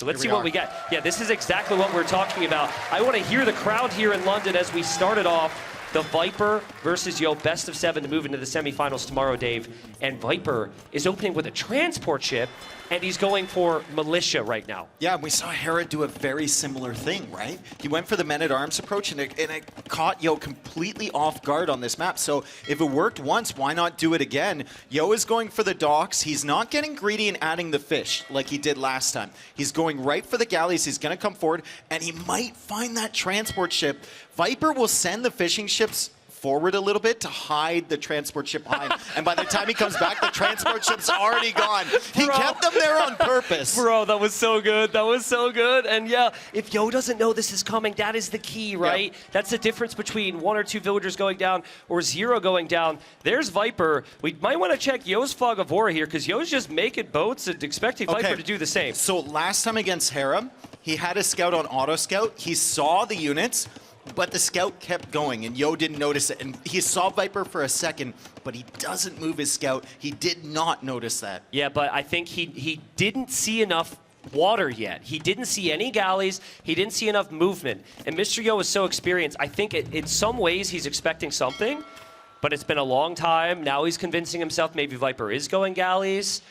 So let's see what we get. Yeah, this is exactly what we're talking about. I want to hear the crowd here in London as we started off. The Viper versus Yo, best of 7 to move into the semifinals tomorrow, Dave. And Viper is opening with a transport ship, and he's going for militia right now. Yeah, we saw Hera do a very similar thing, right? He went for the men-at-arms approach, and it caught Yo completely off guard on this map. So if it worked once, why not do it again? Yo is going for the docks. He's not getting greedy and adding the fish like he did last time. He's going right for the galleys. He's going to come forward, and he might find that transport ship. Viper will send the fishing ships forward a little bit to hide the transport ship behind. And by the time he comes back, the transport ship's already gone. He kept them there on purpose. Bro, that was so good. That was so good. And yeah, if Yo doesn't know this is coming, that is the key, right? Yep. That's the difference between 1 or 2 villagers going down or 0 going down. There's Viper. We might want to check Yo's fog of war here because Yo's just making boats and expecting Viper to do the same. So last time against Hera, he had a scout on auto scout. He saw the units, but the scout kept going, and Yo didn't notice it. And he saw Viper for a second, but he doesn't move his scout. He did not notice that. Yeah, but I think he didn't see enough water yet. He didn't see any galleys. He didn't see enough movement. And Mr. Yo is so experienced. I think in some ways he's expecting something, but it's been a long time. Now he's convincing himself maybe Viper is going galleys.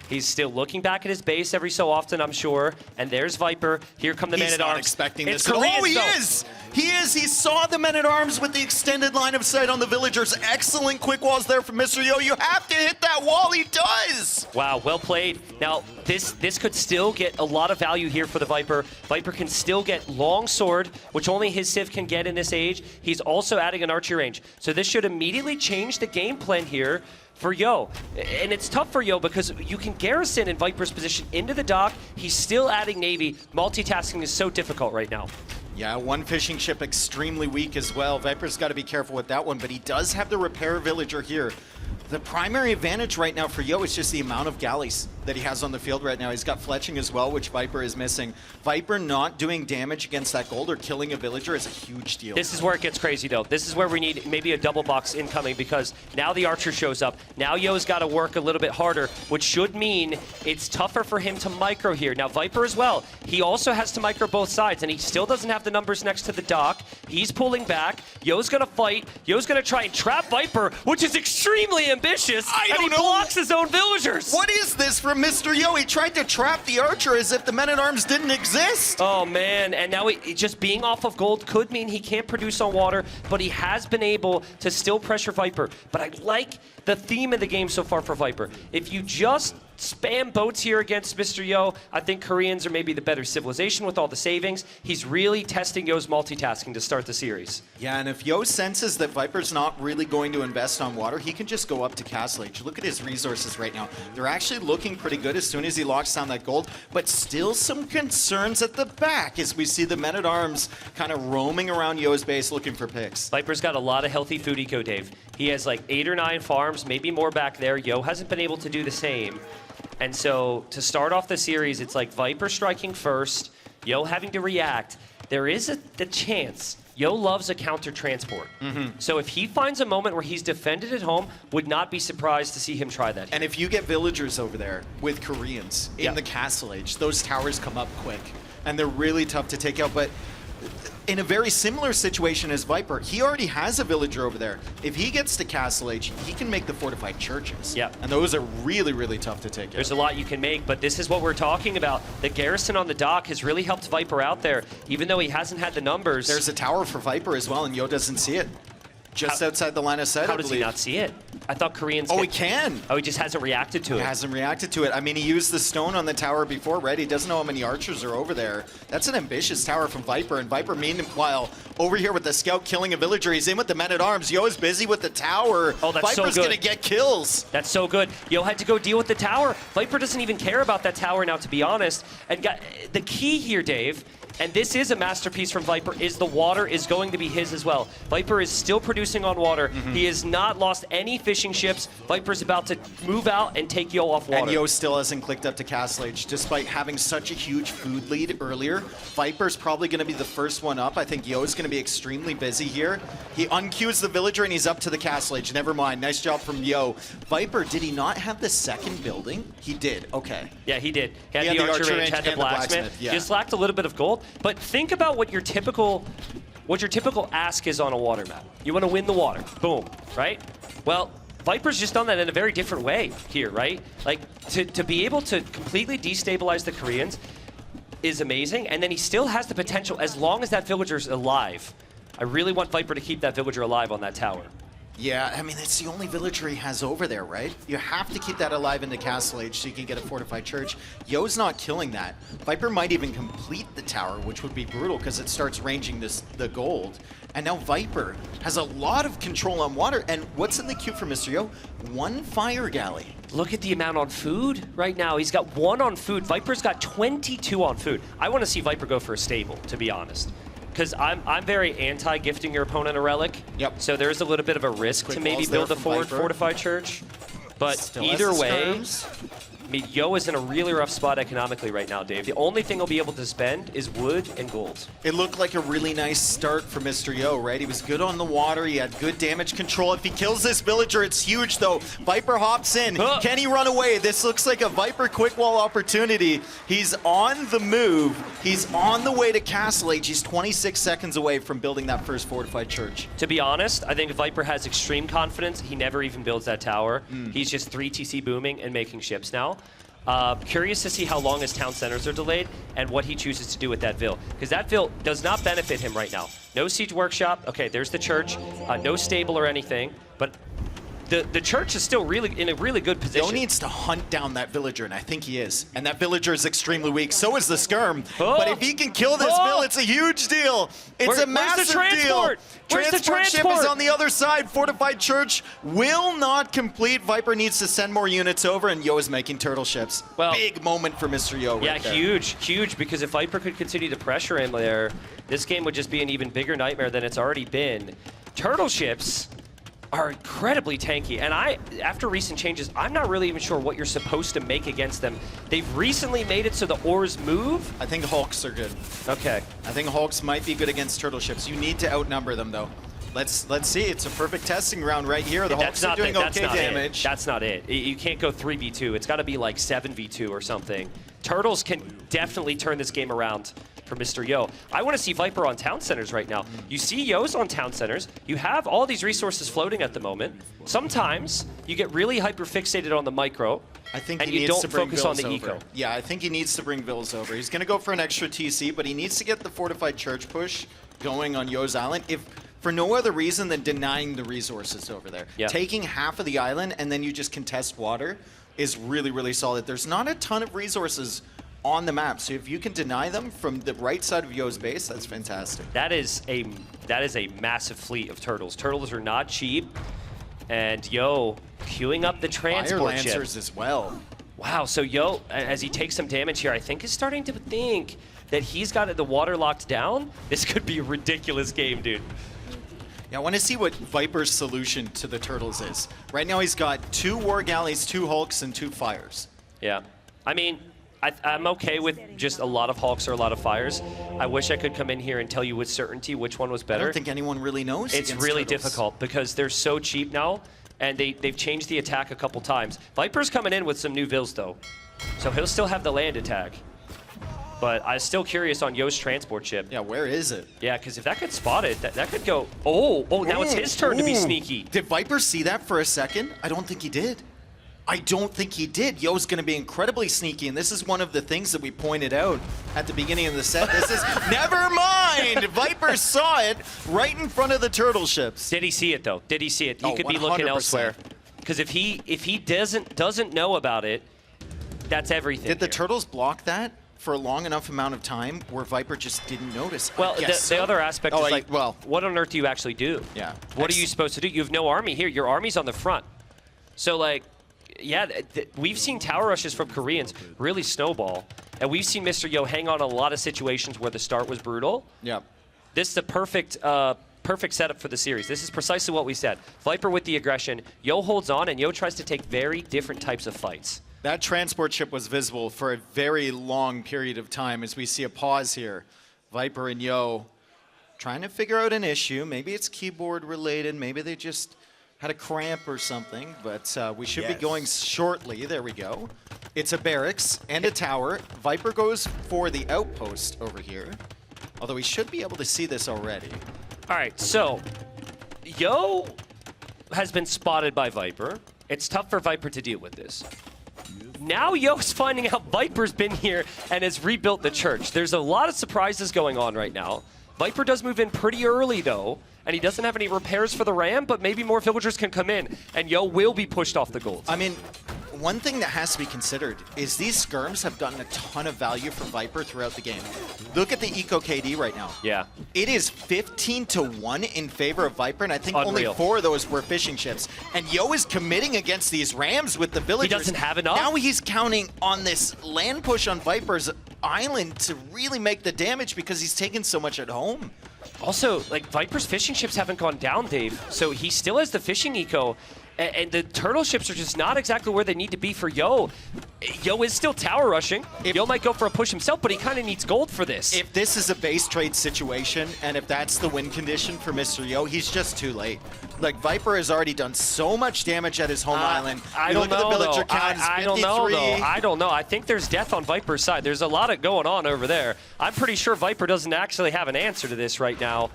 He's still looking back at his base every so often, I'm sure. And there's Viper. Here come the men-at-arms. He's not expecting this. Koreans, oh, he is! He is! He saw the men-at-arms with the extended line of sight on the villagers. Excellent quick walls there from Mr. Yo. You have to hit that wall. He does! Wow, well played. Now, this could still get a lot of value here for the Viper. Viper can still get long sword, which only his Civ can get in this age. He's also adding an archery range. So this should immediately change the game plan here for Yo. And it's tough for Yo because you can garrison in Viper's position into the dock. He's still adding Navy. Multitasking is so difficult right now. Yeah, one fishing ship extremely weak as well. Viper's got to be careful with that one, but he does have the repair villager here. The primary advantage right now for Yo is just the amount of galleys that he has on the field right now. He's got fletching as well, which Viper is missing. Viper not doing damage against that gold or killing a villager is a huge deal. This is where it gets crazy, though. This is where we need maybe a double box incoming because now the archer shows up. Now Yo's got to work a little bit harder, which should mean it's tougher for him to micro here. Now Viper as well. He also has to micro both sides, and he still doesn't have the numbers next to the dock. He's pulling back. Yo's going to fight. Yo's going to try and trap Viper, which is extremely ambitious, and he blocks his own villagers. What is this from Mr. Yo? He tried to trap the archer as if the men-at-arms didn't exist. Oh, man, and now just being off of gold could mean he can't produce on water, but he has been able to still pressure Viper. But I like the theme of the game so far for Viper. If you just spam boats here against Mr. Yo, I think Koreans are maybe the better civilization with all the savings. He's really testing Yo's multitasking to start the series. Yeah, and if Yo senses that Viper's not really going to invest on water, he can just go up to Castle Age. Look at his resources right now. They're actually looking pretty good as soon as he locks down that gold, but still some concerns at the back as we see the men-at-arms kind of roaming around Yo's base looking for picks. Viper's got a lot of healthy food eco, Dave. He has like 8 or 9 farms, maybe more back there. Yo hasn't been able to do the same. And so to start off the series, it's like Viper striking first, Yo having to react. There is the chance. Yo loves a counter transport. So if he finds a moment where he's defended at home, would not be surprised to see him try that. And if you get villagers over there with Koreans in the Castle Age, those towers come up quick. And they're really tough to take out. But in a very similar situation as Viper, he already has a villager over there. If he gets to Castle Age, he can make the fortified churches. Yeah. And those are really, really tough to take out. There's a lot you can make, but this is what we're talking about. The garrison on the dock has really helped Viper out there, even though he hasn't had the numbers. There's a tower for Viper as well, and Yo doesn't see it. Just outside the line of sight, I believe. How does he not see it? I thought Koreans... Oh, he can! Oh, he just hasn't reacted to it. He hasn't reacted to it. I mean, he used the stone on the tower before, right? He doesn't know how many archers are over there. That's an ambitious tower from Viper, and Viper, meanwhile, over here with the scout killing a villager. He's in with the men-at-arms. Yo is busy with the tower. Oh, that's so good. Viper's gonna get kills. That's so good. Yo had to go deal with the tower. Viper doesn't even care about that tower now, to be honest. And the key here, Dave, And this is a masterpiece from Viper, is the water is going to be his as well. Viper is still producing on water. He has not lost any fishing ships. Viper's about to move out and take Yo off water. And Yo still hasn't clicked up to Castle Age, despite having such a huge food lead earlier. Viper's probably going to be the first one up. I think Yo's going to be extremely busy here. He unqueues the villager and he's up to the Castle Age. Never mind. Nice job from Yo. Viper, did he not have the second building? He did. Okay. Yeah, he did. He had the archer range, had the blacksmith. Yeah. Just lacked a little bit of gold. But think about what your typical ask is on a water map. You want to win the water. Boom. Right? Well, Viper's just done that in a very different way here, right? Like, to be able to completely destabilize the Koreans is amazing, and then he still has the potential, as long as that villager's alive. I really want Viper to keep that villager alive on that tower. Yeah, I mean, it's the only villager he has over there, right? You have to keep that alive in the Castle Age so you can get a fortified church. Yo's not killing that. Viper might even complete the tower, which would be brutal because it starts ranging the gold. And now Viper has a lot of control on water. And what's in the queue for mr.yo? 1 fire galley. Look at the amount on food right now. He's got 1 on food. Viper's got 22 on food. I want to see Viper go for a stable, to be honest. Because I'm very anti-gifting your opponent a relic. Yep. So there's a little bit of a risk Quick to maybe build a fortified church. But Still either has the way, skirms. I mean, Yo is in a really rough spot economically right now, Dave. The only thing he'll be able to spend is wood and gold. It looked like a really nice start for mr.yo, right? He was good on the water. He had good damage control. If he kills this villager, it's huge, though. Viper hops in. Can he run away? This looks like a Viper quick wall opportunity. He's on the move. He's on the way to Castle Age. He's 26 seconds away from building that first fortified church. To be honest, I think Viper has extreme confidence. He never even builds that tower. He's just 3 TC booming and making ships now. Curious to see how long his town centers are delayed and what he chooses to do with that Vil. Because that Vil does not benefit him right now. No siege workshop. Okay, there's the church. No stable or anything. But the church is still really in a really good position. Yo needs to hunt down that villager, and I think he is. And that villager is extremely weak. So is the skirm. But if he can kill this Vil, it's a huge deal. It's a massive deal. Transport ship is on the other side. Fortified church will not complete. Viper needs to send more units over, and Yo is making turtle ships. Well, big moment for mr.yo right yeah, there. huge, because if Viper could continue to pressure him there, this game would just be an even bigger nightmare than it's already been. Turtle ships are incredibly tanky, and after recent changes, I'm not really even sure what you're supposed to make against them. They've recently made it so the ores move. I think Hulks are good. Okay. I think Hulks might be good against turtle ships. You need to outnumber them, though. Let's see. It's a perfect testing round right here. The Hulks are doing okay damage. That's not it. You can't go 3v2. It's got to be like 7v2 or something. Turtles can definitely turn this game around for mr.yo. I want to see Viper on town centers right now. You see Yo's on town centers. You have all these resources floating at the moment. Sometimes you get really hyper fixated on the micro. I think and he you needs don't to bring focus Vils on the over. eco. Yeah, I think he needs to bring Vils over. He's going to go for an extra TC, but he needs to get the fortified church push going on Yo's island. If for no other reason than denying the resources over there. Yeah. Taking half of the island and then you just contest water is really, really solid. There's not a ton of resources on the map, so if you can deny them from the right side of Yo's base, that's fantastic. That is a massive fleet of turtles. Turtles are not cheap, and Yo queuing up the transport ship. Fire Lancers as well. Wow, so Yo, as he takes some damage here, I think is starting to think that he's got the water locked down. This could be a ridiculous game, dude. Yeah, I want to see what Viper's solution to the turtles is. Right now he's got 2 war galleys, 2 hulks, and 2 fires. Yeah, I mean, I'm okay with just a lot of hulks or a lot of fires. I wish I could come in here and tell you with certainty which one was better. I don't think anyone really knows. It's really turtles. difficult because they're so cheap now, and they've changed the attack a couple times. Viper's coming in with some new Vils, though, so he'll still have the land attack. But I'm still curious on Yo's transport ship. Yeah, where is it? Yeah, because if that gets spotted, that could go... Oh, now it's his turn to be sneaky. Did Viper see that for a second? I don't think he did. I don't think he did. Yo's going to be incredibly sneaky, and this is one of the things that we pointed out at the beginning of the set. This is... Never mind! Viper saw it right in front of the turtle ships. Did he see it, though? Did he see it? He could be 100%. looking elsewhere. Because if he doesn't know about it, that's everything. Did the turtles block that for a long enough amount of time where Viper just didn't notice? Well, the other aspect is like, well, what on earth do you actually do? Yeah. What are you supposed to do? You have no army here. Your army's on the front. So, like, yeah, we've seen tower rushes from Koreans really snowball. And we've seen Mr. Yo hang on a lot of situations where the start was brutal. Yeah. This is the perfect setup for the series. This is precisely what we said. Viper with the aggression. Yo holds on, and Yo tries to take very different types of fights. That transport ship was visible for a very long period of time as we see a pause here. Viper and Yo trying to figure out an issue. Maybe it's keyboard related. Maybe they just had a cramp or something. But we should be going shortly. There we go. It's a barracks and a tower. Viper goes for the outpost over here. Although we should be able to see this already. All right, so Yo has been spotted by Viper. It's tough for Viper to deal with this. Now Yo's finding out Viper's been here and has rebuilt the church. There's a lot of surprises going on right now. Viper does move in pretty early, though, and he doesn't have any repairs for the ram, but maybe more villagers can come in, and Yo will be pushed off the gold. I mean, one thing that has to be considered is these skirms have gotten a ton of value for Viper throughout the game. Look at the Eco KD right now. Yeah. It is 15-1 in favor of Viper, and I think Unreal. only 4 of those were fishing ships. And Yo is committing against these rams with the villagers. He doesn't have enough? Now he's counting on this land push on Viper's island to really make the damage because he's taken so much at home. Also, like, Viper's fishing ships haven't gone down, Dave, so he still has the fishing eco, and the turtle ships are just not exactly where they need to be for Yo. Yo is still tower rushing. Yo might go for a push himself, but he kind of needs gold for this. If this is a base trade situation, and if that's the win condition for Mr. Yo, he's just too late. Like, Viper has already done so much damage at his home island. I don't look at the know, villager though. count, it's I don't know, 53. though. I don't know. I think there's death on Viper's side. There's a lot of going on over there. I'm pretty sure Viper doesn't actually have an answer to this right now.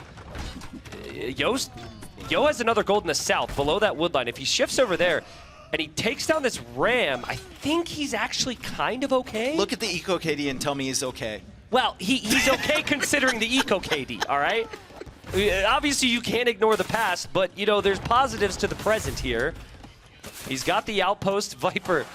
Yo has another gold in the south, below that wood line. If he shifts over there and he takes down this ram, I think he's actually kind of okay. Look at the Eco KD and tell me he's okay. Well, he's okay considering the Eco KD, all right? Obviously, you can't ignore the past, but, you know, there's positives to the present here. He's got the outpost. Viper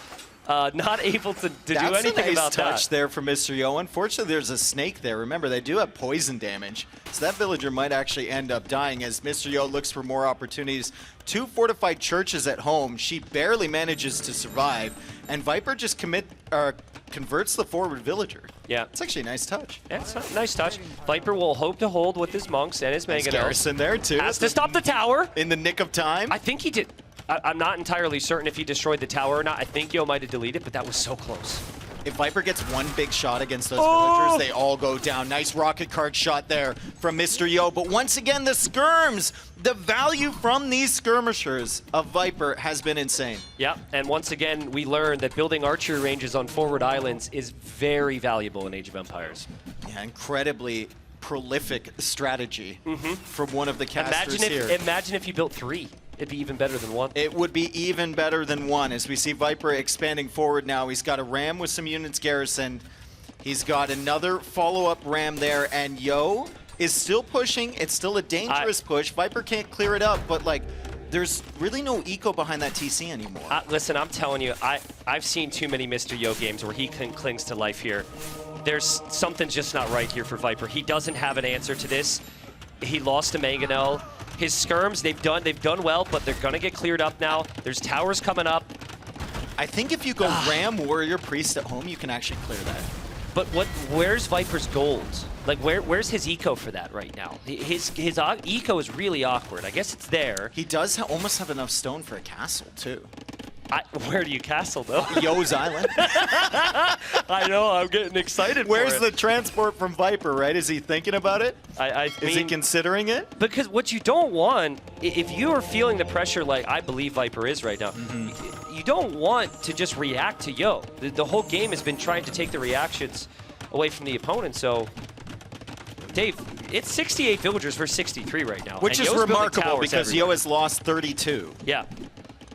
not able to do anything about that. That's a nice touch there from Mr. Yo. Unfortunately, there's a snake there. Remember, they do have poison damage, so that villager might actually end up dying as Mr. Yo looks for more opportunities. 2 fortified churches at home. She barely manages to survive, and Viper just converts the forward villager. Yeah. It's actually a nice touch. Yeah, it's a nice touch. Viper will hope to hold with his monks and his mangonels. Garrison there, too. Has to stop the tower. In the nick of time. I think he did. I'm not entirely certain if he destroyed the tower or not. I think Yo might have deleted, but that was so close. If Viper gets one big shot against those villagers, they all go down. Nice rocket card shot there from Mr. Yo. But once again, the skirms, the value from these skirmishers of Viper has been insane. Yeah, and once again, we learned that building archery ranges on forward islands is very valuable in Age of Empires. Yeah, incredibly prolific strategy from one of the casters here. Imagine if you built 3. It'd be even better than 1. It would be even better than 1 as we see Viper expanding forward now. He's got a ram with some units garrisoned. He's got another follow-up ram there, and Yo is still pushing. It's still a dangerous push. Viper can't clear it up, but like, there's really no eco behind that TC anymore. Listen, I'm telling you, I've seen too many Mr. Yo games where he clings to life here. There's something just not right here for Viper. He doesn't have an answer to this. He lost to Mangonel. His skirms, they've done well, but they're gonna get cleared up now. There's towers coming up. I think if you go Ram, Warrior, Priest at home, you can actually clear that. But where's Viper's gold? Like, where's his eco for that right now? His eco is really awkward. I guess it's there. He does almost have enough stone for a castle, too. Where do you castle, though? Yo's Island. I know, I'm getting excited Where's for it. the transport from Viper, right? Is he thinking about it? Is he considering it? Because what you don't want, if you are feeling the pressure like I believe Viper is right now, you don't want to just react to Yo. The whole game has been trying to take the reactions away from the opponent, so... Dave, it's 68 villagers versus 63 right now. Which is remarkable because Yo has lost 32. Yeah.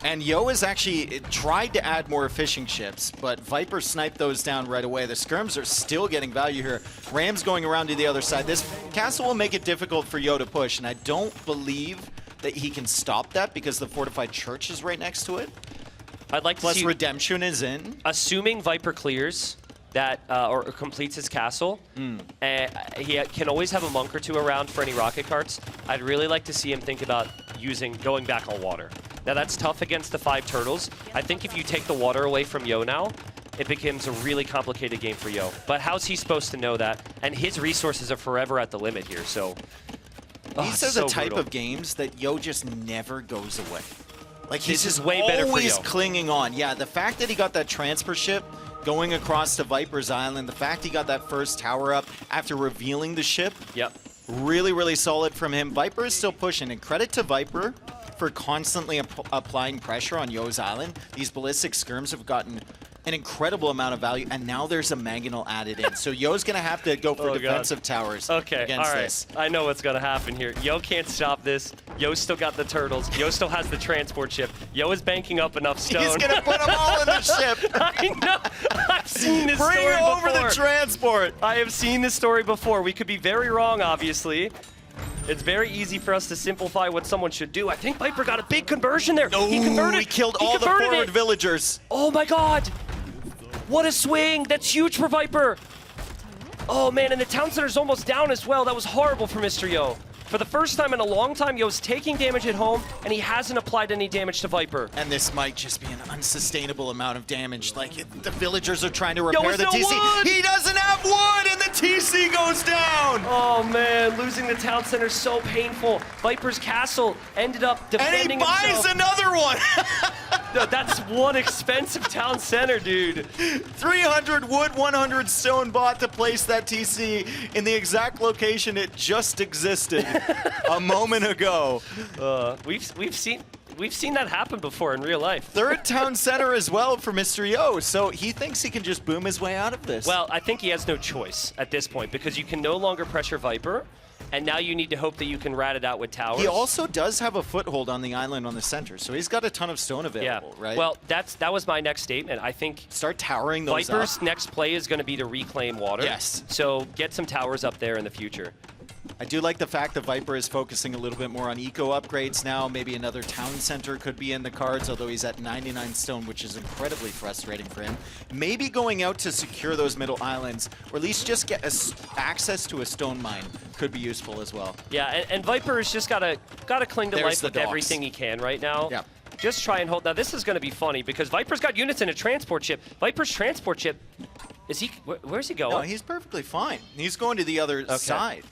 And Yo has actually tried to add more fishing ships, but Viper sniped those down right away. The skirms are still getting value here. Ram's going around to the other side. This castle will make it difficult for Yo to push, and I don't believe that he can stop that because the fortified church is right next to it. I'd like to Plus see... Redemption is in. Assuming Viper clears that, or completes his castle, he can always have a monk or 2 around for any rocket carts. I'd really like to see him think about going back on water. Now that's tough against the 5 turtles. I think if you take the water away from Yo now, it becomes a really complicated game for Yo. But how's he supposed to know that? And his resources are forever at the limit here, so... These are the type of games that Yo just never goes away. Like, he's just way better for always Yo. clinging on. Yeah, the fact that he got that transfer ship going across to Viper's Island, the fact he got that first tower up after revealing the ship, Yep. really, really solid from him. Viper is still pushing, and credit to Viper for constantly applying pressure on Yo's Island. These ballistic skirms have gotten an incredible amount of value, and now there's a mangonel added in. So Yo's going to have to go for defensive towers against all right. this. I know what's going to happen here. Yo can't stop this. Yo still got the turtles. Yo still has the transport ship. Yo is banking up enough stone. He's going to put them all in the ship. I know. I've seen this story Bring over before. the transport. I have seen this story before. We could be very wrong, obviously. It's very easy for us to simplify what someone should do. I think Viper got a big conversion there. No, he converted. he killed all the forward villagers. Oh my god. What a swing. That's huge for Viper. Oh man, and the town center's almost down as well. That was horrible for Mr. Yo. For the first time in a long time, Yo's taking damage at home, and he hasn't applied any damage to Viper. And this might just be an unsustainable amount of damage. Like, the villagers are trying to repair the TC. Wood. He doesn't have wood, and the TC goes down. Oh man, losing the town center is so painful. Viper's castle ended up defending himself. And he buys another one. No, that's one expensive town center, dude. 300 wood, 100 stone bought to place that TC in the exact location it just existed a moment ago. We've seen that happen before in real life. Third town center as well for Mr. Yo, so he thinks he can just boom his way out of this. Well, I think he has no choice at this point because you can no longer pressure Viper, and now you need to hope that you can rat it out with towers. He also does have a foothold on the island on the center, so he's got a ton of stone available, right? Well, that was my next statement. I think start towering those Viper's up. next play is going to be to reclaim water. Yes. So get some towers up there in the future. I do like the fact that Viper is focusing a little bit more on eco upgrades now. Maybe another town center could be in the cards, although he's at 99 stone, which is incredibly frustrating for him. Maybe going out to secure those middle islands, or at least just get access to a stone mine could be useful as well. Yeah, and Viper has just gotta cling to life with everything he can right now. Yeah. Just try and hold. Now this is going to be funny because Viper's got units in a transport ship. Viper's transport ship, is he? Where's he going? No, he's perfectly fine. He's going to the other side.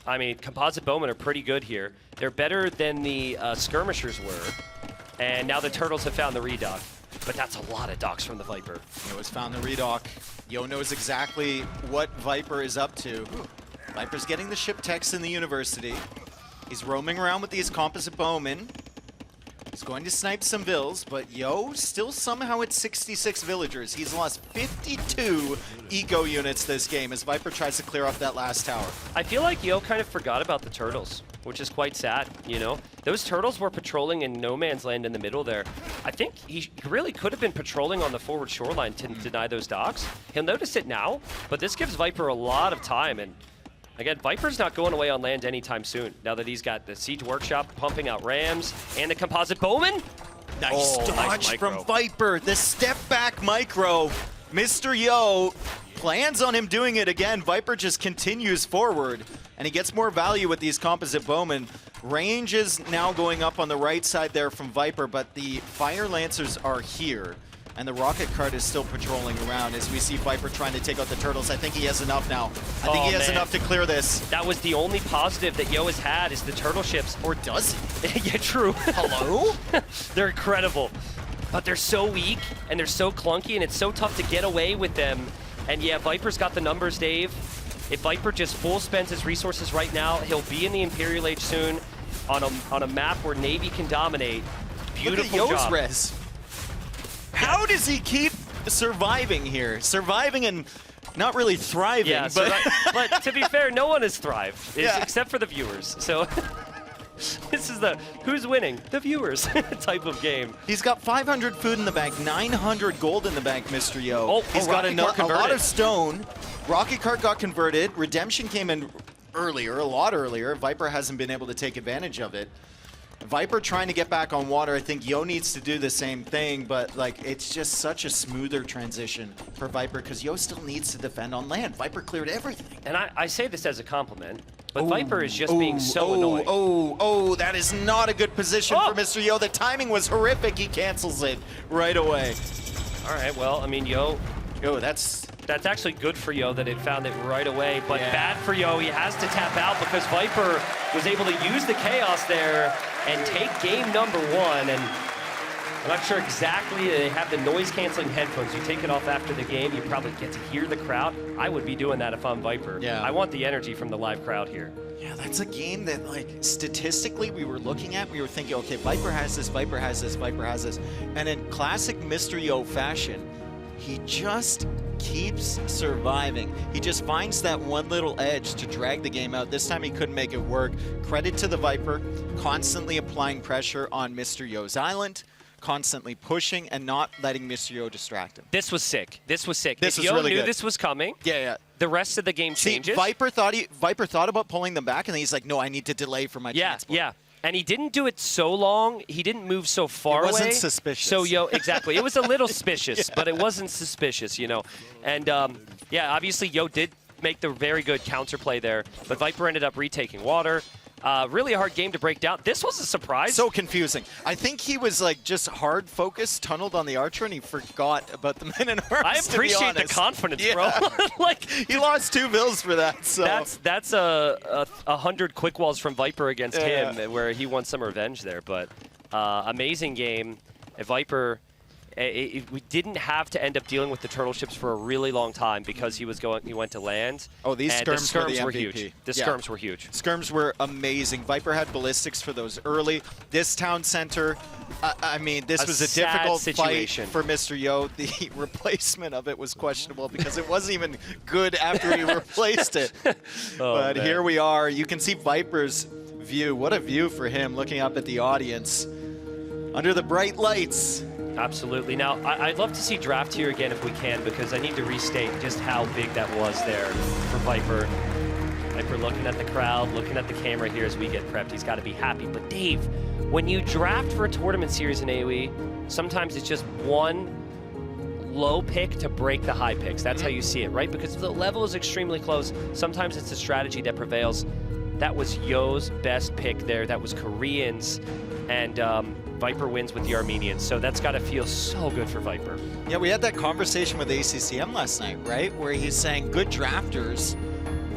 I mean, composite bowmen are pretty good here. They're better than the skirmishers were, and now the turtles have found the redock. But that's a lot of docks from the Viper. Yo has found the redock. Yo knows exactly what Viper is up to. Viper's getting the ship techs in the university. He's roaming around with these composite bowmen. He's going to snipe some vills, but Yo still somehow at 66 villagers. He's lost 52 eco units this game as Viper tries to clear off that last tower. I feel like Yo kind of forgot about the turtles, which is quite sad, you know? Those turtles were patrolling in no man's land in the middle there. I think he really could have been patrolling on the forward shoreline to deny those docks. He'll notice it now, but this gives Viper a lot of time, and again, Viper's not going away on land anytime soon, now that he's got the Siege Workshop pumping out rams and the composite bowman. Nice dodge from Viper, the step back micro. Mr. Yo plans on him doing it again. Viper just continues forward, and he gets more value with these composite bowmen. Range is now going up on the right side there from Viper, but the Fire Lancers are here. And the rocket cart is still patrolling around as we see Viper trying to take out the turtles. I think he has enough now. I think he has enough to clear this. That was the only positive that Yo has had is the turtle ships. Or does he? Yeah, true. Hello? They're incredible. But they're so weak, and they're so clunky, and it's so tough to get away with them. And yeah, Viper's got the numbers, Dave. If Viper just full spends his resources right now, he'll be in the Imperial Age soon on a map where Navy can dominate. Beautiful Look at Yo's job. res. How does he keep surviving here? Surviving and not really thriving. Yeah, but to be fair, no one has thrived, except for the viewers. So this is the who's winning? The viewers type of game. He's got 500 food in the bank, 900 gold in the bank, Mr. Yo. He's got a lot of stone. Rocket cart got converted. Redemption came in earlier, a lot earlier. Viper hasn't been able to take advantage of it. Viper trying to get back on water. I think Yo needs to do the same thing, but like it's just such a smoother transition for Viper because Yo still needs to defend on land. Viper cleared everything. And I say this as a compliment, but Viper is just being so annoying. That is not a good position for Mr. Yo. The timing was horrific. He cancels it right away. All right, well, I mean, Yo, that's actually good for Yo that it found it right away, but Yeah. bad for Yo. He has to tap out because Viper was able to use the chaos there and take game number 1. And I'm not sure exactly. They have the noise-canceling headphones. You take it off after the game, you probably get to hear the crowd. I would be doing that if I'm Viper. Yeah. I want the energy from the live crowd here. Yeah, that's a game that, like, statistically we were looking at. We were thinking, okay, Viper has this, Viper has this, Viper has this. And in classic mr.yo fashion, he just keeps surviving. He just finds that one little edge to drag the game out. This time he couldn't make it work. Credit to the Viper, constantly applying pressure on mr.yo's island, constantly pushing and not letting mr.yo distract him. This was sick. This was sick. This if was Yo really knew good. this was coming, Yeah. the rest of the game changes. Viper thought about pulling them back, and then he's like, no, I need to delay for my transport. Yeah. And he didn't do it so long. He didn't move so far away. It wasn't suspicious. So Yo, exactly. It was a little suspicious, but it wasn't suspicious, you know. And yeah, obviously Yo did make the very good counterplay there, but Viper ended up retaking water. Really hard game to break down. This was a surprise. So confusing. I think he was like just hard focused, tunneled on the archer, and he forgot about the men in arms. I appreciate the confidence, bro. Like he lost 2 bills for that. So that's a 100 quick walls from Viper against him, where he won some revenge there. But amazing game. Viper. We didn't have to end up dealing with the turtle ships for a really long time because he went to land. Oh, these skirms were huge. The skirms were huge. Skirms were amazing. Viper had ballistics for those early. This town center, I mean, this was a difficult situation fight for mr.yo. The replacement of it was questionable because it wasn't even good after he replaced it. But man. here we are. You can see Viper's view. What a view for him, looking up at the audience under the bright lights. Absolutely. Now, I'd love to see draft here again if we can, because I need to restate just how big that was there for Viper. Viper looking at the crowd, looking at the camera here as we get prepped. He's got to be happy. But Dave, when you draft for a tournament series in AoE, sometimes it's just one low pick to break the high picks. That's how you see it, right? Because the level is extremely close. Sometimes it's a strategy that prevails. That was Yo's best pick there. That was Koreans. And Viper wins with the Armenians. So that's got to feel so good for Viper. Yeah, we had that conversation with ACCM last night, right? Where he's saying good drafters,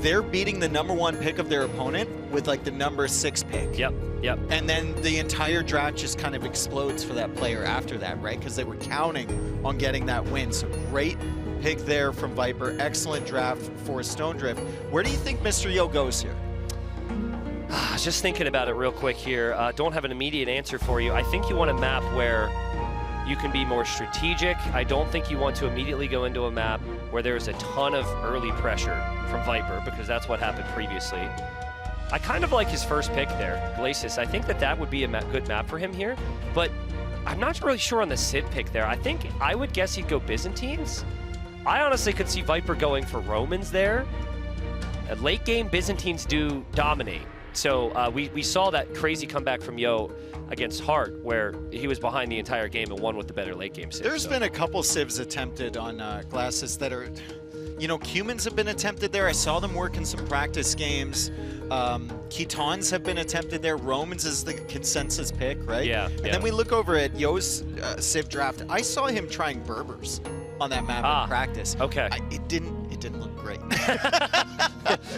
they're beating the #1 pick of their opponent with like the #6 pick. Yep. And then the entire draft just kind of explodes for that player after that, right? Because they were counting on getting that win. So great pick there from Viper. Excellent draft for Stone Drift. Where do you think mr.yo goes here? Just thinking about it real quick here. Don't have an immediate answer for you. I think you want a map where you can be more strategic. I don't think you want to immediately go into a map where there's a ton of early pressure from Viper, because that's what happened previously. I kind of like his first pick there, Glacis. I think that would be a good map for him here, but I'm not really sure on the Sid pick there. I would guess he'd go Byzantines. I honestly could see Viper going for Romans there. At late game, Byzantines do dominate. So we saw that crazy comeback from Yo against Hart, where he was behind the entire game and won with the better late game civ. There's been a couple civs attempted on Glacis that are, you know, Cumans have been attempted there. I saw them work in some practice games. Ketons have been attempted there. Romans is the consensus pick, right? Yeah. And then we look over at Yo's civ draft. I saw him trying Berbers on that map in practice. Okay. It didn't look great.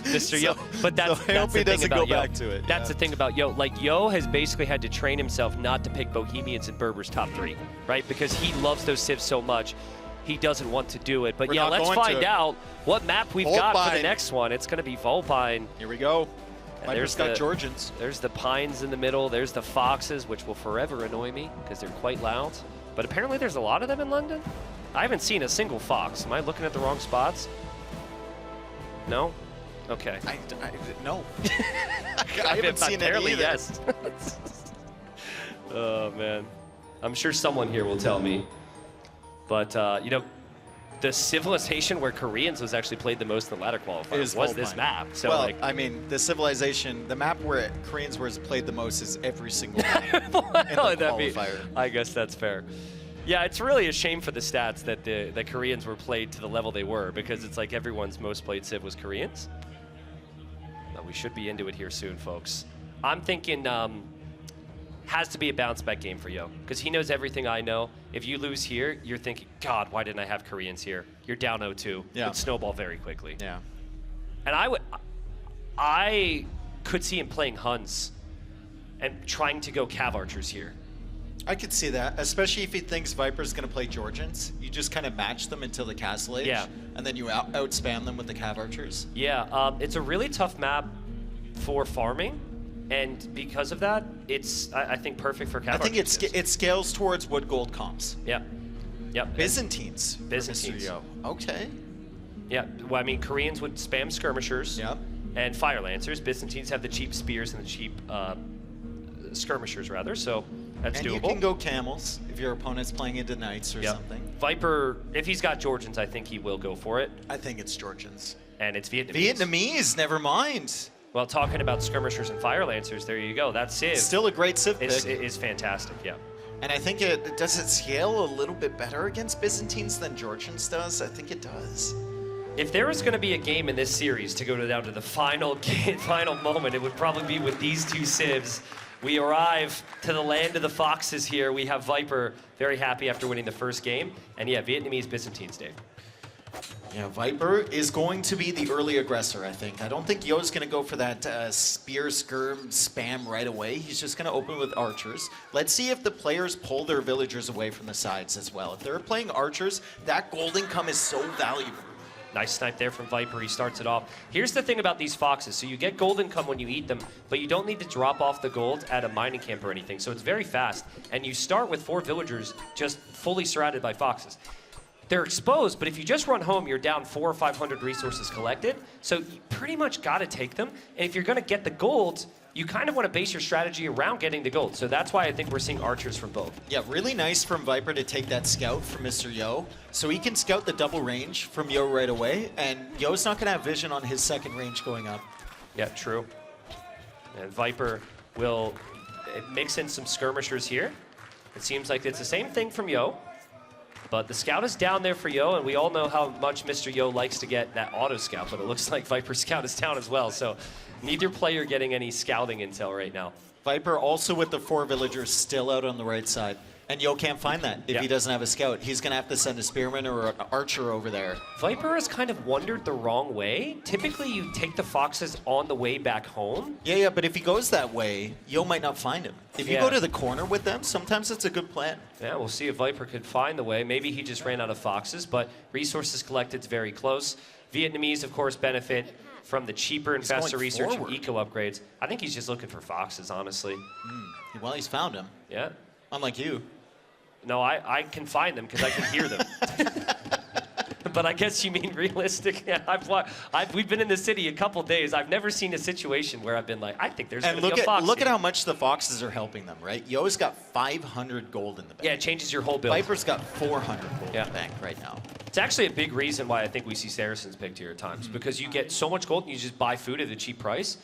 mr.yo. But that's I hope he doesn't go back to it. That's the thing about Yo. Like, Yo has basically had to train himself not to pick Bohemians and Berbers top 3, right? Because he loves those civs so much. He doesn't want to do it. But yeah, let's find out what map we've got for the next one. It's going to be Volpine. Here we go. There's got Georgians. There's the pines in the middle. There's the foxes, which will forever annoy me because they're quite loud. But apparently there's a lot of them in London. I haven't seen a single fox. Am I looking at the wrong spots? No? Okay. No. I haven't seen it either. Yes. Oh, man. I'm sure someone here will tell me. But, you know, the civilization where Koreans was actually played the most in the ladder qualifiers was this map. So, well, like, I mean, the map where Koreans were played the most is every single map in the qualifier. I guess that's fair. Yeah, it's really a shame for the stats that the Koreans were played to the level they were, because it's like everyone's most played civ was Koreans. But we should be into it here soon, folks. I'm thinking has to be a bounce back game for Yo, because he knows everything I know. If you lose here, you're thinking, God, why didn't I have Koreans here? You're down 0-2. Yeah. Would snowball very quickly. Yeah. And I could see him playing Huns and trying to go Cav Archers here. I could see that, especially if he thinks Viper's going to play Georgians. You just kind of match them until the Castle Age, Yeah. and then you outspam them with the Cav Archers. Yeah, it's a really tough map for farming, and because of that, it's, I think, perfect for Cav I think Archers. it scales towards wood gold comps. Yep. Yep. Byzantines. Byzantines. Mr. Yo. Okay. Yeah, well, I mean, Koreans would spam skirmishers Yep. and fire lancers. Byzantines have the cheap spears and the cheap skirmishers, rather, so that's And doable. you can go camels if your opponent's playing into knights or Yep. something. Viper, if he's got Georgians, I think he will go for it, I think it's Georgians. and it's Vietnamese. Vietnamese, never mind. Well, talking about skirmishers and fire lancers, there you go. That Civ Still a great Civ pick. is fantastic, yeah. And I think does it scale a little bit better against Byzantines than Georgians does? I think it does. If there was going to be a game in this series to go down to the final moment, it would probably be with these two civs. We arrive to the land of the foxes here. We have Viper very happy after winning the first game. And yeah, Vietnamese Byzantines, Dave. Yeah, Viper is going to be the early aggressor, I think. I don't think Yo's going to go for that spear skirm spam right away. He's just going to open with archers. Let's see if the players pull their villagers away from the sides as well. If they're playing archers, that gold income is so valuable. Nice snipe there from Viper. He starts it off. Here's the thing about these foxes. So you get gold income when you eat them, but you don't need to drop off the gold at a mining camp or anything. So it's very fast. And you start with 4 villagers just fully surrounded by foxes. They're exposed, but if you just run home, you're down 400 or 500 resources collected. So you pretty much got to take them. And if you're going to get the gold, you kind of want to base your strategy around getting the gold. So that's why I think we're seeing archers from both. Yeah, really nice from Viper to take that scout from Mr. Yo. So he can scout the double range from Yo right away, and Yo's not going to have vision on his second range going up. Yeah, true. And Viper will mix in some skirmishers here. It seems like it's the same thing from Yo. But the scout is down there for Yo, and we all know how much Mr. Yo likes to get that auto scout, but it looks like Viper's scout is down as well. So neither player getting any scouting intel right now. Viper also with the 4 villagers still out on the right side. And Yo can't find that if he doesn't have a scout. He's going to have to send a spearman or an archer over there. Viper has kind of wandered the wrong way. Typically, you take the foxes on the way back home. Yeah, but if he goes that way, Yo might not find him. If you go to the corner with them, sometimes it's a good plan. Yeah, we'll see if Viper could find the way. Maybe he just ran out of foxes, but resources collected is very close. Vietnamese, of course, benefit from the cheaper and faster research and eco upgrades. I think he's just looking for foxes, honestly. Well, he's found him. Yeah. Unlike you. No, I can find them because I can hear them. But I guess you mean realistic. Yeah, we've been in the city a couple days. I've never seen a situation where I've been like, I think there's going to be a fox. Look at how much the foxes are helping them, right? Yo's got 500 gold in the bank. Yeah, it changes your whole build. Viper's got 400 gold in the bank right now. It's actually a big reason why I think we see Saracens picked here at times, because you get so much gold and you just buy food at a cheap price.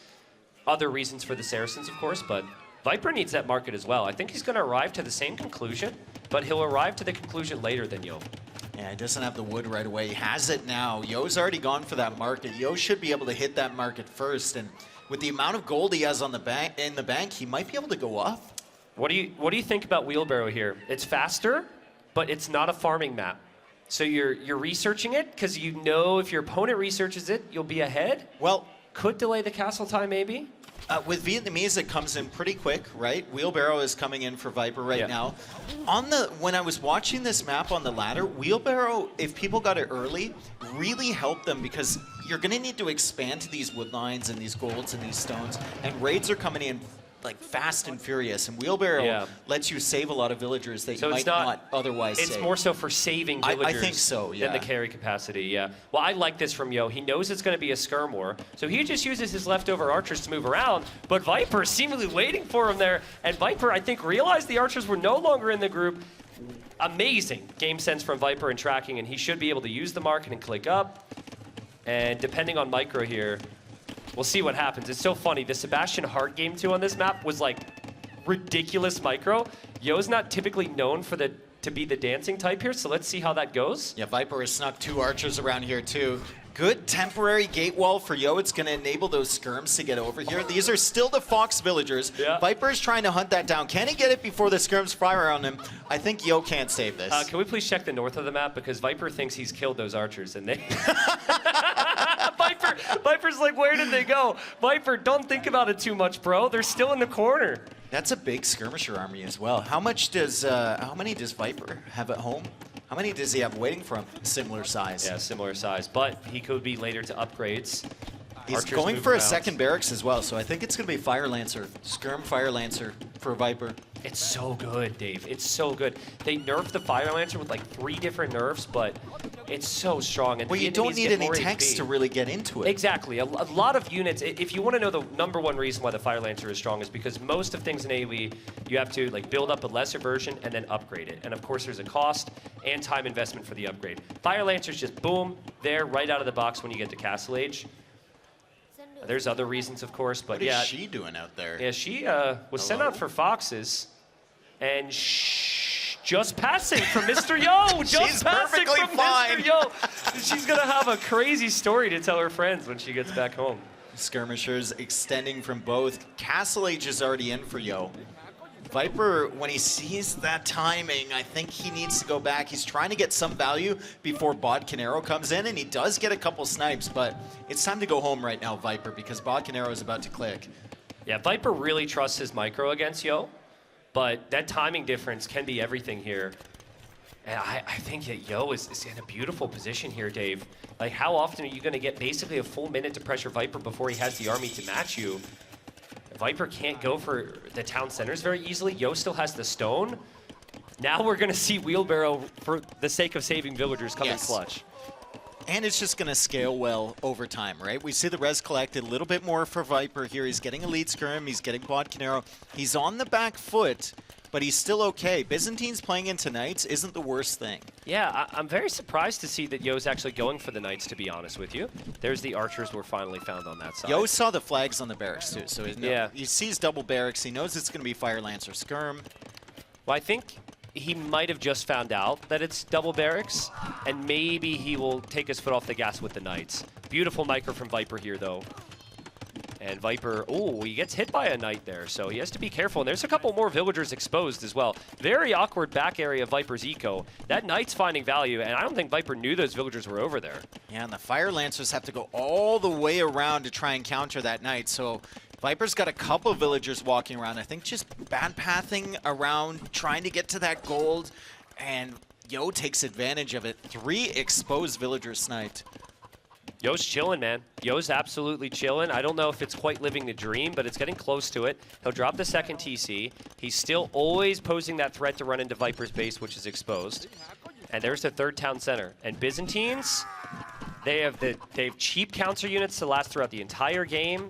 Other reasons for the Saracens, of course, but Viper needs that market as well. I think he's going to arrive to the same conclusion, but he'll arrive to the conclusion later than Yo. Yeah, he doesn't have the wood right away. He has it now. Yo's already gone for that market. Yo should be able to hit that market first, and with the amount of gold he has on the bank, he might be able to go up. What do you think about wheelbarrow here? It's faster, but it's not a farming map. So you're researching it because you know if your opponent researches it, you'll be ahead. Well, could delay the castle time maybe. With Vietnamese, it comes in pretty quick, right? Wheelbarrow is coming in for Viper right now. When I was watching this map on the ladder, Wheelbarrow, if people got it early, really helped them because you're going to need to expand to these wood lines and these golds and these stones, and raids are coming in like fast and furious, and Wheelbarrow lets you save a lot of villagers that you might not otherwise save. It's more so for saving villagers I think so, than the carry capacity, yeah. Well, I like this from Yo. He knows it's going to be a skirm war, so he just uses his leftover archers to move around, but Viper is seemingly waiting for him there, and Viper, I think, realized the archers were no longer in the group. Amazing game sense from Viper and tracking, and he should be able to use the market and click up, and depending on micro here, we'll see what happens. It's so funny. The Sebastian Hart game, too, on this map was, like, ridiculous micro. Yo's not typically known for to be the dancing type here, so let's see how that goes. Yeah, Viper has snuck 2 archers around here, too. good temporary gate wall for Yo. It's going to enable those skirms to get over here. These are still the Fox villagers. Yeah. Viper is trying to hunt that down. Can he get it before the skirms fire on him? I think Yo can't save this. Can we please check the north of the map? Because Viper thinks he's killed those archers, and they... Viper's like, where did they go? Viper, don't think about it too much, bro. They're still in the corner. That's a big skirmisher army as well. How many does Viper have at home? How many does he have waiting for him? Similar size. Yeah, similar size, but he could be later to upgrades. He's Archers going move for a around. second barracks as well, so I think it's going to be Fire Lancer. Skirm Fire Lancer for Viper. It's so good, Dave. It's so good. They nerfed the Fire Lancer with like 3 different nerfs, but it's so strong. And Well, the you don't enemies need get any more tanks HP. to really get into it. Exactly. A lot of units, if you want to know the #1 reason why the Fire Lancer is strong is because most of things in AoE, you have to like build up a lesser version and then upgrade it. And of course, there's a cost and time investment for the upgrade. Fire Lancer's just boom, there, right out of the box when you get to Castle Age. There's other reasons, of course, but What is yeah. she doing out there? Yeah, she was sent out for foxes, and just passing from Mr. Yo. Just She's passing perfectly from fine. Mr. Yo. She's gonna have a crazy story to tell her friends when she gets back home. Skirmishers extending from both. Castle Age is already in for Yo. Viper, when he sees that timing, I think he needs to go back. He's trying to get some value before Bod Canero comes in, and he does get a couple snipes, but it's time to go home right now, Viper, because Bod Canero is about to click. Yeah, Viper really trusts his micro against Yo, but that timing difference can be everything here. And I think that Yo is in a beautiful position here, Dave. Like, how often are you going to get basically a full minute to pressure Viper before he has the army to match you? Viper can't go for the town centers very easily. Yo still has the stone. Now we're going to see Wheelbarrow, for the sake of saving villagers, come in clutch. And it's just going to scale well over time, right? We see the res collected a little bit more for Viper here. He's getting a lead skirm. He's getting Bod Canero. He's on the back foot, but he's still okay. Byzantines playing into Knights isn't the worst thing. Yeah, I'm very surprised to see that Yo's actually going for the Knights, to be honest with you. There's the archers were finally found on that side. Yo saw the flags on the barracks, too. So Yeah. he sees double barracks. He knows it's going to be Fire Lancer skirm. Well, I think he might have just found out that it's double barracks, and maybe he will take his foot off the gas with the Knights. Beautiful micro from Viper here, though. And Viper, oh, he gets hit by a Knight there, so he has to be careful. And there's a couple more villagers exposed as well. Very awkward back area of Viper's eco. That Knight's finding value, and I don't think Viper knew those villagers were over there. Yeah, and the Fire Lancers have to go all the way around to try and counter that Knight. So Viper's got a couple villagers walking around. I think just bad pathing around, trying to get to that gold. And Yo takes advantage of it. 3 exposed villagers sniped. Yo's chilling, man. Yo's absolutely chilling. I don't know if it's quite living the dream, but it's getting close to it. He'll drop the second TC. He's still always posing that threat to run into Viper's base, which is exposed. And there's the 3rd town center. And Byzantines, they have cheap counter units to last throughout the entire game.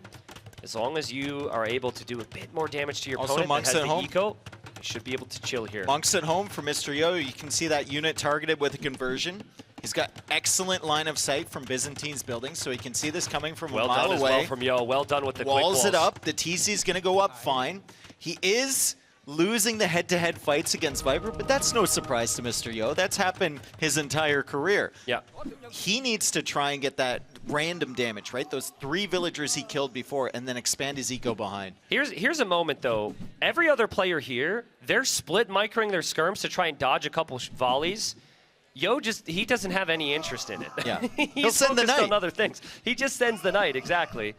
As long as you are able to do a bit more damage to your Also, opponent Monks that has at the home. eco, you should be able to chill here. Monks at home for Mr. Yo. You can see that unit targeted with a conversion. He's got excellent line of sight from Byzantine's building, so he can see this coming from Well a mile done as away. well from Yo. Well done with the quick Walls it walls. up. The TC's going to go up fine. He is losing the head-to-head fights against Viper, but that's no surprise to Mr. Yo. That's happened his entire career. Yeah. He needs to try and get that random damage, right? Those 3 villagers he killed before, and then expand his eco behind. Here's a moment, though. Every other player here, they're split microing their skirms to try and dodge a couple volleys. Yo he doesn't have any interest in it. Yeah. He's He'll send the focused Knight. on other things. He just sends the Knight, exactly.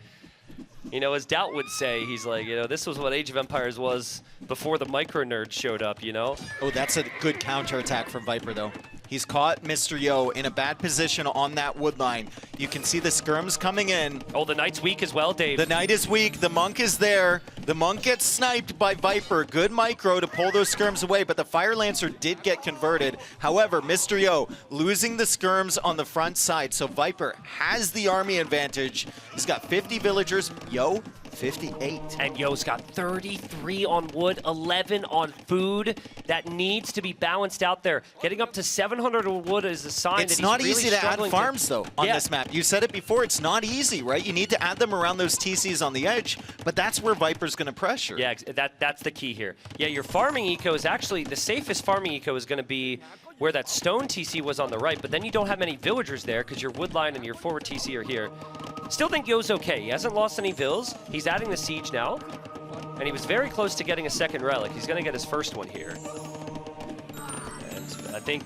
You know, as Doubt would say, he's like, you know, this was what Age of Empires was before the micro nerds showed up, you know? Oh, that's a good counterattack from Viper, though. He's caught Mr. Yo in a bad position on that wood line. You can see the skirms coming in. Oh, the Knight's weak as well, Dave. The Knight is weak. The Monk is there. The Monk gets sniped by Viper. Good micro to pull those skirms away, but the Fire Lancer did get converted. However, Mr. Yo losing the skirms on the front side, so Viper has the army advantage. He's got 50 villagers. Yo, 58. And Yo's got 33 on wood, 11 on food. That needs to be balanced out there. Getting up to 700 on wood is a sign that It's he's not really easy to add struggling farms, though, on Yeah. this map. You said it before, it's not easy, right? You need to add them around those TCs on the edge, but that's where Viper's going to pressure. Yeah, that's the key here. Yeah, your farming eco is actually, the safest farming eco is going to be where that stone TC was on the right, but then you don't have many villagers there because your wood line and your forward TC are here. Still think Yo's okay. He hasn't lost any vills. He's adding the siege now, and he was very close to getting a second relic. He's going to get his first one here. And I think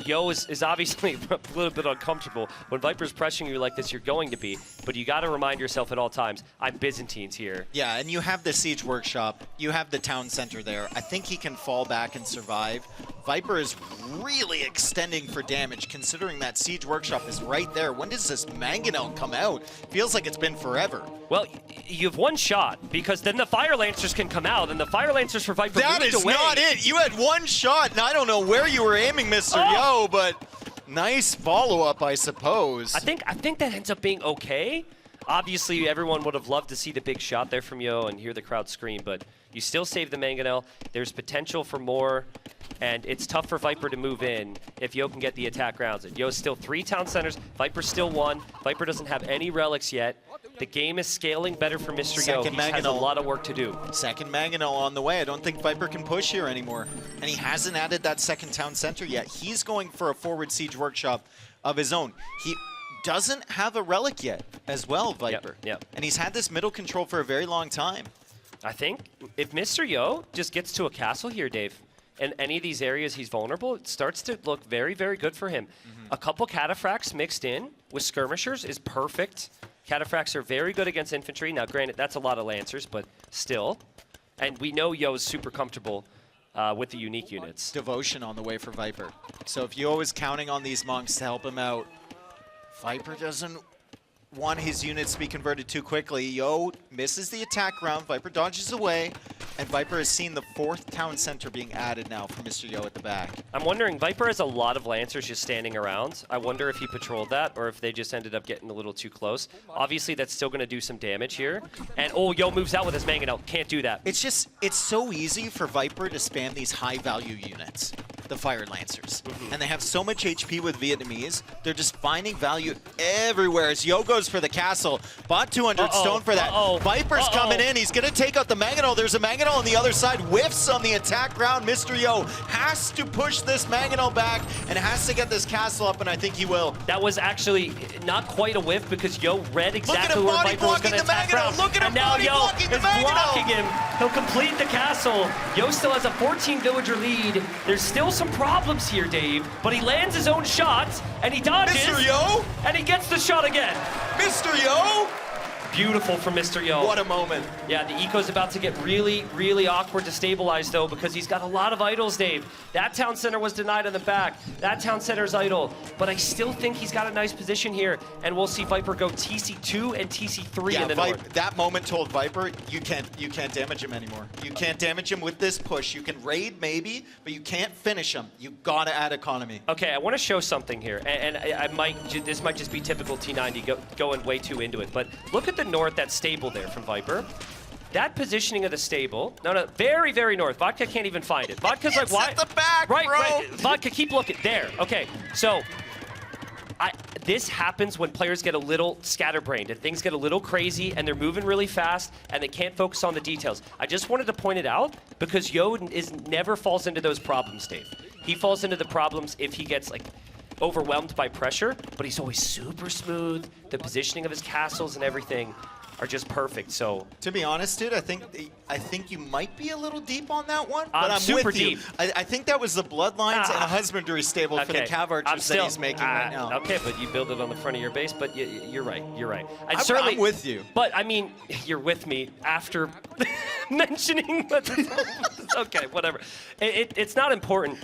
Yo is obviously a little bit uncomfortable. When Viper's pressuring you like this, you're going to be, but you got to remind yourself at all times, I'm Byzantines here. Yeah, and you have the siege workshop. You have the town center there. I think he can fall back and survive. Viper is really extending for damage, considering that siege workshop is right there. When does this mangonel come out? Feels like it's been forever. Well, you have one shot, because then the Fire Lancers can come out, and the Fire Lancers for Viper That moved is away. not it. You had one shot, and I don't know where you were aiming, Mr. Yo, but nice follow-up, I suppose. I think that ends up being okay. Obviously, everyone would have loved to see the big shot there from Yo and hear the crowd scream, but you still save the mangonel. There's potential for more, and it's tough for Viper to move in if Yo can get the attack rounds. Yo's still 3 town centers. Viper's still 1. Viper doesn't have any relics yet. The game is scaling better for Mr. Yo. He has a lot of work to do. Second mangonel on the way. I don't think Viper can push here anymore. And he hasn't added that second town center yet. He's going for a forward siege workshop of his own. He doesn't have a relic yet as well, Viper. Yep. And he's had this middle control for a very long time. I think if Mr. Yo just gets to a castle here, Dave, in any of these areas he's vulnerable, it starts to look very, very good for him. A couple Cataphracts mixed in with skirmishers is perfect. Cataphracts are very good against infantry. Now, granted, that's a lot of Lancers, but still. And we know Yo's super comfortable with the unique units. Devotion on the way for Viper. So if Yo is counting on these monks to help him out, Viper doesn't want his units to be converted too quickly. Yo misses the attack round. Viper dodges away. And Viper has seen the 4th town center being added now for Mr. Yo at the back. I'm wondering, Viper has a lot of Lancers just standing around. I wonder if he patrolled that or if they just ended up getting a little too close. Obviously, that's still going to do some damage here. And, oh, Yo moves out with his mangonel. Can't do that. It's just, it's so easy for Viper to spam these high-value units, the Fire Lancers. And they have so much HP with Vietnamese, they're just finding value everywhere. As Yo goes for the castle, bought 200 stone for that. Viper's coming in. He's going to take out the mangonel. There's a mangonel on the other side, whiffs on the attack round. Mr. Yo has to push this mangonel back and has to get this castle up, and I think he will. That was actually not quite a whiff because Yo read exactly where Viper was going to attack round. Look at him, and now Yo is blocking him. He'll complete the castle. Yo still has a 14 villager lead. There's still some problems here, Dave, but he lands his own shot, and he dodges. Mr. Yo? And he gets the shot again. Mr. Yo? Beautiful from Mr. Yo. What a moment. Yeah, the eco's about to get really, really awkward to stabilize, though, because he's got a lot of idols, Dave. That town center was denied on the back. That town center's idle. But I still think he's got a nice position here, and we'll see Viper go TC2 and TC3 in the north. That moment told Viper, you can't damage him anymore. You can't damage him with this push. You can raid, maybe, but you can't finish him. You gotta add economy. Okay, I want to show something here, and this might just be typical T90 going way too into it, but look at the north, that stable there from Viper. That positioning of the stable, no, very, very north. Vodka can't even find it. Vodka's like, why? It's at the back, right, bro. right. Vodka, keep looking. There. Okay, so this happens when players get a little scatterbrained and things get a little crazy and they're moving really fast and they can't focus on the details. I just wanted to point it out because Yo never falls into those problems, Dave. He falls into the problems if he gets like overwhelmed by pressure, but he's always super smooth. The positioning of his castles and everything are just perfect. So to be honest, dude, I think you might be a little deep on that one, but I'm super with you. deep. I think that was the bloodlines and a husbandry stable for the cav archers that he's making right now. Okay, but you build it on the front of your base, but you're right. You're right. I'm with you. But I mean, you're with me after mentioning. Okay, whatever. It's not important.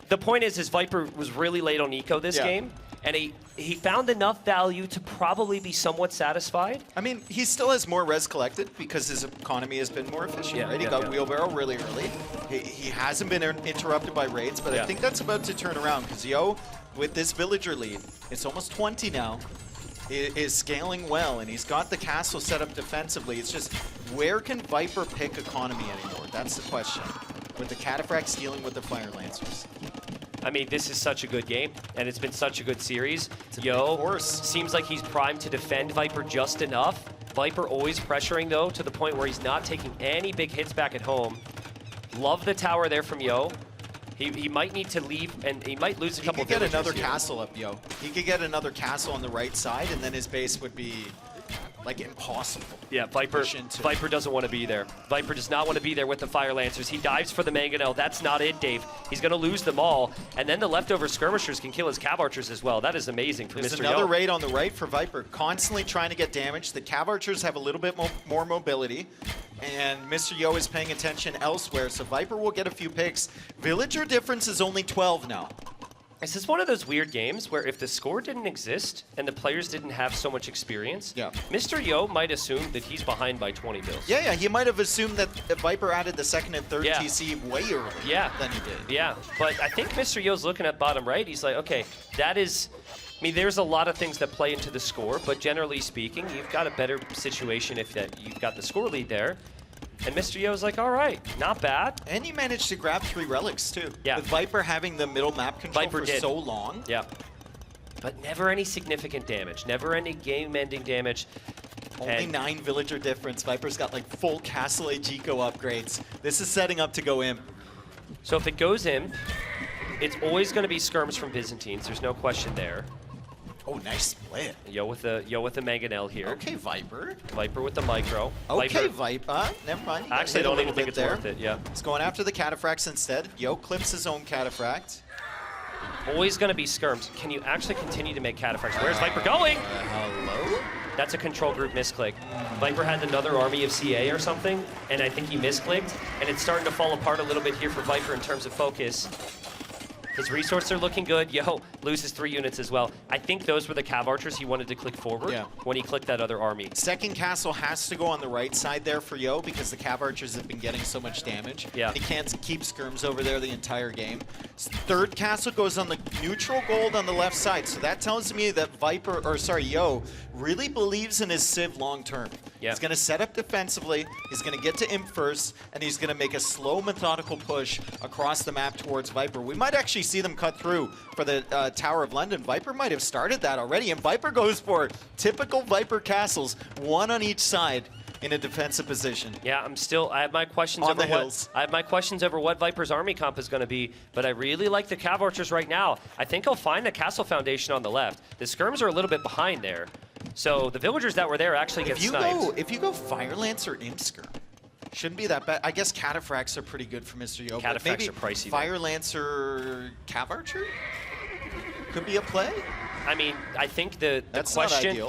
The point is Viper was really late on eco this game, and he found enough value to probably be somewhat satisfied. I mean, he still has more res collected because his economy has been more efficient, right? He got wheelbarrow really early. He hasn't been interrupted by raids, but I think that's about to turn around because Yo, with this villager lead, it's almost 20 now, is scaling well, and he's got the castle set up defensively. It's just, where can Viper pick economy anymore? That's the question. With the Cataphract dealing with the Fire Lancers. I mean, this is such a good game, and it's been such a good series. Yo seems like he's primed to defend Viper just enough. Viper always pressuring, though, to the point where he's not taking any big hits back at home. Love the tower there from Yo. He might need to leave, and he might lose a couple. He could get villagers another here. castle up, Yo. He could get another castle on the right side, and then his base would be like impossible. Yeah, Viper doesn't want to be there. Viper does not want to be there with the Fire Lancers. He dives for the Mangonel. That's not it, Dave. He's going to lose them all, and then the leftover skirmishers can kill his Cav Archers as well. That is amazing for There's mr.yo. another raid on the right for Viper, constantly trying to get damage. The Cav Archers have a little bit more mobility, and mr.yo is paying attention elsewhere, so Viper will get a few picks. Villager difference is only 12 now. This is one of those weird games where if the score didn't exist and the players didn't have so much experience, mr.yo might assume that he's behind by 20 bills. Yeah, he might have assumed that Viper added the second and third TC way earlier than he did. Yeah, but I think mr.yo's looking at bottom right. He's like, okay, that is... I mean, there's a lot of things that play into the score, but generally speaking, you've got a better situation if you've got the score lead there. And mr.yo's like, all right, not bad. And he managed to grab 3 relics, too. Yeah. With Viper having the middle map control for so long. Yeah. But never any significant damage. Never any game-ending damage. Only 9 villager difference. Viper's got like full Castle Ejiko upgrades. This is setting up to go Imp. So if it goes Imp, it's always going to be skirms from Byzantines. There's no question there. Oh, nice split. Yo with the Mangonel here. Okay, Viper. Viper with the micro. Okay, Viper. Never mind. Actually, I don't even think it's worth it. Yeah. He's going after the Cataphracts instead. Yo clips his own Cataphract. Always going to be skirms. Can you actually continue to make Cataphracts? Where's Viper going? Hello? That's a control group misclick. Viper had another army of CA or something, and I think he misclicked, and it's starting to fall apart a little bit here for Viper in terms of focus. His resources are looking good. Yo loses 3 units as well. I think those were the Cav Archers he wanted to click forward when he clicked that other army. Second castle has to go on the right side there for Yo because the Cav Archers have been getting so much damage. Yeah. He can't keep skirms over there the entire game. Third castle goes on the neutral gold on the left side. So that tells me that Yo really believes in his Civ long term. Yeah. He's going to set up defensively, he's going to get to Imp first, and he's going to make a slow, methodical push across the map towards Viper. We might actually see them cut through for the Tower of London. Viper might have started that already, and Viper goes for typical Viper castles, 1 on each side in a defensive position. Yeah, I have my questions on over the hills. I have my questions over what Viper's army comp is going to be, but I really like the Cav Archers right now. I think he'll find the castle foundation on the left. The skirms are a little bit behind there. So the villagers that were there actually get sniped. If you go Fire Lancer Imp Skirm, shouldn't be that bad. I guess Cataphracts are pretty good for mr.yo. Cataphracts are pricey. Fire Lancer Cav Archer could be a play. I mean, I think the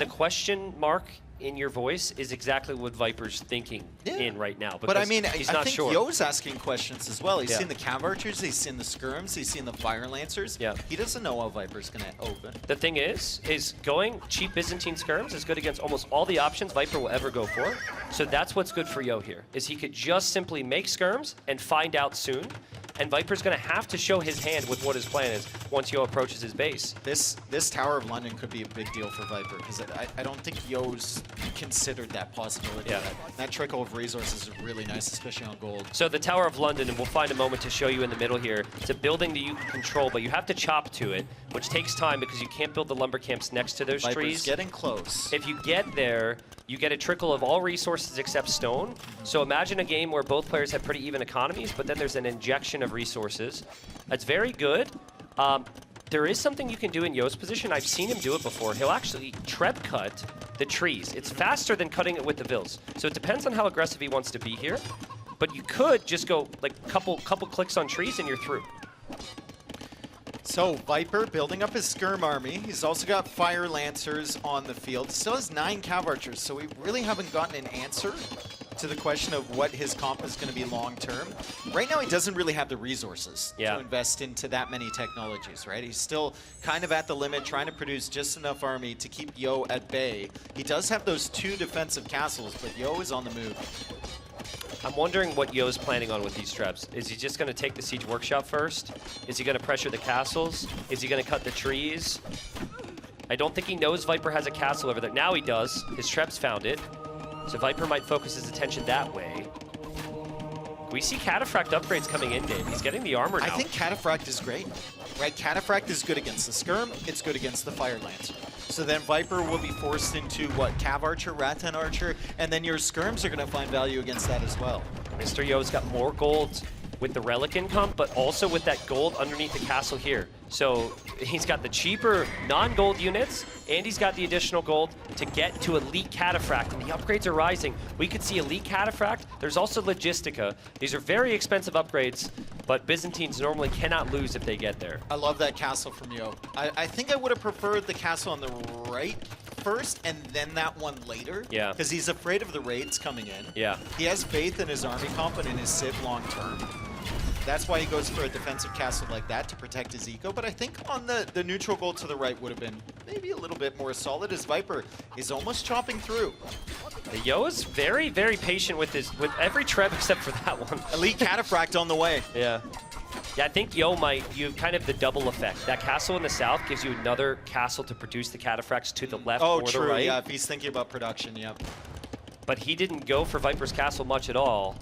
question mark in your voice is exactly what Viper's thinking in right now. But I mean, he's I not think sure. Yo's asking questions as well. He's seen the Cav Archers, he's seen the Skirms, he's seen the Fire Lancers. Yeah. He doesn't know how Viper's going to open. The thing is going cheap Byzantine skirms is good against almost all the options Viper will ever go for. So that's what's good for Yo here, is he could just simply make skirms and find out soon. And Viper's going to have to show his hand with what his plan is once Yo approaches his base. This Tower of London could be a big deal for Viper, because I don't think Yo's considered that possibility. Yeah. That trickle of resources is really nice, especially on gold. So the Tower of London, and we'll find a moment to show you in the middle here, it's a building that you can control, but you have to chop to it, which takes time because you can't build the lumber camps next to those Viper's trees. getting close. If you get there, you get a trickle of all resources except stone. So imagine a game where both players have pretty even economies, but then there's an injection of resources. That's very good. There is something you can do in Yo's position. I've seen him do it before. He'll actually treb cut the trees. It's faster than cutting it with the vills. So it depends on how aggressive he wants to be here. But you could just go like couple clicks on trees and you're through. So Viper building up his skirm army. He's also got Fire Lancers on the field. Still has 9 Cav Archers, so we really haven't gotten an answer to the question of what his comp is going to be long term. Right now he doesn't really have the resources to invest into that many technologies, right? He's still kind of at the limit, trying to produce just enough army to keep Yo at bay. He does have those 2 defensive castles, but Yo is on the move. I'm wondering what Yo's planning on with these traps. Is he just going to take the Siege Workshop first? Is he going to pressure the castles? Is he going to cut the trees? I don't think he knows Viper has a castle over there. Now he does. His traps found it. So Viper might focus his attention that way. We see Cataphract upgrades coming in, Dave. He's getting the armor now. I think Cataphract is great, right? Cataphract is good against the Skirm. It's good against the Fire Lancer. So then Viper will be forced into, what, Cav Archer, Rattan Archer, and then your Skirms are going to find value against that as well. mr.yo's got more gold with the relic income, but also with that gold underneath the castle here. So he's got the cheaper non-gold units, and he's got the additional gold to get to Elite Cataphract, and the upgrades are rising. We could see Elite Cataphract. There's also Logistica. These are very expensive upgrades, but Byzantines normally cannot lose if they get there. I love that castle from Yo. I think I would have preferred the castle on the right first and then that one later. Yeah. Because he's afraid of the raids coming in. Yeah. He has faith in his army comp and in his Civ long term. That's why he goes for a defensive castle like that to protect his eco. But I think on the neutral gold to the right would have been maybe a little bit more solid, as Viper is almost chopping through. Yo is very, very patient with every treb except for that one. Elite Cataphract on the way. Yeah. Yeah, I think Yo might, you have kind of the double effect. That castle in the south gives you another castle to produce the Cataphracts to the left or the right. Yeah, if he's thinking about production, yep. But he didn't go for Viper's castle much at all.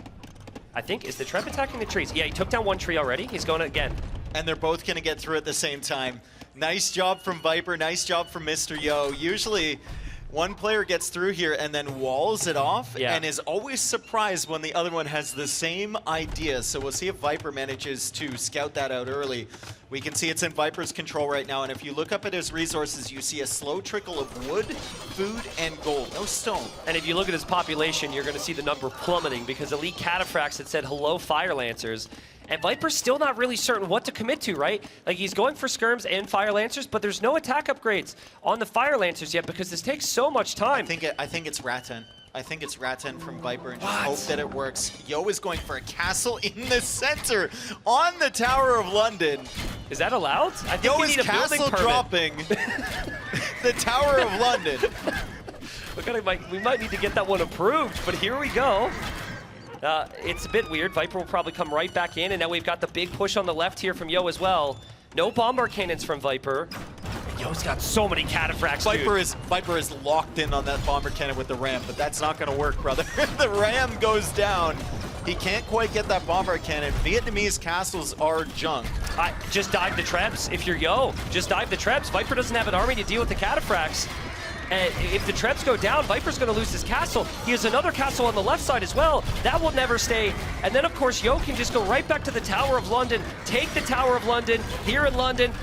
I think, is the Treb attacking the trees? Yeah, he took down one tree already. He's going again. And they're both going to get through at the same time. Nice job from Viper, nice job from Mr. Yo. Usually, one player gets through here and then walls it off and is always surprised when the other one has the same idea. So we'll see if Viper manages to scout that out early. We can see it's in Viper's control right now, and if you look up at his resources, you see a slow trickle of wood, food, and gold. No stone. And if you look at his population, you're going to see the number plummeting because Elite Cataphracts had said, hello, Fire Lancers. And Viper's still not really certain what to commit to, right? Like, he's going for skirms and Fire Lancers, but there's no attack upgrades on the Fire Lancers yet because this takes so much time. I think it's Rattan. I think it's Rattan from Viper, and just hope that it works. Yo is going for a castle in the center on the Tower of London. Is that allowed? I think Yo we is need a building castle permit. dropping the Tower of London. We might need to get that one approved, but here we go. It's a bit weird. Viper will probably come right back in, and now we've got the big push on the left here from Yo as well. No bombard cannons from Viper. Yo's got so many Cataphracts, Viper is locked in on that bomber cannon with the ram, but that's not going to work, brother. The ram goes down. He can't quite get that bomber cannon. Vietnamese castles are junk. Just dive the Trebs. If you're Yo, just dive the Trebs. Viper doesn't have an army to deal with the Cataphracts. And if the Trebs go down, Viper's going to lose his castle. He has another castle on the left side as well. That will never stay. And then, of course, Yo can just go right back to the Tower of London, take the Tower of London here in London.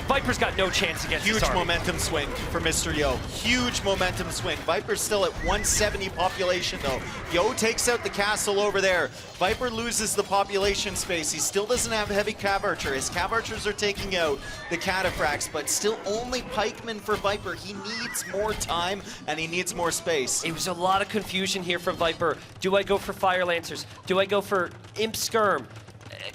Viper's got no chance against this army. Huge momentum swing for Mr. Yo. Huge momentum swing. Viper's still at 170 population, though. Yo takes out the castle over there. Viper loses the population space. He still doesn't have heavy cav archer. His cav archers are taking out the Cataphracts, but still only pikemen for Viper. He needs more time, and he needs more space. It was a lot of confusion here from Viper. Do I go for Fire Lancers? Do I go for Imp Skirm?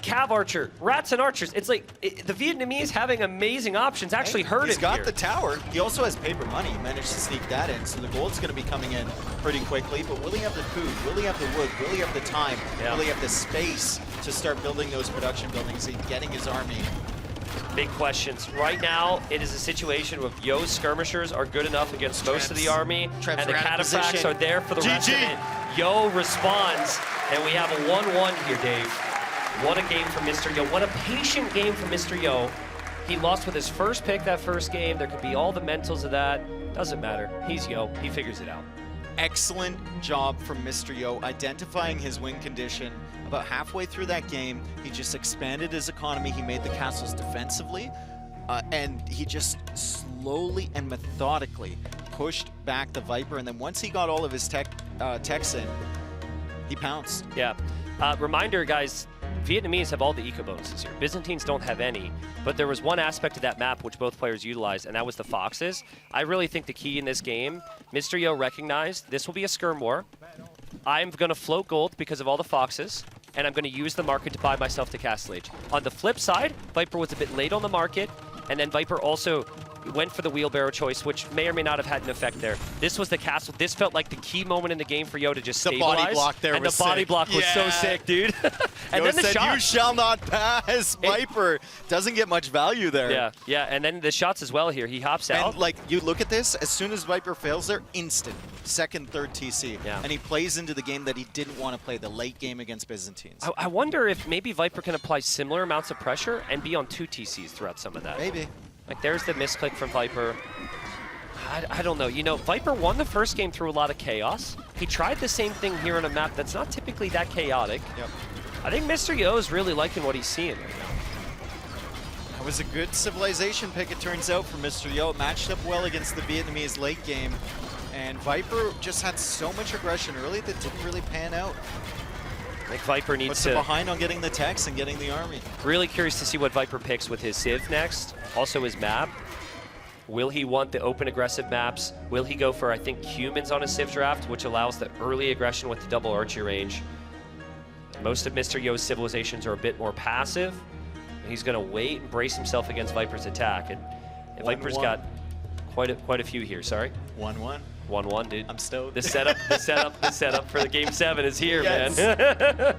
Cav Archer, Rats and Archers. It's like the Vietnamese having amazing options actually hurt him. He's got here. the tower. He also has paper money. He managed to sneak that in, so the gold's going to be coming in pretty quickly. But will he have the food? Will he have the wood? Will he have the time? Will he have the space to start building those production buildings and getting his army? Big questions. Right now, it is a situation where Yo's skirmishers are good enough against most of the army, and the Cataphracts are there for the rest of it. Yo responds, and we have a 1-1 here, Dave. What a game from Mr. Yo. What a patient game from Mr. Yo. He lost with his first pick that first game. There could be all the mentals of that. Doesn't matter. He's Yo. He figures it out. Excellent job from Mr. Yo identifying his win condition. About halfway through that game, he just expanded his economy. He made the castles defensively, and he just slowly and methodically pushed back the Viper. And then once he got all of his techs in, he pounced. Yeah. Reminder, guys, Vietnamese have all the eco bonuses here. Byzantines don't have any, but there was one aspect of that map which both players utilized, and that was the foxes. I really think the key in this game, Mr. Yo recognized this will be a skirm war. I'm going to float gold because of all the foxes, and I'm going to use the market to buy myself the Castle Age. On the flip side, Viper was a bit late on the market, and then Viper also went for the wheelbarrow choice, which may or may not have had an effect there. This was the castle. This felt like the key moment in the game for Yo to just stabilize. The body block there was sick. And the body block was so sick, dude. And Yo then the said, shot. "You shall not pass." Viper doesn't get much value there. Yeah, yeah, and then the shots as well here. He hops out. And like, you look at this, as soon as Viper fails there, instant second, third TC. Yeah. And he plays into the game that he didn't want to play, the late game against Byzantines. I wonder if maybe Viper can apply similar amounts of pressure and be on 2 TCs throughout some of that. Maybe. Like, there's the misclick from Viper. I don't know. You know, Viper won the first game through a lot of chaos. He tried the same thing here on a map that's not typically that chaotic. Yep. I think mr.yo is really liking what he's seeing right now. That was a good civilization pick, it turns out, for mr.yo. It matched up well against the Vietnamese late game. And Viper just had so much aggression early that didn't really pan out. I think Viper needs Puts to... it behind on getting the techs and getting the army. Really curious to see what Viper picks with his Civ next. Also his map. Will he want the open aggressive maps? Will he go for, I think, humans on his Civ draft, which allows the early aggression with the double archery range? Most of mr.yo's civilizations are a bit more passive. He's going to wait and brace himself against Viper's attack. And Viper's got quite a few here, sorry. 1-1. 1-1, dude. I'm stoked. The setup for the Game 7 is here, yes. man.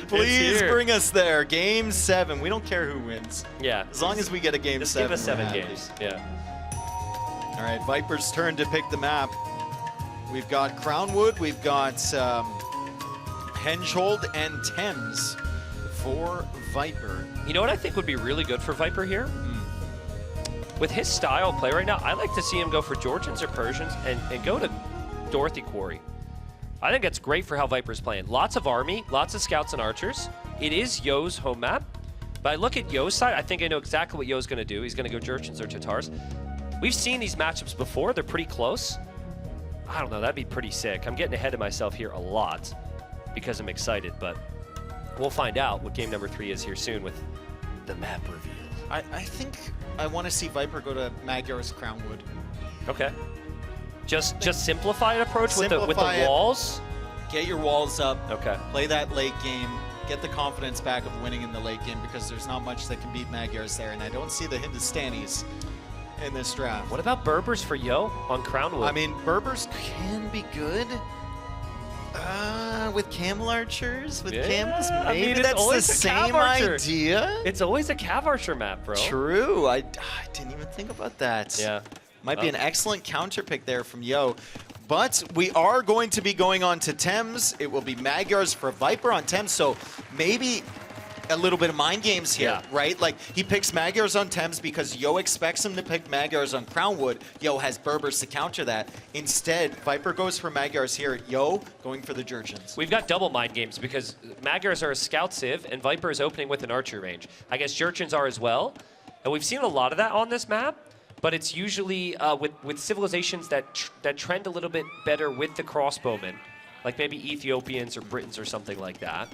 Please bring us there. Game 7. We don't care who wins. Yeah. As long as we get a Game 7. Give us 7 games. Yeah. All right, Viper's turn to pick the map. We've got Crownwood, we've got Hengehold and Thames for Viper. You know what I think would be really good for Viper here? With his style of play right now, I like to see him go for Georgians or Persians and go to Dorothy Quarry. I think that's great for how Viper's playing. Lots of army, lots of scouts and archers. It is Yo's home map. But I look at Yo's side, I think I know exactly what Yo's going to do. He's going to go Georgians or Tatars. We've seen these matchups before. They're pretty close. I don't know. That'd be pretty sick. I'm getting ahead of myself here a lot because I'm excited. But we'll find out what game number 3 is here soon with the map reveal. I think I want to see Viper go to Magyar's Crownwood. Okay. Just simplify an approach with the walls? Get your walls up. Okay. Play that late game. Get the confidence back of winning in the late game because there's not much that can beat Magyar's there. And I don't see the Hindustanis in this draft. What about Berbers for Yo on Crownwood? I mean, Berbers can be good. With camel archers, with camels, maybe I mean, that's the same idea. It's always a Cav archer map, bro. True. I didn't even think about that. Yeah. Might be an excellent counter pick there from Yo. But we are going to be going on to Thames. It will be Magyars for Viper on Thames, so maybe a little bit of mind games here, right? Like, he picks Magyars on Thames because Yo expects him to pick Magyars on Crownwood. Yo has Berbers to counter that. Instead, Viper goes for Magyars here. Yo going for the Georgians. We've got double mind games because Magyars are a scout civ and Viper is opening with an archer range. I guess Georgians are as well. And we've seen a lot of that on this map, but it's usually with civilizations that trend a little bit better with the crossbowmen, like maybe Ethiopians or Britons or something like that.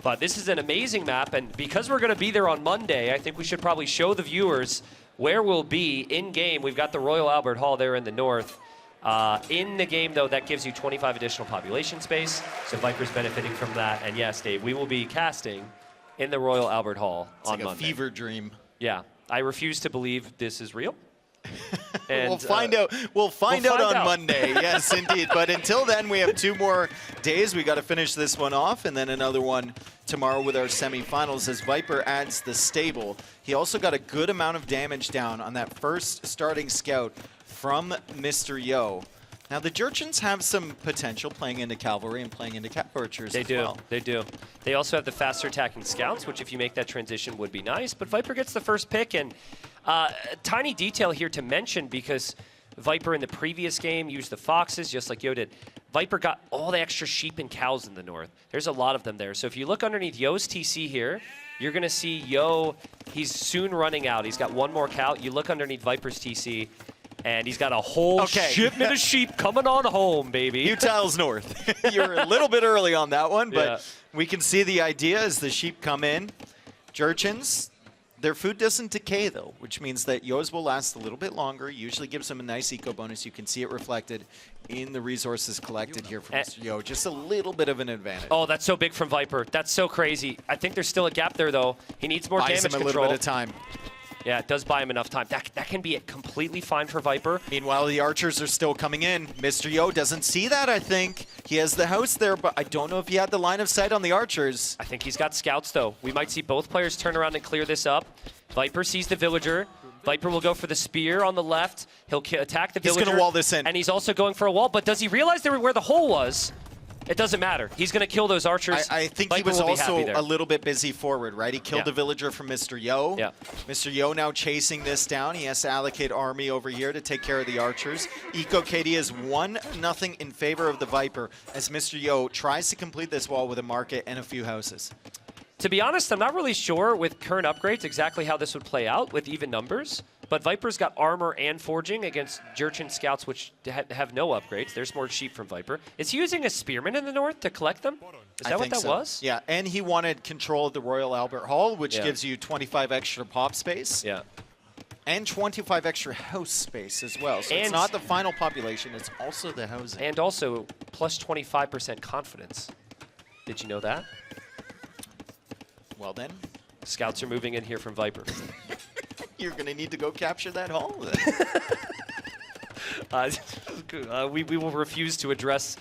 But this is an amazing map, and because we're going to be there on Monday, I think we should probably show the viewers where we'll be in-game. We've got the Royal Albert Hall there in the north. In the game, though, that gives you 25 additional population space, so Viper's benefiting from that. And yes, Dave, we will be casting in the Royal Albert Hall on Monday. It's like a fever dream. Yeah. I refuse to believe this is real. And, we'll find out. We'll find out on Monday. Yes, indeed. But until then, we have 2 more days. We got to finish this one off, and then another one tomorrow with our semifinals as Viper adds the stable. He also got a good amount of damage down on that first starting scout from mr.yo. Now, the Georgians have some potential playing into Cavalry and playing into Cav archers as well. They do. They also have the faster attacking scouts, which if you make that transition would be nice. But Viper gets the first pick, and a tiny detail here to mention because Viper in the previous game used the foxes just like Yo did. Viper got all the extra sheep and cows in the north. There's a lot of them there. So if you look underneath Yo's TC here, you're going to see Yo, he's soon running out. He's got 1 more cow. You look underneath Viper's TC, and he's got a whole shipment of sheep coming on home, baby. Utiles north. You're a little bit early on that one, but we can see the idea as the sheep come in. Georgians, their food doesn't decay, though, which means that Yo's will last a little bit longer. Usually gives them a nice eco bonus. You can see it reflected in the resources collected here from mr.yo. Just a little bit of an advantage. Oh, that's so big from Viper. That's so crazy. I think there's still a gap there, though. He needs more damage control. Buys him a little bit of time. Yeah, it does buy him enough time. That can be completely fine for Viper. Meanwhile, the archers are still coming in. mr.yo doesn't see that, I think. He has the house there, but I don't know if he had the line of sight on the archers. I think he's got scouts, though. We might see both players turn around and clear this up. Viper sees the villager. Viper will go for the spear on the left. He'll attack the villager. He's going to wall this in. And he's also going for a wall, but does he realize where the hole was? It doesn't matter. He's going to kill those archers. I think Viper he was will be also happy there. a little bit busy forward, right? He killed Yeah. a villager from Mr.yo. Yeah. Mr.yo now chasing this down. He has to allocate army over here to take care of the archers. EcoKD is 1-0 in favor of the Viper as Mr.yo tries to complete this wall with a market and a few houses. To be honest, I'm not really sure with current upgrades exactly how this would play out with even numbers. But Viper's got armor and forging against Jurchen scouts, which have no upgrades. There's more sheep from Viper. Is he using a spearman in the north to collect them? Is that what that was? Yeah, and he wanted control of the Royal Albert Hall, which Yeah. gives you 25 extra pop space. Yeah. And 25 extra house space as well. So it's And- not the final population, it's also the housing. And also plus 25% confidence. Did you know that? Well then, Scouts are moving in here from Viper. you're going to need to go capture that hall then. We will refuse to address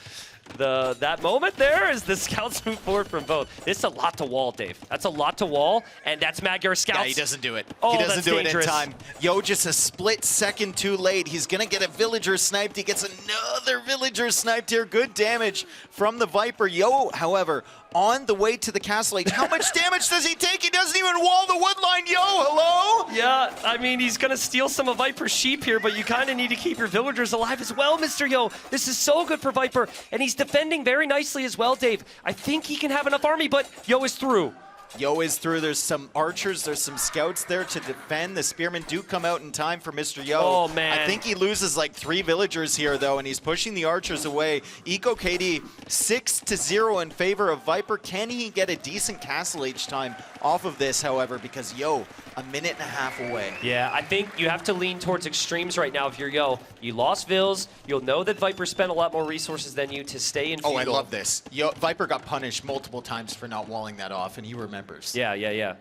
that moment there as the scouts move forward from both. This is a lot to wall, Dave. That's a lot to wall, and that's Magyar scouts. Yeah, he doesn't do it. Oh, he doesn't that's do dangerous. it in time. Yo, just a split second too late. He's going to get a villager sniped. He gets another villager sniped here. Good damage from the Viper. Yo, however, on the way to the castle age, how much damage does he take? He doesn't even wall the wood line. Yo, hello? Yeah, I mean, he's going to steal some of Viper's sheep here, but you kind of need to keep your villagers alive as well, mr.yo. This is so good for Viper, and he's defending very nicely as well, Dave. I think he can have enough army, but Yo is through. Yo is through. There's some archers. There's some scouts there to defend. The spearmen do come out in time for Mr. Yo. Oh, man. I think he loses like 3 villagers here, though, and he's pushing the archers away. EcoKD 6-0 in favor of Viper. Can he get a decent castle age time off of this, however, because Yo, a minute and a half away. Yeah, I think you have to lean towards extremes right now if you're Yo. You lost Vills. You'll know that Viper spent a lot more resources than you to stay in Oh, I feudal. love this. Yo, Viper got punished multiple times for not walling that off, and he remembers. Yeah.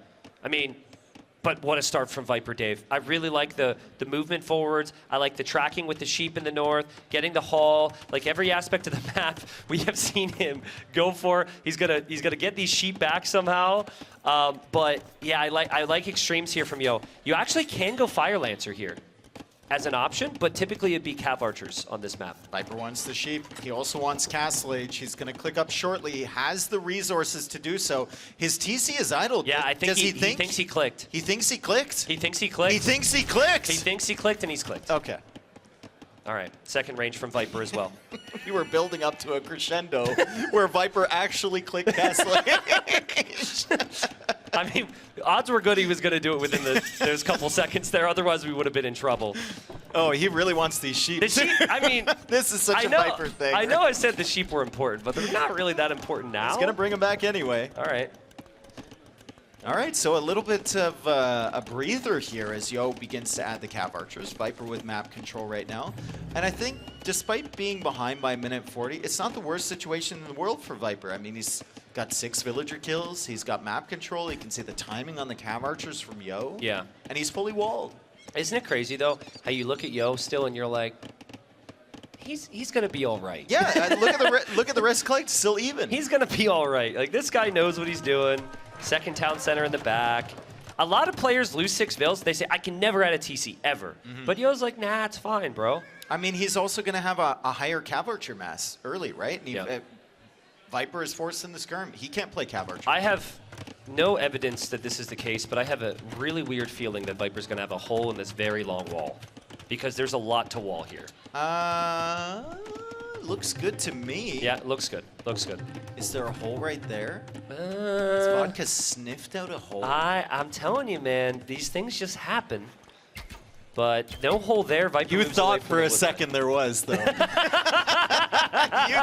I mean, but what a start from Viper, Dave. I really like the movement forwards. I like the tracking with the sheep in the north, getting the hall. Like every aspect of the map, we have seen him go for. He's gonna get these sheep back somehow. But yeah, I like extremes here from Yo. You actually can go Fire Lancer here as an option, but typically it'd be Cav Archers on this map. Viper wants the sheep. He also wants Castle Age. He's going to click up shortly. He has the resources to do so. His TC is idle. Yeah, I think Does he thinks he clicked. He thinks he clicked? He thinks he clicked. He thinks he clicked? He thinks he clicked, and he's clicked. Okay. All right, second range from Viper as well. You were building up to a crescendo where Viper actually clicked Castle Age. I mean, odds were good he was going to do it within those couple seconds there. Otherwise, we would have been in trouble. Oh, he really wants these sheep. The sheep, I mean, This is such a Viper thing. I know I said the sheep were important, but they're not really that important now. He's going to bring him back anyway. All right. All right, so a little bit of a breather here as Yo begins to add the Cav Archers. Viper with map control right now. And I think despite being behind by a minute 40, it's not the worst situation in the world for Viper. I mean, he's got 6 villager kills. He's got map control. He can see the timing on the Cav Archers from Yo. Yeah. And he's fully walled. Isn't it crazy, though, how you look at Yo still and you're like, he's going to be all right. Yeah, look at the rest collect, still even. He's going to be all right. Like, this guy knows what he's doing. Second town center in the back. A lot of players lose 6 Vills. They say, I can never add a TC, ever. But Yo's like, nah, it's fine, bro. I mean, he's also going to have a higher Cav Archer mass early, right? And Yeah. Viper is forced in the skirm. He can't play Cav Archer. I have no evidence that this is the case, but I have a really weird feeling that Viper's going to have a hole in this very long wall. Because there's a lot to wall here. Looks good to me. Yeah, looks good. Looks good. Is there a hole right there? Has Vodka sniffed out a hole? I'm telling you, man, these things just happen. But no hole there. Viper You moves away thought from for the a wood second there was, though. You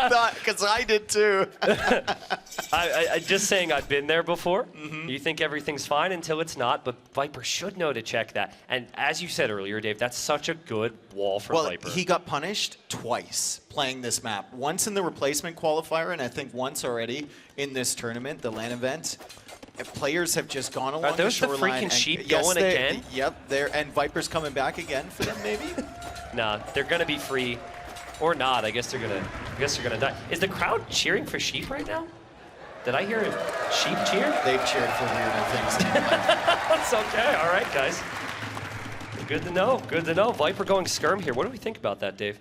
thought, because I did too. I just saying I've been there before. You think everything's fine until it's not, but Viper should know to check that. And as you said earlier, Dave, that's such a good wall for Well, Viper. he got punished twice playing this map. Once in the replacement qualifier, and I think once already in this tournament, the LAN event. Players have just gone along those the the shoreline. freaking and sheep yes, going again? Yep, and Viper's coming back again for them, maybe? Nah, they're gonna be free, or not. I guess they're gonna die. Is the crowd cheering for sheep right now? Did I hear a sheep cheer? They've cheered for weirder things in their life. That's okay. All right, guys. Good to know. Good to know. Viper going skirm here. What do we think about that, Dave?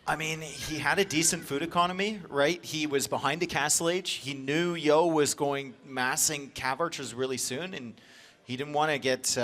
I mean, he had a decent food economy, right? He was behind a castle age. He knew Yo was going massing cav archers really soon, and he didn't want to get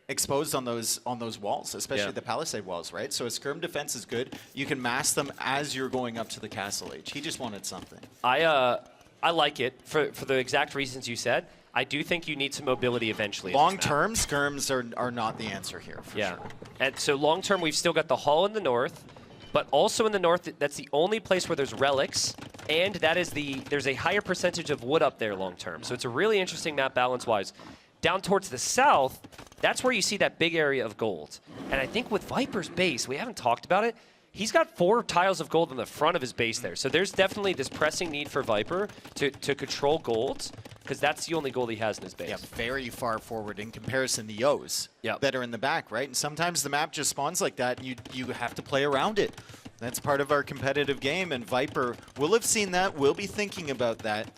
exposed on those walls, especially the palisade walls, right? So a skirm defense is good. You can mass them as you're going up to the castle age. He just wanted something. I like it for the exact reasons you said. I do think you need some mobility eventually. Long term, skirms are not the answer here, for sure. And so long term, we've still got the hull in the north, but also in the north, that's the only place where there's relics, and that is there's a higher percentage of wood up there long term. So it's a really interesting map balance-wise. Down towards the south, that's where you see that big area of gold. And I think with Viper's base, we haven't talked about it, he's got 4 tiles of gold in the front of his base there. So there's definitely this pressing need for Viper to control gold, because that's the only gold he has in his base. Yeah, very far forward in comparison to Yo's that are in the back, right? And sometimes the map just spawns like that, and you have to play around it. That's part of our competitive game, and Viper will have seen that, will be thinking about that.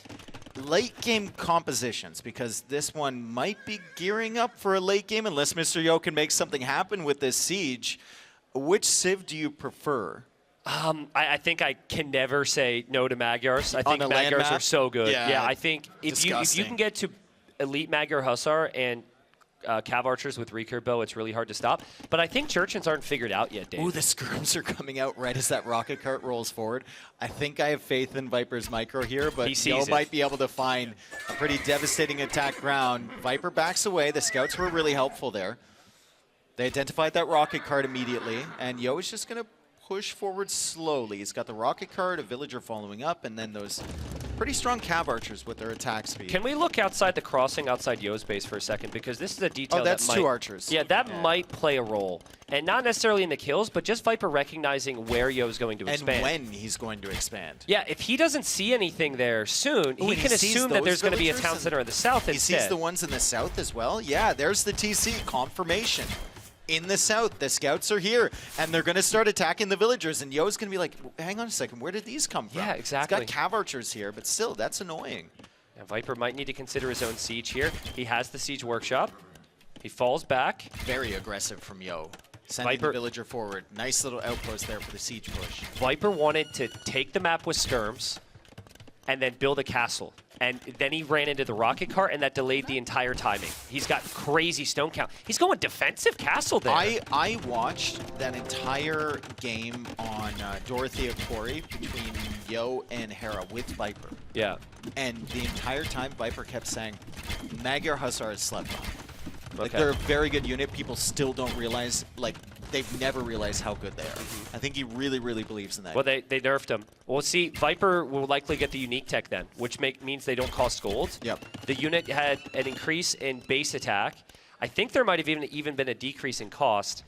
Late game compositions, because this one might be gearing up for a late game unless Mr. Yo can make something happen with this siege. Which civ do you prefer? I think I can never say no to Magyars. I think Magyars are so good. Yeah, I think if you can get to elite Magyar Hussar and Cav Archers with recurve bow, it's really hard to stop. But I think Churchins aren't figured out yet, Dave. Ooh, the skirms are coming out right as that rocket cart rolls forward. I think I have faith in Viper's micro here, but Yo might be able to find a pretty devastating attack ground. Viper backs away. The scouts were really helpful there. They identified that rocket cart immediately, and Yo is just going to push forward slowly. He's got the rocket cart, a villager following up, and then those pretty strong cav archers with their attack speed. Can we look outside the crossing, outside Yo's base for a second? Because this is a detail that's that might, 2 archers. Yeah, that might play a role. And not necessarily in the kills, but just Viper recognizing where Yo's going to expand. And when he's going to expand. Yeah, if he doesn't see anything there soon, he can assume that there's going to be a town center in the south instead. He sees the ones in the south as well? Yeah, there's the TC, confirmation. In the south, the scouts are here, and they're going to start attacking the villagers, and Yo's going to be like, hang on a second, where did these come from? Yeah, exactly. He's got cav archers here, but still, that's annoying. Yeah, Viper might need to consider his own siege here. He has the siege workshop. He falls back. Very aggressive from Yo. Sending the villager forward. Nice little outpost there for the siege push. Viper wanted to take the map with skirms and then build a castle. And then he ran into the rocket cart, and that delayed the entire timing. He's got crazy stone count. He's going defensive castle there. I watched that entire game on Dorothea Quarry between Yo and Hera with Viper. Yeah. And the entire time, Viper kept saying, Magyar Hussar is slept on. Like, Okay. they're a very good unit. People still don't realize, like, they've never realized how good they are. I think he really, really believes in that. Well, they nerfed him. Well, see, Viper will likely get the unique tech then, which means they don't cost gold. Yep. The unit had an increase in base attack. I think there might have even been a decrease in cost.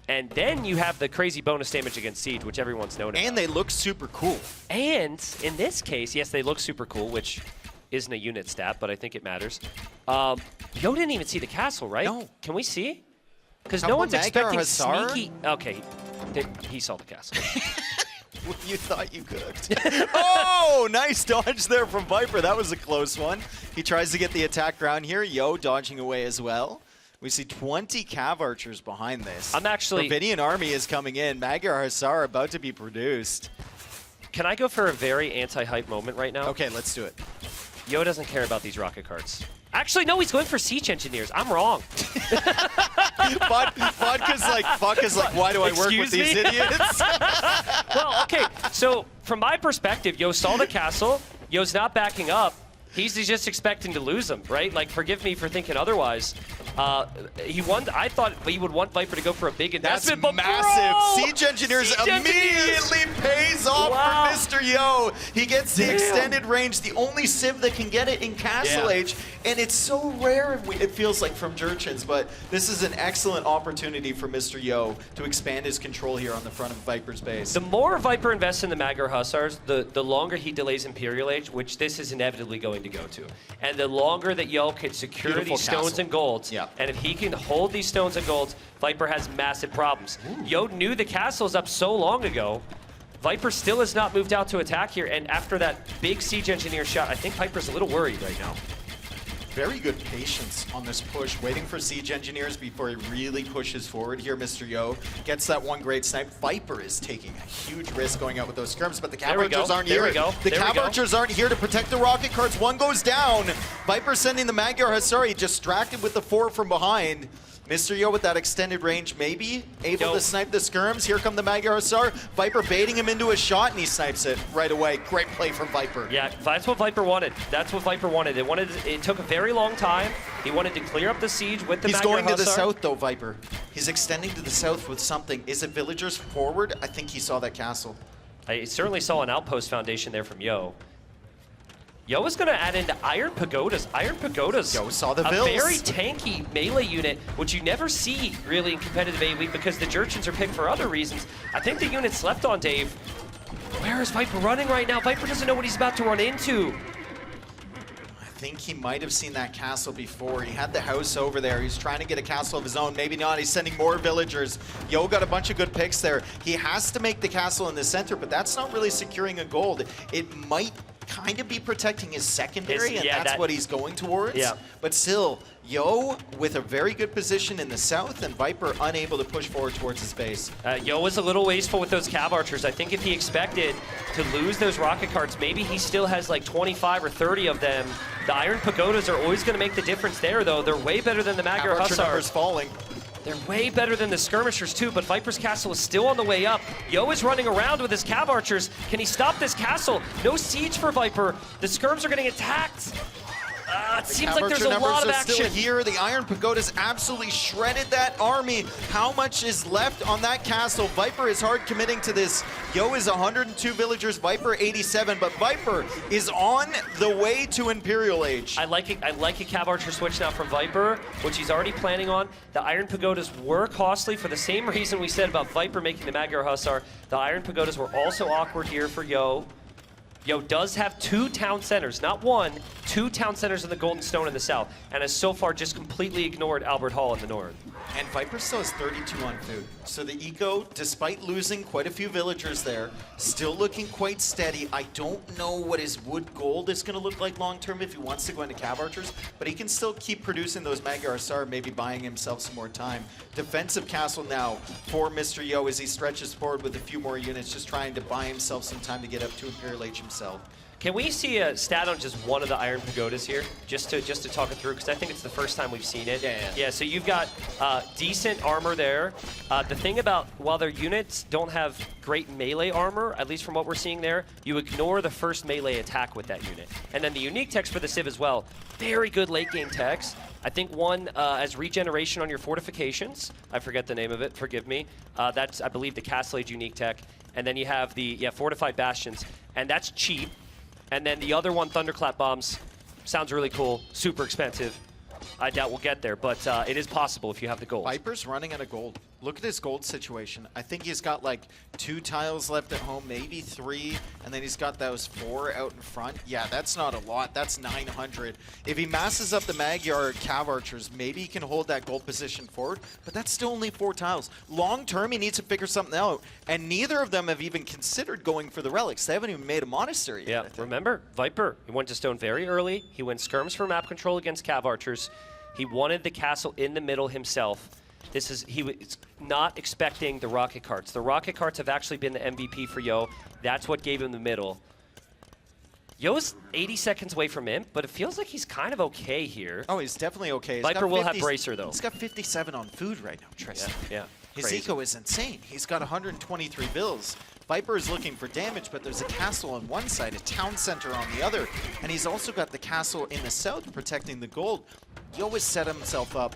And then you have the crazy bonus damage against siege, which everyone's known about. And they look super cool. And in this case, yes, they look super cool, which isn't a unit stat, but I think it matters. Yo didn't even see the castle, right? No. Can we see? Because no one's expecting Hussar? sneaky... Okay, he saw the castle. You thought you could. Oh, nice dodge there from Viper. That was a close one. He tries to get the attack ground here. Yo dodging away as well. We see 20 cav archers behind this. I'm actually... Dravidian army is coming in. Magyar Hussar about to be produced. Can I go for a very anti-hype moment right now? Okay, let's do it. Yo doesn't care about these rocket carts. Actually, no, he's going for siege engineers. I'm wrong. Vodka's like, fuck is like, why do I work with these idiots? Well, okay, so from my perspective, Yo saw the castle. Yo's not backing up. He's just expecting to lose him, right? Like, forgive me for thinking otherwise. I thought he would want Viper to go for a big investment. That's massive. Siege Engineers immediately pays off for Mr. Yo. He gets the extended range, the only civ that can get it in Castle Age. And it's so rare, it feels like, from Jurchins, but this is an excellent opportunity for Mr. Yo to expand his control here on the front of Viper's base. The more Viper invests in the Magyar Hussars, the longer he delays Imperial Age, which this is inevitably going to go to. And the longer that Yo can secure these stones and golds, and if he can hold these stones and golds, Viper has massive problems. Yo knew the castle's up so long ago. Viper still has not moved out to attack here, and after that big siege engineer shot, I think Viper's a little worried right now. Very good patience on this push, waiting for siege engineers before he really pushes forward here. Mr. Yo gets that one great snipe. Viper is taking a huge risk going out with those skirms, but the Cav Archers aren't here. The Cav Archers aren't here to protect the rocket carts. One goes down. Viper sending the Magyar Hussari distracted with the 4 from behind. Mr. Yo with that extended range, maybe able to snipe the skirms. Here come the Magyar Hussar. Viper baiting him into a shot, and he snipes it right away. Great play from Viper. Yeah, that's what Viper wanted. That's what Viper wanted. It took a very long time. He wanted to clear up the siege with the Magyar Hussar. He's going to the south, though, Viper. He's extending to the south with something. Is it villagers forward? I think he saw that castle. I certainly saw an outpost foundation there from Yo. Yo is going to add into Iron Pagodas. Iron Pagodas, Yo saw the a Bills. very tanky melee unit, which you never see really in competitive AoE because the Jurchens are picked for other reasons. I think the unit slept on Dave. Where is Viper running right now? Viper doesn't know what he's about to run into. I think he might have seen that castle before. He had the house over there. He's trying to get a castle of his own. Maybe not. He's sending more villagers. Yo got a bunch of good picks there. He has to make the castle in the center, but that's not really securing a gold. It might kind of be protecting his secondary, and that's what he's going towards. Yeah. But still, Yo with a very good position in the south, and Viper unable to push forward towards his base. Yo was a little wasteful with those Cav Archers. I think if he expected to lose those rocket carts, maybe he still has like 25 or 30 of them. The Iron Pagodas are always going to make the difference there, though. They're way better than the Magyar Cav Archer Hussar. numbers falling. They're way better than the skirmishers too, but Viper's castle is still on the way up. Yo is running around with his Cav Archers. Can he stop this castle? No siege for Viper. The skirms are getting attacked. It seems like there's a lot of action. Still here. The Iron Pagodas absolutely shredded that army. How much is left on that castle? Viper is hard committing to this. Yo is 102 villagers, Viper 87, but Viper is on the way to Imperial Age. I like it. I like a Cav Archer switch now from Viper, which he's already planning on. The Iron Pagodas were costly for the same reason we said about Viper making the Magyar Hussar. The Iron Pagodas were also awkward here for Yo. Yo does have 2 town centers, not 1, 2 town centers in the Golden Stone in the south, and has so far just completely ignored Albert Hall in the north. And Viper still has 32 on food. So the eco, despite losing quite a few villagers there, still looking quite steady. I don't know what his wood gold is going to look like long term if he wants to go into Cav Archers, but he can still keep producing those Magyar Hussar, maybe buying himself some more time. Defensive castle now for Mr. Yo as he stretches forward with a few more units, just trying to buy himself some time to get up to Imperial H himself. Can we see a stat on just one of the Iron Pagodas here, just to talk it through? Because I think it's the first time we've seen it. Yeah. So you've got decent armor there. The thing about while their units don't have great melee armor, at least from what we're seeing there, you ignore the first melee attack with that unit. And then the unique techs for the Civ as well. Very good late game techs. I think one as regeneration on your fortifications. I forget the name of it. Forgive me. That's I believe the Castle Age unique tech. And then you have the fortified bastions, and that's cheap. And then the other one, Thunderclap Bombs, sounds really cool, super expensive. I doubt we'll get there, but it is possible if you have the gold. Viper's running out of gold. Look at his gold situation. I think he's got like 2 tiles left at home, maybe 3, and then he's got those 4 out in front. Yeah, that's not a lot. That's 900. If he masses up the Magyar Cav Archers, maybe he can hold that gold position forward, but that's still only 4 tiles. Long term, he needs to figure something out, and neither of them have even considered going for the relics. They haven't even made a monastery yet. Yeah, remember, Viper, he went to stone very early. He went skirms for map control against Cav Archers. He wanted the castle in the middle himself. He was not expecting the rocket carts. The rocket carts have actually been the MVP for Yo. That's what gave him the middle. Yo's 80 seconds away from him, but it feels like he's kind of okay here. Oh, he's definitely okay. He's Viper will have Bracer, though. He's got 57 on food right now, Tristan. Yeah. His Crazy. eco is insane. He's got 123 bills. Viper is looking for damage, but there's a castle on one side, a town center on the other, and he's also got the castle in the south protecting the gold. Yo has set himself up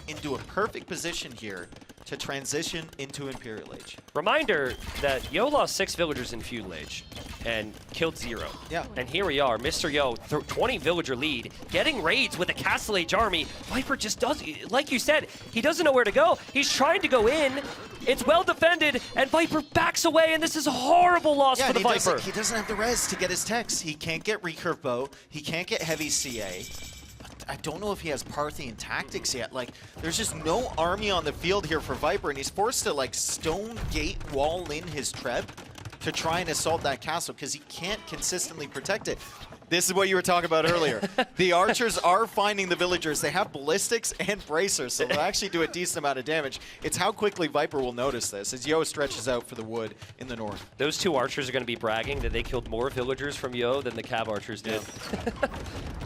into a perfect position here to transition into Imperial Age. Reminder that Yo lost 6 villagers in Feudal Age and killed 0. Yeah. And here we are, Mr. Yo, 20 villager lead, getting raids with a Castle Age army. Viper just does, like you said, he doesn't know where to go. He's trying to go in. It's well defended, and Viper backs away, and this is a horrible loss for the Viper. He doesn't have the res to get his techs. He can't get recurve bow. He can't get heavy CA. I don't know if he has Parthian tactics yet. Like, there's just no army on the field here for Viper, and he's forced to, like, stone gate wall in his Treb. to try and assault that castle because he can't consistently protect it. This is what you were talking about earlier. The archers are finding the villagers. They have ballistics and bracers, so they'll actually do a decent amount of damage. It's how quickly Viper will notice this as Yo stretches out for the wood in the north. Those two archers are going to be bragging that they killed more villagers from Yo than the Cav archers did. Yeah.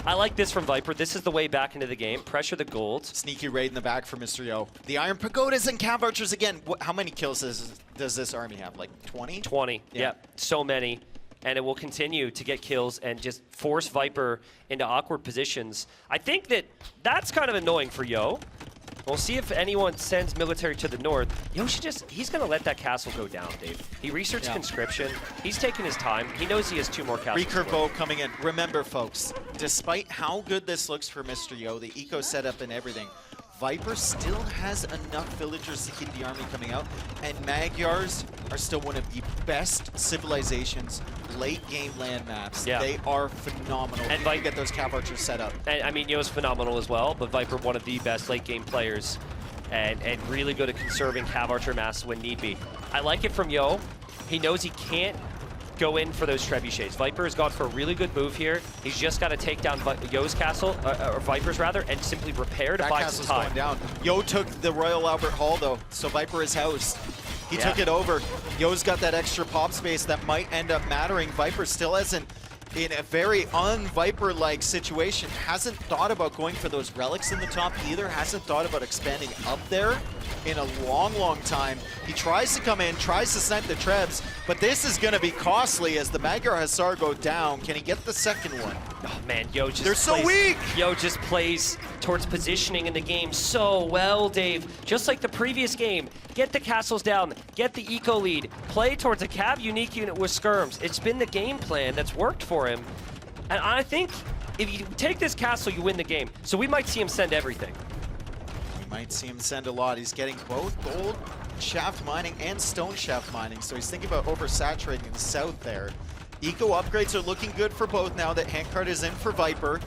I like this from Viper. This is the way back into the game. Pressure the gold. Sneaky raid in the back for mr.yo. The Iron Pagodas and Cav archers again. How many kills does this army have? Like 20? 20. Yeah, so many. And it will continue to get kills and just force Viper into awkward positions. I think that's kind of annoying for Yo. We'll see if anyone sends military to the north. Yo should he's going to let that castle go down, Dave. He researched conscription. He's taking his time. He knows he has 2 more castles. Recurve bow coming in. Remember, folks, despite how good this looks for mr.yo, the eco setup and everything, Viper still has enough villagers to keep the army coming out, and Magyars are still one of the best civilizations late game land maps. Yeah. They are phenomenal. And you get those Cav archers set up. And, I mean, Yo's phenomenal as well, but Viper one of the best late game players and really good at conserving Cav archer mass when need be. I like it from Yo. He knows he can't go in for those trebuchets. Viper has gone for a really good move here. He's just got to take down Yo's castle, or Viper's rather, and simply repair to buy some time. Going down. Yo took the Royal Albert Hall though, so Viper is housed. He took it over. Yo's got that extra pop space that might end up mattering. Viper still hasn't, in a very un-Viper-like situation, hasn't thought about going for those relics in the top either, hasn't thought about expanding up there in a long, long time. He tries to come in, tries to snipe the Trebs, but this is going to be costly as the Magyar Hussar go down. Can he get the second one? Oh man, Yo just They're so weak! Yo just plays towards positioning in the game so well, Dave. Just like the previous game, get the castles down, get the eco lead, play towards a Cav unique unit with skirms. It's been the game plan that's worked for him. And I think if you take this castle, you win the game. So we might see him send everything. We might see him send a lot. He's getting both gold shaft mining and stone shaft mining, so he's thinking about oversaturating in the south there. Eco upgrades are looking good for both now that Handcart is in for Viper.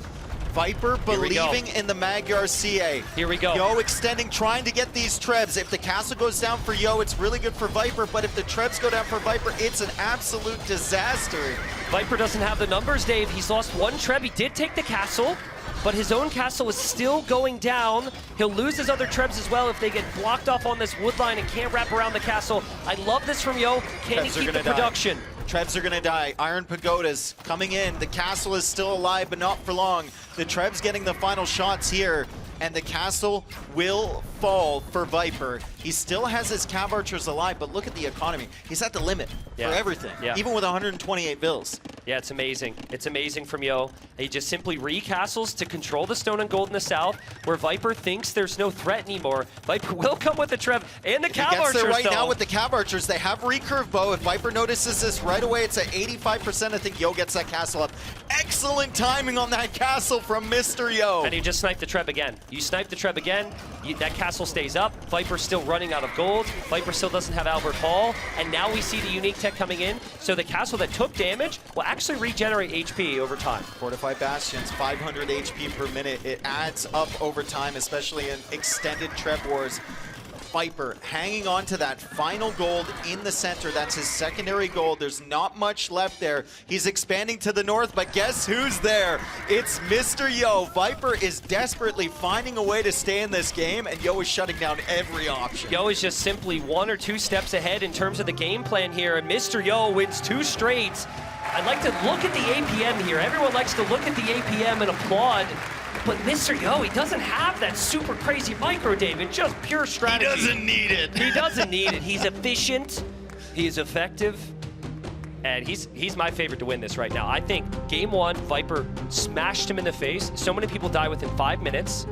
Viper believing in the Magyar CA. Here we go. Yo extending, trying to get these Trebs. If the castle goes down for Yo, it's really good for Viper, but if the Trebs go down for Viper, it's an absolute disaster. Viper doesn't have the numbers, Dave. He's lost 1 Treb. He did take the castle, but his own castle is still going down. He'll lose his other Trebs as well if they get blocked off on this wood line and can't wrap around the castle. I love this from Yo. Can he keep the production? Trebs are going to die. Iron Pagodas coming in. The castle is still alive, but not for long. The Trebs getting the final shots here, and the castle will fall for Viper. He still has his Cav archers alive, but look at the economy. He's at the limit for everything, even with 128 bills. Yeah, it's amazing. It's amazing from Yo. He just simply recastles to control the stone and gold in the south, where Viper thinks there's no threat anymore. Viper will come with the Trev and the Cav archers, there right now with the Cav archers. They have recurve bow. If Viper notices this right away, it's at 85%. I think Yo gets that castle up. Excellent timing on that castle from mr.yo. And he just sniped the Treb again. You snipe the Treb again, that castle stays up. Viper's still running out of gold. Viper still doesn't have Albert Hall. And now we see the unique tech coming in. So the castle that took damage will actually regenerate HP over time. Fortified Bastions, 500 HP per minute. It adds up over time, especially in extended Treb wars. Viper hanging on to that final gold in the center. That's his secondary gold. There's not much left there. He's expanding to the north, but guess who's there? It's mr.yo. Viper is desperately finding a way to stay in this game, and Yo is shutting down every option. Yo is just simply 1 or 2 steps ahead in terms of the game plan here, and mr.yo wins 2 straight. I'd like to look at the APM here. Everyone likes to look at the APM and applaud. But mr.yo, he doesn't have that super crazy micro, David. Just pure strategy. He doesn't need it. He doesn't need it. He's efficient. He's effective. And he's my favorite to win this right now. I think game 1, Viper smashed him in the face. So many people die within 5 minutes.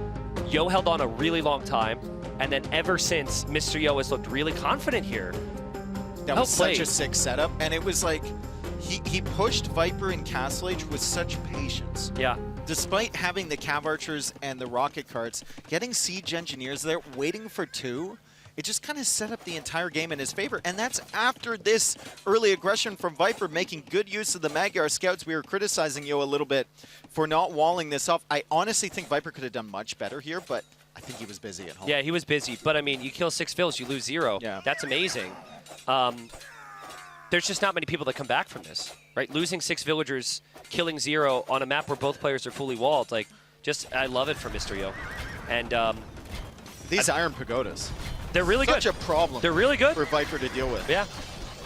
Yo held on a really long time. And then ever since, mr.yo has looked really confident here. That was such a sick setup. And it was like, he pushed Viper in Castle Age with such patience. Yeah. Despite having the Cav archers and the rocket carts, getting siege engineers there, waiting for 2, it just kind of set up the entire game in his favor. And that's after this early aggression from Viper, making good use of the Magyar scouts. We were criticizing Yo a little bit for not walling this off. I honestly think Viper could have done much better here, but I think he was busy at home. Yeah, he was busy. But I mean, you kill 6 fills, you lose 0. Yeah. That's amazing. there's just not many people that come back from this, right? Losing 6 villagers, killing 0 on a map where both players are fully walled, like, I love it for mr.yo. And these Iron Pagodas. they're really good. Such a problem. They're really good for Viper to deal with. Yeah,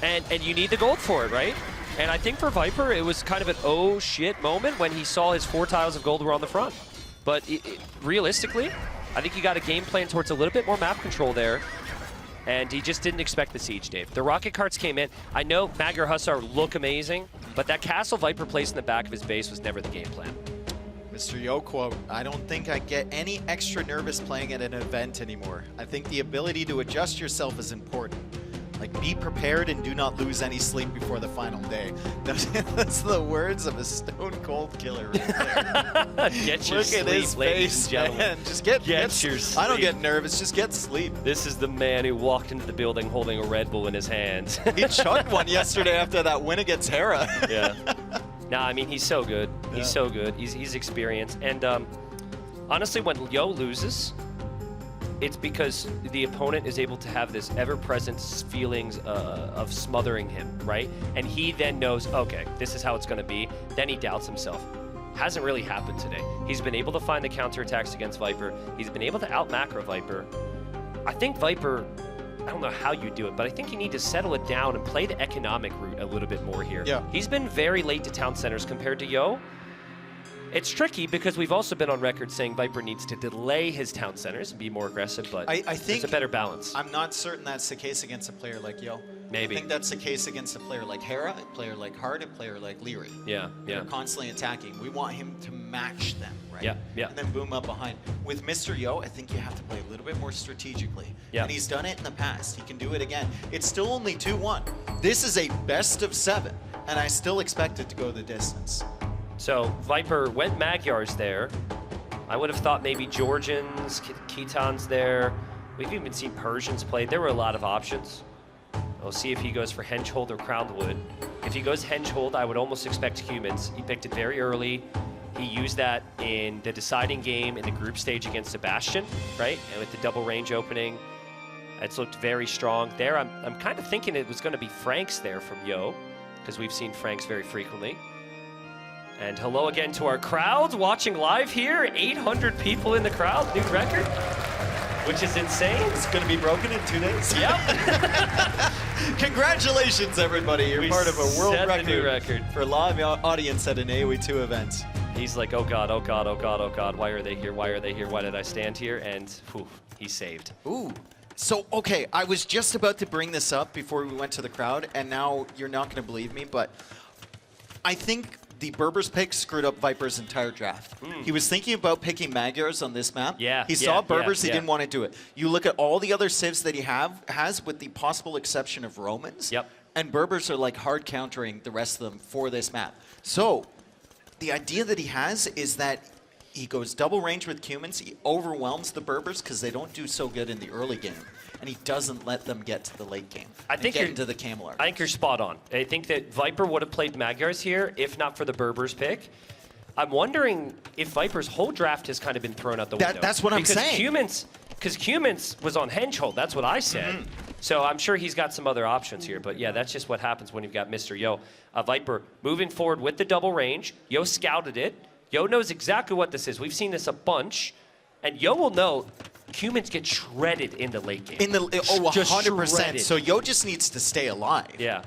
and you need the gold for it, right? And I think for Viper, it was kind of an oh shit moment when he saw his 4 tiles of gold were on the front. But realistically, I think he got a game plan towards a little bit more map control there. And he just didn't expect the siege, Dave. The rocket carts came in. I know Magyar Hussar look amazing, but that castle Viper placed in the back of his base was never the game plan. mr.yo quote, I don't think I get any extra nervous playing at an event anymore. I think the ability to adjust yourself is important. Like, be prepared and do not lose any sleep before the final day. That's the words of a stone cold killer right there. Get your Look sleep, at his ladies face, and gentlemen. man. Just get your I don't sleep. get nervous, just get sleep. This is the man who walked into the building holding a Red Bull in his hands. He chugged one yesterday after that win against Hera. Yeah. No, I mean, he's so good. Yeah. He's so good. He's experienced. And honestly, when Yo loses, it's because the opponent is able to have this ever-present feelings of smothering him, right? And he then knows, okay, this is how it's going to be. Then he doubts himself. Hasn't really happened today. He's been able to find the counterattacks against Viper. He's been able to out-macro Viper. I think Viper, I don't know how you do it, but I think you need to settle it down and play the economic route a little bit more here. Yeah. He's been very late to town centers compared to Yo. It's tricky because we've also been on record saying Viper needs to delay his town centers and be more aggressive, but I think there's a better balance. I'm not certain that's the case against a player like Yo. Maybe. I think that's the case against a player like Hera, a player like Hart, a player like Leary. Yeah, They're yeah. constantly attacking. We want him to match them, right? Yeah, yeah. And then boom up behind. With mr.yo, I think you have to play a little bit more strategically. Yeah. And he's done it in the past. He can do it again. It's still only 2-1. This is a best of 7, and I still expect it to go the distance. So Viper went Magyars there. I would have thought maybe Georgians, Khitans there. We've even seen Persians played. There were a lot of options. We'll see if he goes for Henchhold or Crowned Wood. If he goes Henchhold, I would almost expect humans. He picked it very early. He used that in the deciding game in the group stage against Sebastian, right? And with the double range opening, it's looked very strong. There, I'm kind of thinking it was going to be Franks there from Yo, because we've seen Franks very frequently. And hello again to our crowd watching live here. 800 people in the crowd, new record, which is insane. It's going to be broken in 2 days. Yep. Congratulations, everybody. You're part of a world set the record, new record for live audience at an AoE 2 event. He's like, oh God, oh God, oh God, oh God. Why are they here? Why are they here? Why did I stand here? And whew, he's saved. Ooh. So, okay, I was just about to bring this up before we went to the crowd, and now you're not going to believe me, but I think the Berbers pick screwed up Viper's entire draft. He was thinking about picking Magyars on this map. Yeah, He saw yeah, Berbers, he yeah. didn't want to do it. You look at all the other civs that he has, with the possible exception of Romans. Yep. And Berbers are like hard countering the rest of them for this map. So, the idea that he has is that he goes double range with humans, he overwhelms the Berbers because they don't do so good in the early game, and he doesn't let them get to the late game. I and think get you're- into the Camel I think you're spot on. I think that Viper would have played Magyars here if not for the Berbers pick. I'm wondering if Viper's whole draft has kind of been thrown out the window. That's what I'm saying. Because Humans was on Henchhold. That's what I said. So I'm sure he's got some other options here. But yeah, that's just what happens when you've got mr.yo. Viper moving forward with the double range. Yo scouted it. Yo knows exactly what this is. We've seen this a bunch. And Yo will know humans get shredded in the late game. Just 100%. shredded. So Yo just needs to stay alive. Yeah.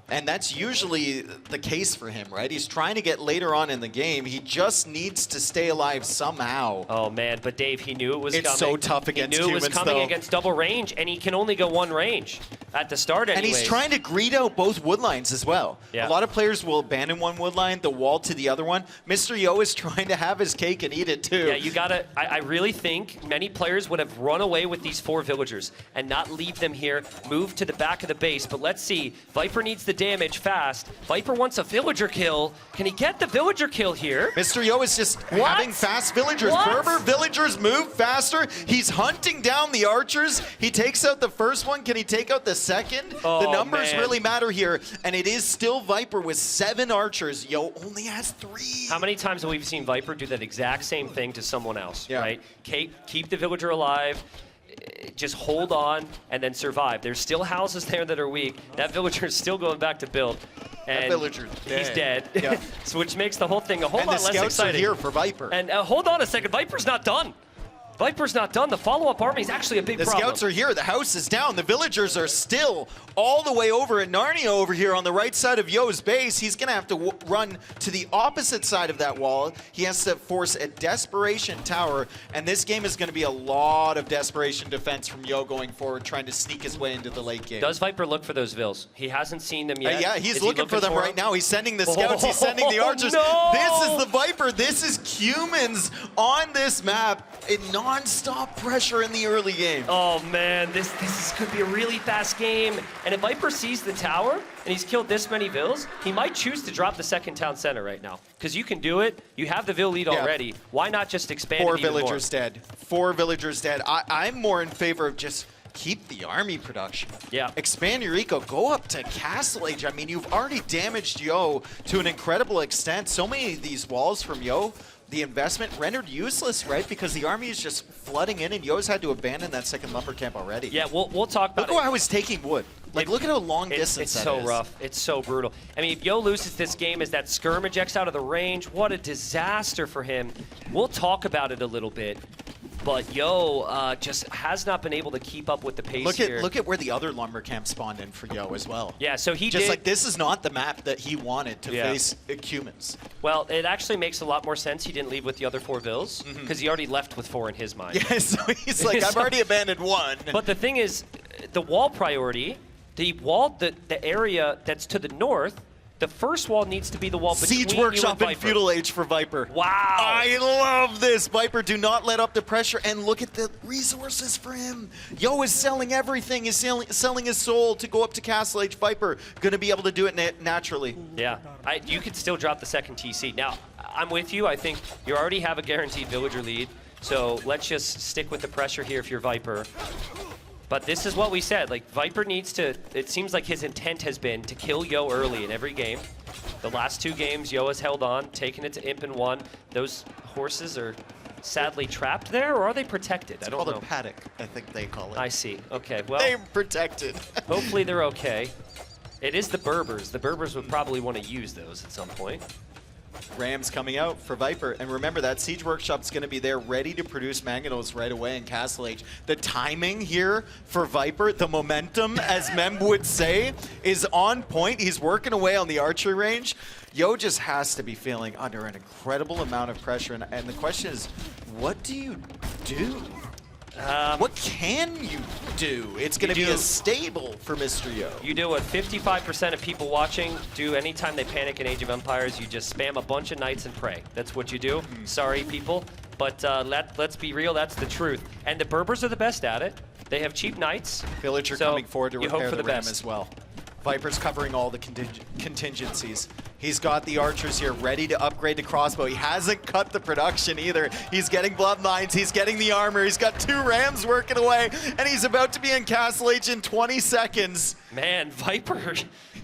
And that's usually the case for him, right? He's trying to get later on in the game. He just needs to stay alive somehow. Oh man, but Dave, he knew it was coming. It's so tough against He knew it was humans, coming though. against double range, and he can only go one range at the start anyways. And he's trying to greed out both wood lines as well. Yeah. A lot of players will abandon one wood line, the wall to the other one. mr.yo is trying to have his cake and eat it too. Yeah, you gotta, I really think many players would have run away with these 4 villagers and not leave them here, move to the back of the base. But let's see, Viper needs the damage fast. Viper wants a villager kill. Can he get the villager kill here? mr.yo is just having fast villagers. What? Berber villagers move faster. He's hunting down the archers. He takes out the first one. Can he take out the second? Oh, the numbers man. really matter here. And it is still Viper with 7 archers. Yo only has 3. How many times have we seen Viper do that exact same thing to someone else, Yeah. right? Keep the villager alive. just hold on and then survive. There's still houses there that are weak. That villager is still going back to build. And that villager's dead. He's dead. Yeah. So which makes the whole thing a whole lot less And the scouts exciting. are here for Viper. And hold on a second, Viper's not done. Viper's not done. The follow-up army is actually a big The problem. scouts are here. The house is down. The villagers are still all the way over at Narnia over here on the right side of Yo's base. He's going to have to run to the opposite side of that wall. He has to force a desperation tower, and this game is going to be a lot of desperation defense from Yo going forward, trying to sneak his way into the late game. Does Viper look for those vills? He hasn't seen them yet. Yeah, he's Is he looking for them right now. He's sending the scouts. He's sending the archers. No! This is the Viper. This is Cumans on this map in non-stop pressure in the early game. Oh man, this could be a really fast game. And if Viper sees the tower and he's killed this many vills, he might choose to drop the second town center right now. Because you can do it. You have the vill lead already. Why not just expand Four it even villagers more? dead. 4 villagers dead. I'm more in favor of just keep the army production. Yeah. Expand your eco. Go up to Castle Age. I mean, you've already damaged Yo to an incredible extent. So many of these walls from Yo, the investment rendered useless, right? Because the army is just flooding in, and Yo's had to abandon that second lumber camp already. Yeah, we'll talk about Look at how he's taking wood. Like, look at how long distance it's that so is. rough. It's so brutal. I mean, if Yo loses this game as that skirmish X out of the range, what a disaster for him. We'll talk about it a little bit. But Yo just has not been able to keep up with the pace here. Look at where the other lumber camp spawned in for Yo as well. Yeah, so he Just did. like this is not the map that he wanted to Yeah. face Cumans. Well, it actually makes a lot more sense he didn't leave with the other 4 vills, because he already left with 4 in his mind. Yeah, so he's like, I've already abandoned 1. But the thing is, the wall priority, the area that's to the north, the first wall needs to be the wall between Siege you and Workshop and Viper. Feudal Age for Viper. Wow. I love this. Viper, do not let up the pressure, and look at the resources for him. Yo is selling everything. He's selling his soul to go up to Castle Age. Viper going to be able to do it naturally. Yeah, you could still drop the second TC. Now, I'm with you. I think you already have a guaranteed villager lead, so let's just stick with the pressure here if you're Viper. But this is what we said. Like, Viper needs to, it seems like his intent has been to kill Yo early in every game. The last 2 games, Yo has held on, taken it to Imp and won. Those horses are sadly trapped there, or are they protected? I don't know. It's called a paddock, I think they call it. I see. Okay, well, They're protected. hopefully they're okay. It is the Berbers. The Berbers would probably want to use those at some point. Rams coming out for Viper. And remember, that Siege Workshop's going to be there ready to produce Manganos right away in Castle Age. The timing here for Viper, the momentum, as Mem would say, is on point. He's working away on the archery range. Yo just has to be feeling under an incredible amount of pressure. And the question is, what do you do? What can you do? It's going to be a stable for Mr. Yo. You do what 55% of people watching do anytime they panic in Age of Empires. You just spam a bunch of knights and pray. That's what you do. Sorry, people. But let's be real, that's the truth. And the Berbers are the best at it. They have cheap knights. Villager so coming forward to you hope repair for the the ram best. as well. Viper's covering all the contingencies. He's got the archers here ready to upgrade to crossbow. He hasn't cut the production either. He's getting bloodlines, he's getting the armor, he's got 2 rams working away, and he's about to be in Castle Age in 20 seconds. Man, Viper.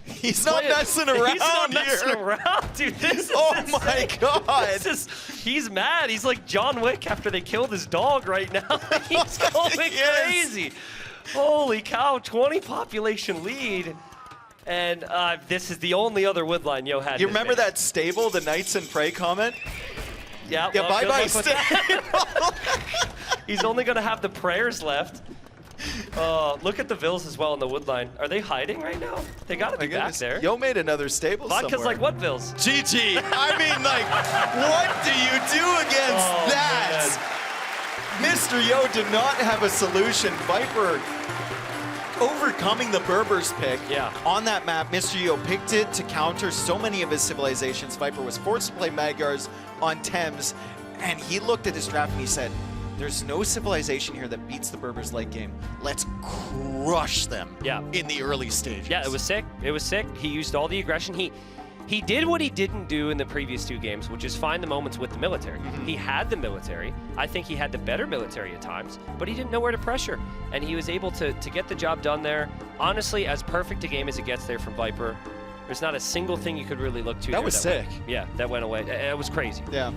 He's not messing around He's not messing here. around, dude. This is Oh insane. my God. He's mad. He's like John Wick after they killed his dog right now. He's going Yes. crazy. Holy cow, 20 population lead. And this is the only other woodline Yo had. You in his remember base. that stable, the Knights and Prey comment? Yeah, Yeah, well, bye-bye good luck with that. He's only going to have the prayers left. Look at the vills as well in the woodline. Are they hiding right now? They got to be back there. Yo made another stable Vodka's somewhere. like, what vills? GG. I mean, like, what do you do against Oh, that? Mr. Yo did not have a solution. Viper overcoming the Berbers pick on that map. Mr. Yo picked it to counter so many of his civilizations. Viper was forced to play Magyars on Thames, and he looked at his draft and he said, there's no civilization here that beats the Berbers late game. Let's crush them in the early stages. Yeah, it was sick. It was sick. He used all the aggression. He did what he didn't do in the previous 2 games, which is find the moments with the military. He had the military. I think he had the better military at times, but he didn't know where to pressure. And he was able to get the job done there. Honestly, as perfect a game as it gets there from Viper, there's not a single thing you could really look to. That was sick. Yeah, that went away. It was crazy. Yeah.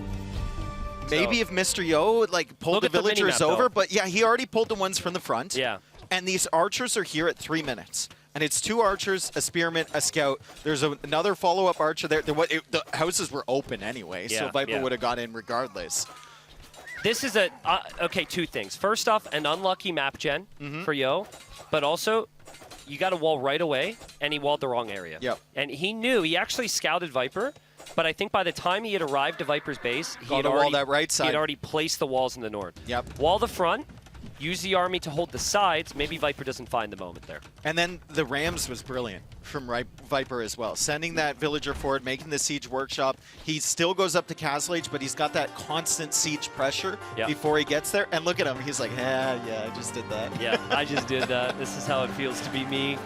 Maybe So- if Mr. Yo like pulled Look the at the villagers minimap, over, though. but yeah, he already pulled the ones from the front. Yeah. And these archers are here at 3 minutes. And it's 2 archers, a spearman, a scout. There's another follow-up archer there. The houses were open anyway, so Yeah, Viper yeah. would have got in regardless. This is okay, 2 things. First off, an unlucky map gen for Yo, but also you got a wall right away, and he walled the wrong area. Yep. And he actually scouted Viper, but I think by the time he had arrived to Viper's base, he had to wall already, that right he side. had already placed the walls in the north. Yep. Wall the front, use the army to hold the sides. Maybe Viper doesn't find the moment there. And then the Rams was brilliant from Viper as well. Sending that villager forward, making the siege workshop. He still goes up to Castle Age, but he's got that constant siege pressure before he gets there. And look at him. He's like, yeah, I just did that. Yeah, I just did that. This is how it feels to be me.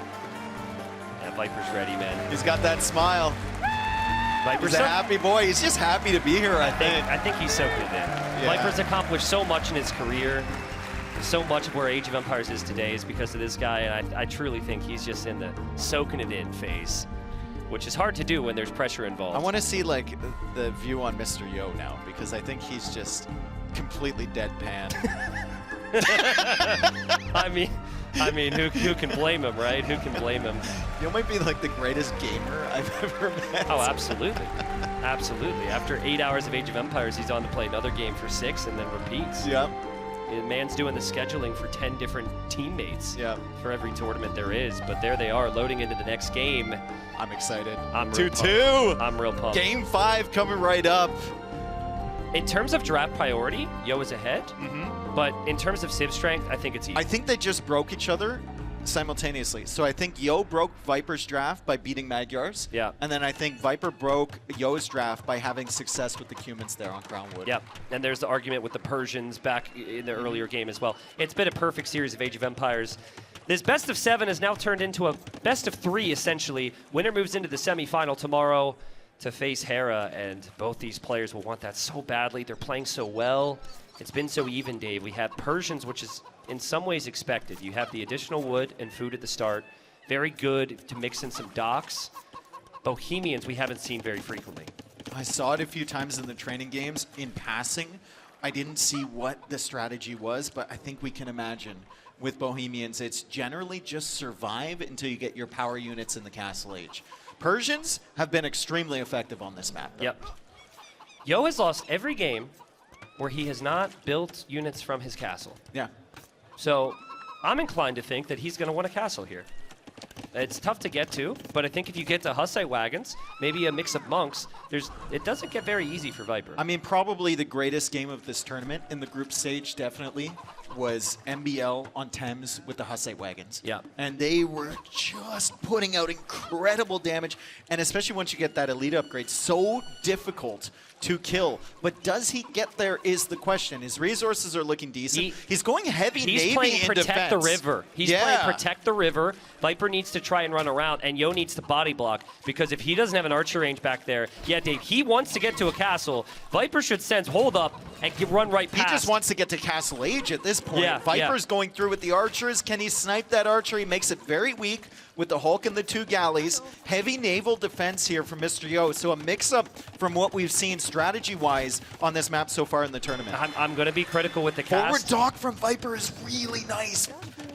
Yeah, Viper's ready, man. He's got that smile. Viper's He's a happy boy. He's just happy to be here, I think. I think he's soaking it in. Yeah. Viper's accomplished so much in his career. So much of where Age of Empires is today is because of this guy, and I truly think he's just in the soaking it in phase, which is hard to do when there's pressure involved. I want to see like the view on Mr. Yo now, because I think he's just completely deadpan. I mean, who can blame him, right? Who can blame him? Yo might be like the greatest gamer I've ever met. Oh, absolutely. Absolutely. After 8 hours of Age of Empires, he's on to play another game for 6 and then repeats. Yep. The man's doing the scheduling for 10 different teammates Yep. for every tournament there is. But there they are, loading into the next game. I'm excited. I'm real 2-2. I'm real pumped. Game 5 coming right up. In terms of draft priority, Yo is ahead. But in terms of civ strength, I think it's easy. I think they just broke each other simultaneously. So I think Yo broke Viper's draft by beating Magyar's. Yeah. And then I think Viper broke Yo's draft by having success with the Cumans there on Crownwood. Yep, and there's the argument with the Persians back in the earlier game as well. It's been a perfect series of Age of Empires. This best of 7 has now turned into a best of 3, essentially. Winner moves into the semifinal tomorrow to face Hera, and both these players will want that so badly. They're playing so well. It's been so even, Dave. We have Persians, which is in some ways expected. You have the additional wood and food at the start. Very good to mix in some docks. Bohemians we haven't seen very frequently. I saw it a few times in the training games in passing. I didn't see what the strategy was, but I think we can imagine with Bohemians, it's generally just survive until you get your power units in the Castle Age. Persians have been extremely effective on this map, though. Yep. Yo has lost every game where he has not built units from his castle. Yeah. So I'm inclined to think that he's going to win a castle here. It's tough to get to, but I think if you get to Hussite wagons, maybe a mix of monks, it doesn't get very easy for Viper. I mean, probably the greatest game of this tournament in the group stage, definitely, was MBL on Thames with the Hussite wagons. Yeah. And they were just putting out incredible damage, and especially once you get that elite upgrade, so difficult to kill. But does he get there is the question. His resources are looking decent. He's going heavy He's Navy playing in Protect defense. the River. He's playing Protect the River. Viper needs to try and run around, and Yo needs to body block, because if he doesn't have an archer range back there, yeah, Dave, he wants to get to a castle. Viper should sense, hold up, and run right past. He just wants to get to Castle Age at this point. Yeah, Viper's going through with the archers. Can he snipe that archer? He makes it very weak with the Hulk and the 2 galleys. Heavy naval defense here from Mr. Yo. So a mix-up from what we've seen strategy-wise on this map so far in the tournament. I'm going to be critical with the cast. Forward dock from Viper is really nice.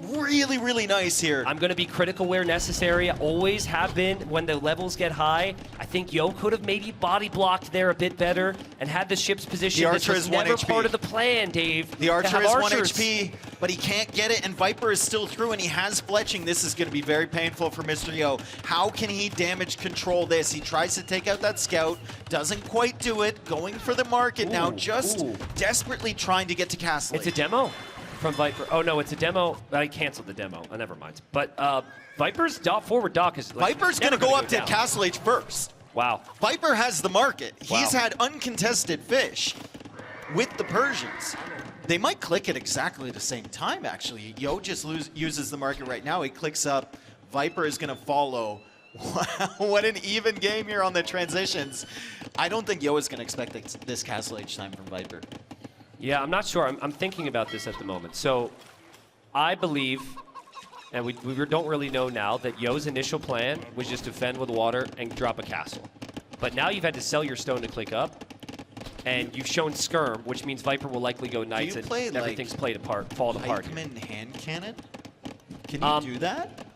Really, really nice here. I'm going to be critical where necessary. Always have been when the levels get high. I think Yo could have maybe body blocked there a bit better and had the ship's position. The archer this was is 1 never HP. part of the plan, Dave. The archer is 1 archers. HP, but he can't get it, and Viper is still through, and he has fletching. This is going to be very painful for Mr. Yo. How can he damage control this? He tries to take out that scout, doesn't quite do it, going for the market now, just desperately trying to get to Castle It's a Age. demo from Viper. Oh, no, it's a demo. I canceled the demo. Oh, never mind. But Viper's forward dock is like, Viper's going to never go gonna up to down. Castle Age first. Wow. Viper has the market. Wow. He's had uncontested fish with the Persians. They might click at exactly the same time, actually. Yo just uses the market right now. He clicks up. Viper is going to follow. Wow, what an even game here on the transitions. I don't think Yo is going to expect this Castle Age time from Viper. Yeah, I'm not sure. I'm thinking about this at the moment. So I believe, and we don't really know now, that Yo's initial plan was just defend with water and drop a castle. But now you've had to sell your stone to click up. And you've shown Skirm, which means Viper will likely go Knights, you and play, everything's fallen apart. Pikeman hand cannon? Can you do that?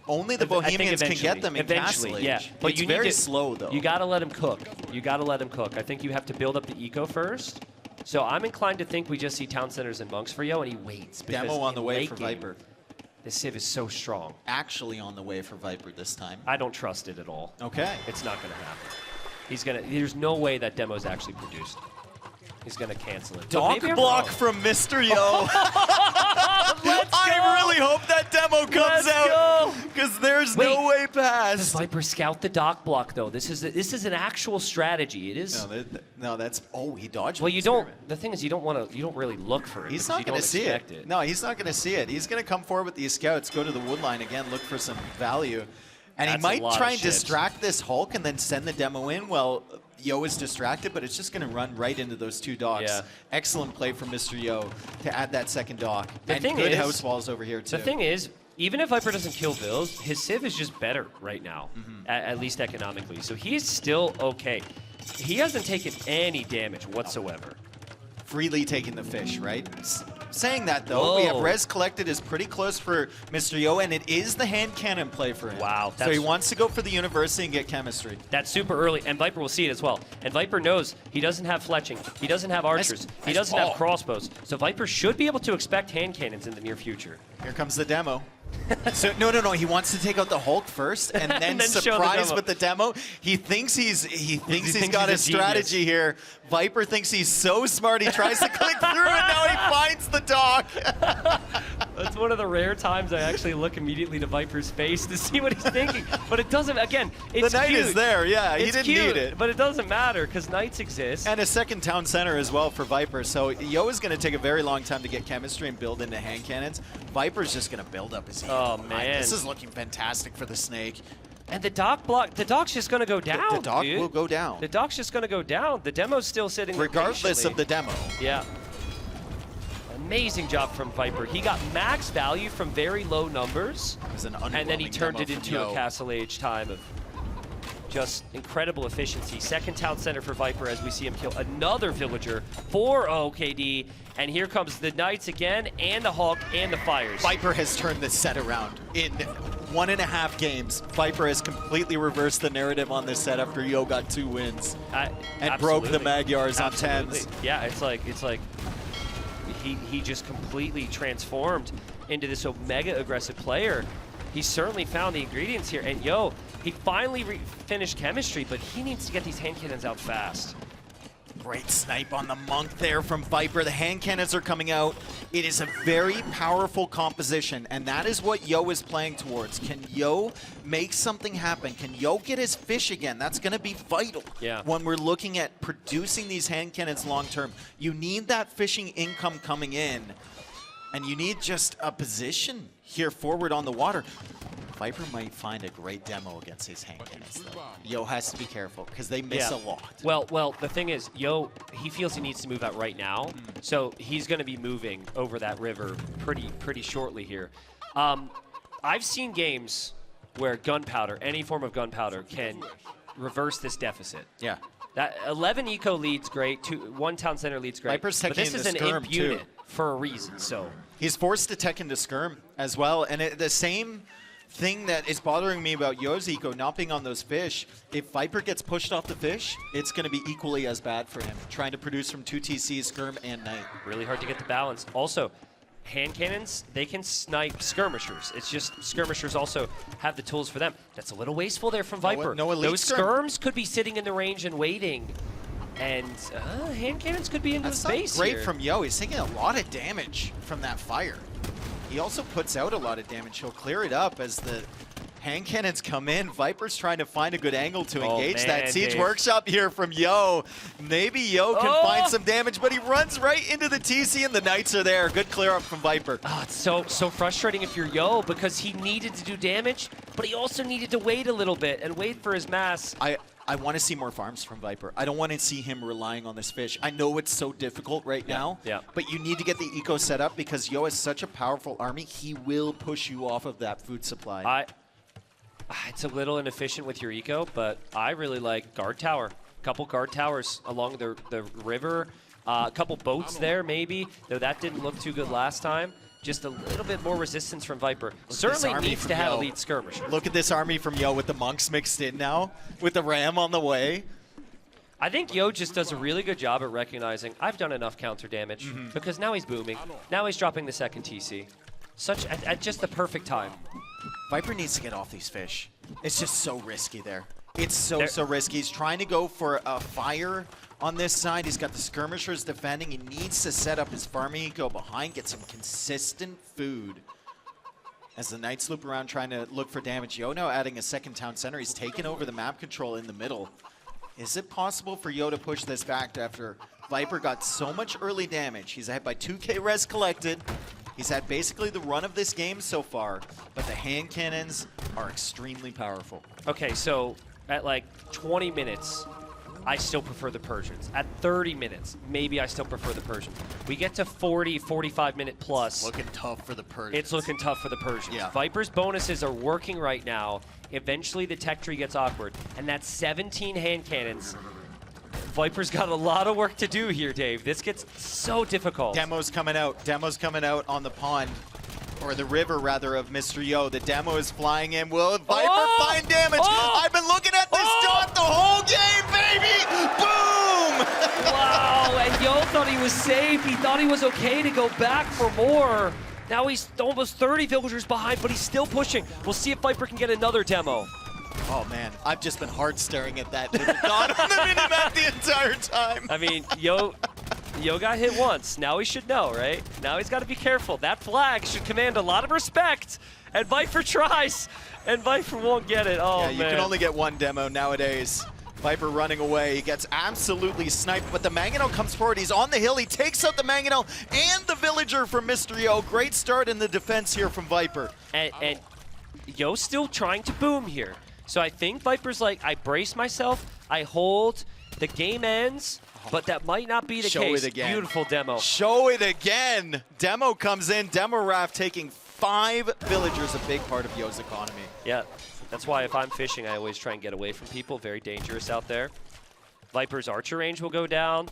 Only the I think Bohemians can get them in eventually, Castle Age. yeah. But it's you very need to, slow, though. You got to let him cook. You got to let him cook. I think you have to build up the eco first. So I'm inclined to think we just see Town Centers and Monks for Yo, and he waits. Demo on the way for game, Viper. This Civ is so strong. Actually on the way for Viper this time. I don't trust it at all. Okay. It's not going to happen. There's no way that demo's actually produced. He's going to cancel it. Dock block from mr.yo. I really hope that demo comes out because there's no way past. Does Viper scout the dock block though? This is an actual strategy. It is. No, that's he dodged. Well, you don't. The thing is, you don't really look for it. He's not going to see it. No, he's not going to see it. He's going to come forward with these scouts, go to the wood line again, look for some value, and he might try and distract this Hulk and then send the demo in. Well, Yo is distracted, but it's just going to run right into those two docks. Yeah. Excellent play from mr.yo to add that second dock. The thing good is, house walls over here, too. The thing is, even if Viper doesn't kill Bills, his Civ is just better right now, at least economically. So he's still okay. He hasn't taken any damage whatsoever. Freely taking the fish, right? Saying that, though, we have res collected is pretty close for mr.yo, and it is the hand cannon play for him. Wow. So he wants to go for the university and get chemistry. That's super early, and Viper will see it as well. And Viper knows he doesn't have fletching. He doesn't have archers. He doesn't have crossbows. So Viper should be able to expect hand cannons in the near future. Here comes the demo. So no. He wants to take out the Hulk first, and then surprise with the demo. He thinks he's got a strategy here. Viper thinks he's so smart. He tries to click through, and now he finds the dock. That's one of the rare times I actually look immediately to Viper's face to see what he's thinking. But it doesn't. Again, it's the Knight cute. is there. Yeah, he it's didn't cute, need it. But it doesn't matter because Knights exist. And a second town center as well for Viper. So Yo is going to take a very long time to get chemistry and build into hand cannons. Viper's just going to build up his. Oh man, this is looking fantastic for the Snake. And the dock block, the dock's just going to go down. The dock dude. will go down. The dock's just going to go down. The demo's still sitting regardless of the demo. Yeah. Amazing job from Viper. He got max value from very low numbers, and then he turned it into a Castle Age time of just incredible efficiency. Second town center for Viper as we see him kill another villager for OKD. And here comes the Knights again, and the Hulk, and the Fires. Viper has turned this set around. In 1.5 games, Viper has completely reversed the narrative on this set after Yo got 2 wins. And broke the Magyars on 10s. Yeah, it's like he just completely transformed into this mega aggressive player. He certainly found the ingredients here. And Yo, he finally finished chemistry, but he needs to get these hand cannons out fast. Great snipe on the Monk there from Viper. The hand cannons are coming out. It is a very powerful composition, and that is what Yo is playing towards. Can Yo make something happen? Can Yo get his fish again? That's going to be vital when we're looking at producing these hand cannons long term. You need that fishing income coming in, and you need just a position here forward on the water. Viper might find a great demo against these hand cannons, though. Yo has to be careful because they miss a lot. Well, the thing is, Yo, he feels he needs to move out right now, so he's going to be moving over that river pretty shortly here. I've seen games where gunpowder, any form of gunpowder, can reverse this deficit. Yeah. That 11 eco leads great, 1 town center leads great. Viper's but this teching is the an skirm, imp unit for a reason. So he's forced to tech into skirm as well, and the same thing that is bothering me about Yo's eco not being on those fish, if Viper gets pushed off the fish, it's going to be equally as bad for him, trying to produce from 2 TCs, skirm, and Knight. Really hard to get the balance. Also, hand cannons, they can snipe skirmishers. It's just skirmishers also have the tools for them. That's a little wasteful there from Viper. No elite Those skirms could be sitting in the range and waiting. And hand cannons could be into the space great here. from Yo. He's taking a lot of damage from that fire. He also puts out a lot of damage. He'll clear it up as the hand cannons come in. Viper's trying to find a good angle to engage that Siege Workshop here from Yo. Maybe Yo can find some damage, but he runs right into the TC and the Knights are there. Good clear up from Viper. Oh, it's so frustrating if you're Yo because he needed to do damage, but he also needed to wait a little bit and wait for his mass. I want to see more farms from Viper. I don't want to see him relying on this fish. I know it's so difficult right now, but you need to get the eco set up because Yo has such a powerful army. He will push you off of that food supply. It's a little inefficient with your eco, but I really like Guard Tower. couple guard towers along the river, a couple boats there maybe, though that didn't look too good last time. Just a little bit more resistance from Viper. Certainly needs to have a lead skirmish. Look at this army from Yo with the monks mixed in now, with the ram on the way. I think Yo just does a really good job at recognizing I've done enough counter damage because now he's booming. Now he's dropping the second TC. At just the perfect time. Viper needs to get off these fish. It's just so risky there. It's so risky. He's trying to go for a fire on this side. He's got the skirmishers defending. He needs to set up his farming eco behind, get some consistent food. As the Knights loop around trying to look for damage. Yo now adding a second town center. He's taken over the map control in the middle. Is it possible for Yo to push this back after Viper got so much early damage? He's ahead by 2k res collected. He's had basically the run of this game so far, but the hand cannons are extremely powerful. Okay, so at like 20 minutes, I still prefer the Persians. At 30 minutes, maybe I still prefer the Persians. We get to 40, 45 minute plus. Looking tough for the Persians. It's looking tough for the Persians. Yeah. Viper's bonuses are working right now. Eventually the tech tree gets awkward. And that's 17 hand cannons. Viper's got a lot of work to do here, Dave. This gets so difficult. Demo's coming out. Demo's coming out on the pond. Or the river, rather, of Mr. Yo. The demo is flying in. Will Viper find damage? I've been looking at this dot the whole game, baby! Boom! Wow, and Yo thought he was safe. He thought he was okay to go back for more. Now he's almost 30 villagers behind, but he's still pushing. We'll see if Viper can get another demo. Oh, man. I've just been hard staring at that little dot on the minimap the entire time. I mean, Yo got hit once. Now he should know, right? Now he's got to be careful. That flag should command a lot of respect. And Viper tries, and Viper won't get it. Oh, yeah, man. you can only get one demo nowadays. Viper running away. He gets absolutely sniped, but the Mangonel comes forward. He's on the hill. He takes out the Mangonel and the villager from Mr. Yo. Great start in the defense here from Viper. And Yo's still trying to boom here. So I think Viper's like, I brace myself, I hold, the game ends, but that might not be the case. Show it again. Beautiful demo. Show it again. Demo comes in. Demo Raft taking 5 villagers, a big part of Yo's economy. Yeah, that's why if I'm fishing, I always try and get away from people. Very dangerous out there. Viper's archer range will go down.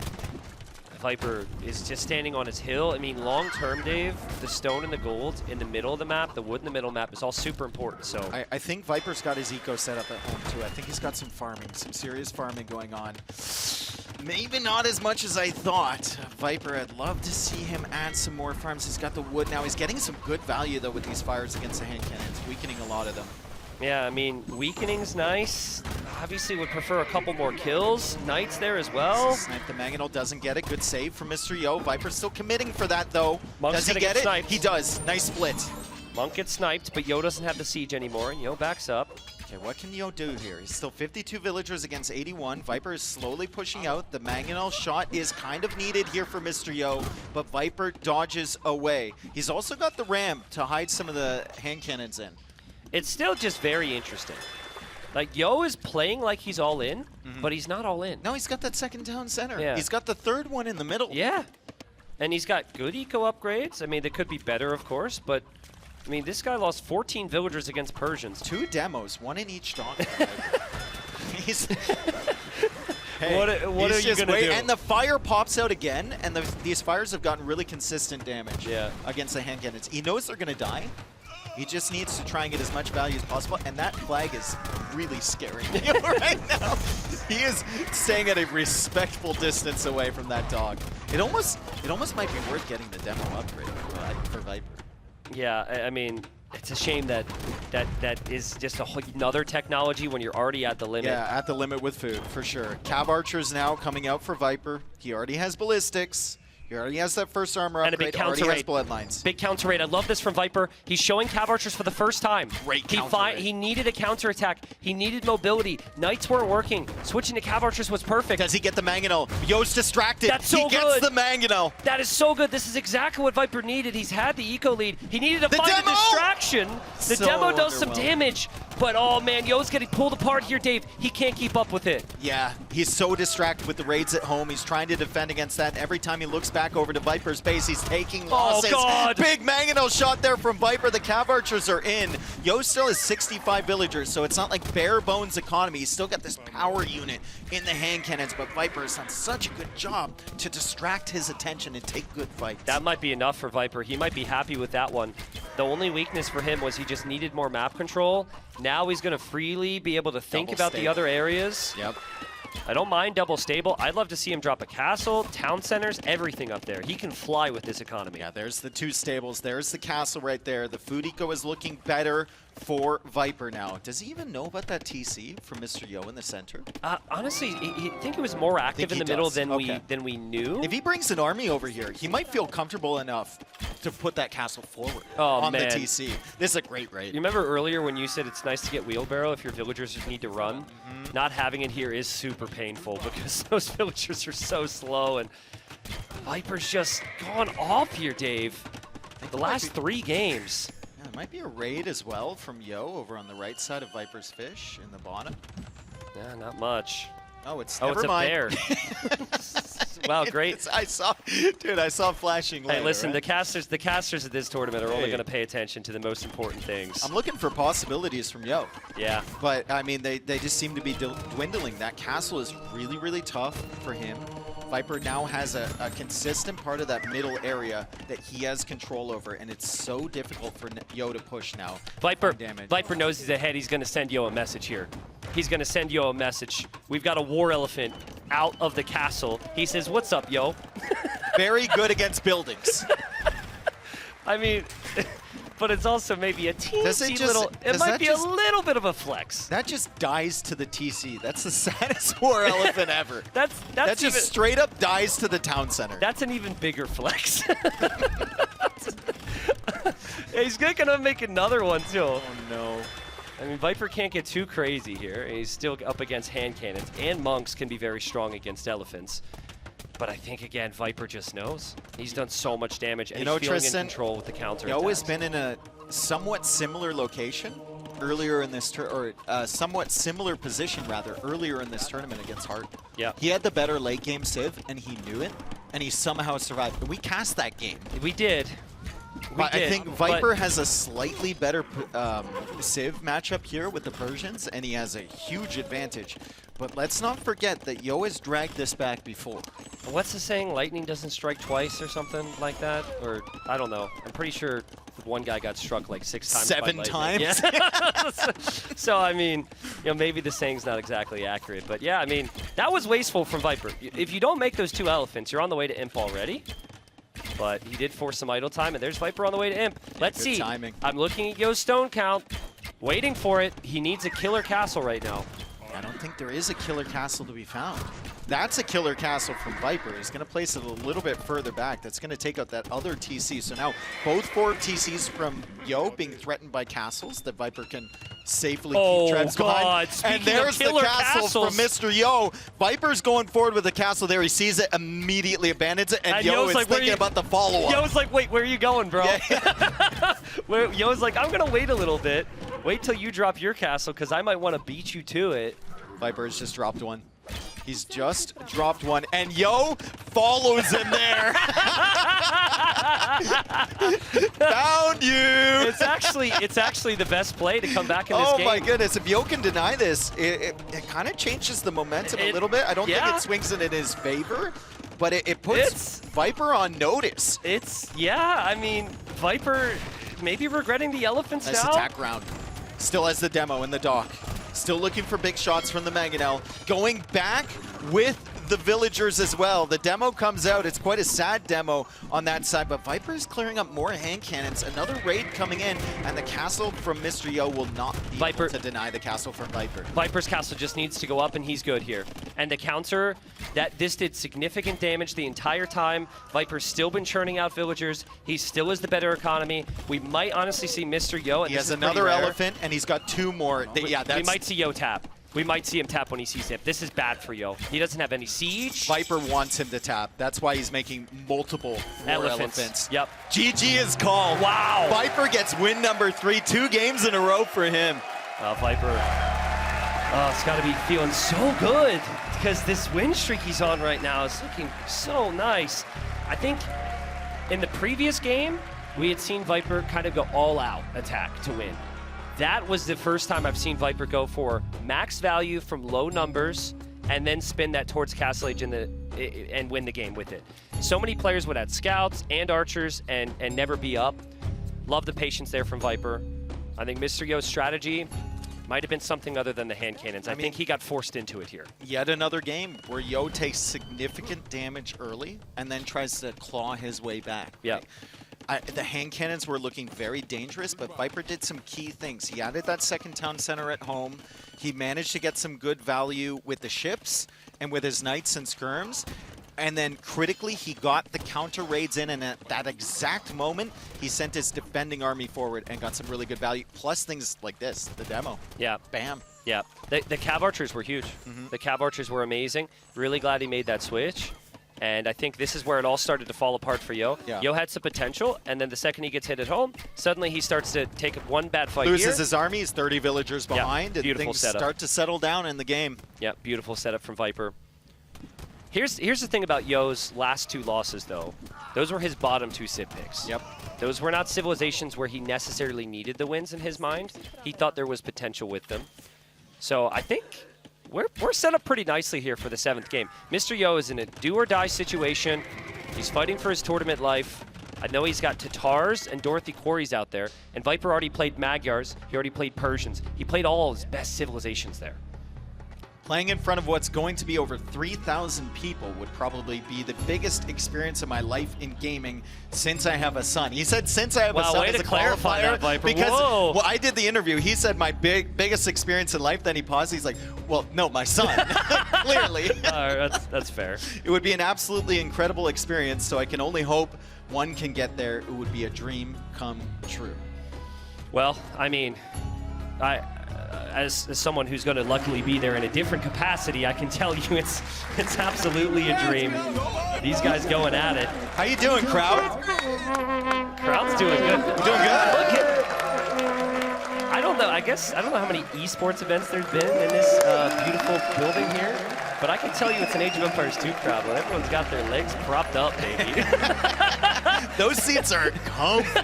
Viper is just standing on his hill. I mean, long term, Dave, the stone and the gold in the middle of the map, the wood in the middle map is all super important. So I think Viper's got his eco set up at home too. I think he's got some farming, some serious farming going on. Maybe not as much as I thought. Viper, I'd love to see him add some more farms. He's got the wood now. He's getting some good value though with these fires against the hand cannons, weakening a lot of them. yeah, I mean, weakening's nice. Obviously would prefer a couple more kills. Knights there as well. Snipe the Mangonel doesn't get it. Good save from Mr. Yo. Viper's still committing for that though. Monk's Does he gonna get get it? sniped. He does. Nice split. Monk gets sniped, but Yo doesn't have the siege anymore, and Yo backs up. Okay, what can Yo do here? He's still 52 villagers against 81. Viper is slowly pushing out. The Mangonel shot is kind of needed here for Mr. Yo, but Viper dodges away. He's also got the ram to hide some of the hand cannons in. It's still just very interesting. Like, Yo is playing like he's all in, but he's not all in. No, he's got that second town center. Yeah. He's got the third one in the middle. Yeah. And he's got good eco upgrades. I mean, they could be better, of course, but I mean, this guy lost 14 villagers against Persians. 2 demos, 1 in each dock. He's Hey, what are you gonna do? And the fire pops out again, and these fires have gotten really consistent damage Yeah. against the hand cannons. He knows they're gonna die. He just needs to try and get as much value as possible, and that flag is really scaring me right now. He is staying at a respectful distance away from that dog. It almost might be worth getting the demo upgrade for Viper. Yeah, I mean, it's a shame that is just another technology when you're already at the limit. Yeah, at the limit with food, for sure. Cav Archer's now coming out for Viper. He already has ballistics. He already has that first armor And a upgrade. big counter already has rate. bloodlines. Big counter rate. I love this from Viper. He's showing Cav Archers for the first time. Great counter rate. He needed a counter attack. He needed mobility. Knights weren't working. Switching to Cav Archers was perfect. Does he get the Mangonel? Yo's distracted. That's so He gets good. the Mangonel. That is so good. This is exactly what Viper needed. He's had the eco lead. He needed to The find demo! a distraction. The So demo does some underwhelming. damage, But, oh, man, Yo's getting pulled apart here, Dave. He can't keep up with it. Yeah, he's so distracted with the raids at home. He's trying to defend against that. Every time he looks back over to Viper's base, he's taking losses. Oh, God. Big mangonel shot there from Viper. The Cav Archers are in. Yo still has 65 villagers, so it's not like bare bones economy. He's still got this power unit in the hand cannons, but Viper has done such a good job to distract his attention and take good fights. That might be enough for Viper. He might be happy with that one. The only weakness for him was he just needed more map control. Now he's going to freely be able to think about the other areas. Yep. I don't mind double stable. I'd love to see him drop a castle, town centers, everything up there. He can fly with this economy. Yeah, there's the 2 stables. There's the castle right there. The food eco is looking better for Viper now. Does he even know about that TC from Mr. Yo in the center? Honestly, I think he was more active in the middle than we knew. If he brings an army over here, he might feel comfortable enough to put that castle forward on the TC. This is a great raid. You remember earlier when you said it's nice to get wheelbarrow if your villagers just need to run? Not having it here is super painful because those villagers are so slow, and Viper's just gone off here, Dave. The last 3 games. Yeah, it might be a raid as well from Yo over on the right side of Viper's Fish in the bottom. Yeah, not much. Oh, it's Oh, never it's mind. a bear. Wow, great. I saw flashing later, Hey, listen, right? the casters at this tournament are only going to pay attention to the most important things. I'm looking for possibilities from Yo. Yeah. But, I mean, they just seem to be dwindling. That castle is really, really tough for him. Viper now has a consistent part of that middle area that he has control over, and it's so difficult for Yo to push now. Viper knows he's ahead. He's going to send Yo a message here. He's going to send Yo a message. We've got a war elephant out of the castle. He says, "What's up, Yo?" Very good against buildings. I mean, but it's also maybe a teensy little, it might be a little bit of a flex. That just dies to the TC. That's the saddest war elephant ever. That just even, straight up dies to the town center. That's an even bigger flex. He's gonna make another one too. Oh no. I mean, Viper can't get too crazy here. He's still up against hand cannons, and monks can be very strong against elephants. But I think, again, Viper just knows. He's done so much damage, and he's feeling Tristan, in control with the counter Yo has been in a somewhat similar location earlier in this somewhat similar position rather earlier in this tournament against Hart. Yeah. He had the better late game civ, and he knew it, and he somehow survived. And we cast that game. We did. I think Viper has a slightly better civ matchup here with the Persians, and he has a huge advantage. But let's not forget that Yo has dragged this back before. What's the saying? Lightning doesn't strike twice or something like that? Or, I don't know. I'm pretty sure one guy got struck like 6 times. 7 times? Yeah. So, I mean, maybe the saying's not exactly accurate. But, yeah, I mean, that was wasteful from Viper. If you don't make those 2 elephants, you're on the way to Imp already. But he did force some idle time, and there's Viper on the way to Imp. Let's see. Timing. I'm looking at Yo's stone count, waiting for it. He needs a killer castle right now. I don't think there is a killer castle to be found. That's a killer castle from Viper. He's going to place it a little bit further back. That's going to take out that other TC. So now both 4 TCs from Yo being threatened by castles that Viper can safely keep treads behind. Speaking and there's the castle from Mr. Yo. Viper's going forward with the castle there. He sees it, immediately abandons it, and Yo is like, thinking about the follow-up. Yo's like, wait, where are you going, bro? Yeah. Yo's like, I'm going to wait a little bit. Wait till you drop your castle, because I might want to beat you to it. Viper has just dropped one. He's just dropped one, and Yo follows him there. Found you. It's actually the best play to come back in this game. Oh my goodness! If Yo can deny this, it kind of changes the momentum a little bit. I don't think it swings it in his favor, but it puts Viper on notice. I mean, Viper maybe regretting the elephants now. Nice attack round. Still has the demo in the dock. Still looking for big shots from the Mangonel. Going back with the villagers as well. The demo comes out. It's quite a sad demo on that side, but Viper is clearing up more hand cannons. Another raid coming in, and the castle from Mr. Yo will not be able to deny the castle from Viper. Viper's castle just needs to go up, and he's good here. And the counter, this did significant damage the entire time. Viper's still been churning out villagers. He still is the better economy. We might honestly see Mr. Yo. And he has another elephant, and he's got 2 more. We might see Yo tap. We might see him tap when he sees it. This is bad for Yo. He doesn't have any siege. Viper wants him to tap. That's why he's making multiple elephants. Yep. GG is called. Wow. Viper gets win number 3, 2 games in a row for him. Viper, it's got to be feeling so good because this win streak he's on right now is looking so nice. I think in the previous game, we had seen Viper kind of go all-out attack to win. That was the first time I've seen Viper go for max value from low numbers and then spin that towards Castle Age and win the game with it. So many players would add scouts and archers and never be up. Love the patience there from Viper. I think Mr. Yo's strategy might have been something other than the hand cannons. I think he got forced into it here. Yet another game where Yo takes significant damage early and then tries to claw his way back. Yeah. The hand cannons were looking very dangerous, but Viper did some key things. He added that second town center at home. He managed to get some good value with the ships and with his knights and skirms. And then critically, he got the counter raids in, and at that exact moment, he sent his defending army forward and got some really good value. Plus things like this, the demo. Yeah. Bam. Yeah. The Cav archers were huge. The Cav archers were amazing. Really glad he made that switch. And I think this is where it all started to fall apart for Yo. Yeah. Yo had some potential, and then the second he gets hit at home, suddenly he starts to take one bad fight Loses here. his army, he's 30 villagers behind, and beautiful things setup. start to settle down in the game. Yeah, beautiful setup from Viper. Here's the thing about Yo's last two losses, though. Those were his bottom two civ picks. Yep. Those were not civilizations where he necessarily needed the wins in his mind. He thought there was potential with them. So I think we're set up pretty nicely here for the 7th game. Mr. Yo is in a do-or-die situation. He's fighting for his tournament life. I know he's got Tatars and Dorothy Quarries out there, and Viper already played Magyars. He already played Persians. He played all his best civilizations there. Playing in front of what's going to be over 3,000 people would probably be the biggest experience of my life in gaming since I have a son. He said since I have a son way as to a clarify qualifier, that, Viper. because Whoa. well, I did the interview. He said my biggest experience in life. Then he paused. He's like, well, no, my son. Clearly. That's fair. It would be an absolutely incredible experience, so I can only hope one can get there. It would be a dream come true. Well, I mean, as someone who's going to luckily be there in a different capacity, I can tell you it's absolutely a dream. These guys going at it. How you doing, crowd? Crowd's doing good. Doing good? Look at. I don't know. I don't know how many esports events there's been in this beautiful building here, but I can tell you it's an Age of Empires 2 crowd when everyone's got their legs propped up, baby. Those seats are comfy.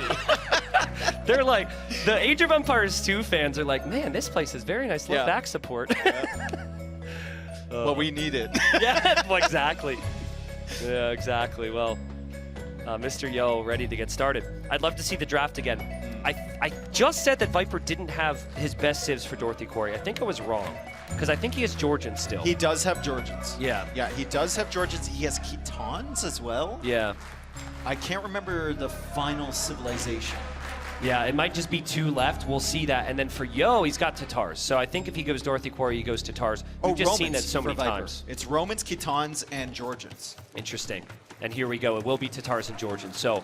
They're like, the Age of Empires 2 fans are like, man, this place is very nice. Low back support. Well, we need it. Yeah, well, exactly. Yeah, exactly. Well, Mr. Yo ready to get started. I'd love to see the draft again. I just said that Viper didn't have his best civs for Dorothy Quarry. I think I was wrong, because I think he has Georgians still. He does have Georgians. Yeah. Yeah, he does have Georgians. He has Khitans as well. Yeah. I can't remember the final civilization. Yeah, it might just be 2 left. We'll see that. And then for Yo, he's got Tatars. So I think if he goes Dorothy Quarry, he goes Tatars. We've just seen that so many times. It's Romans, Khitans, and Georgians. Interesting. And here we go. It will be Tatars and Georgians. So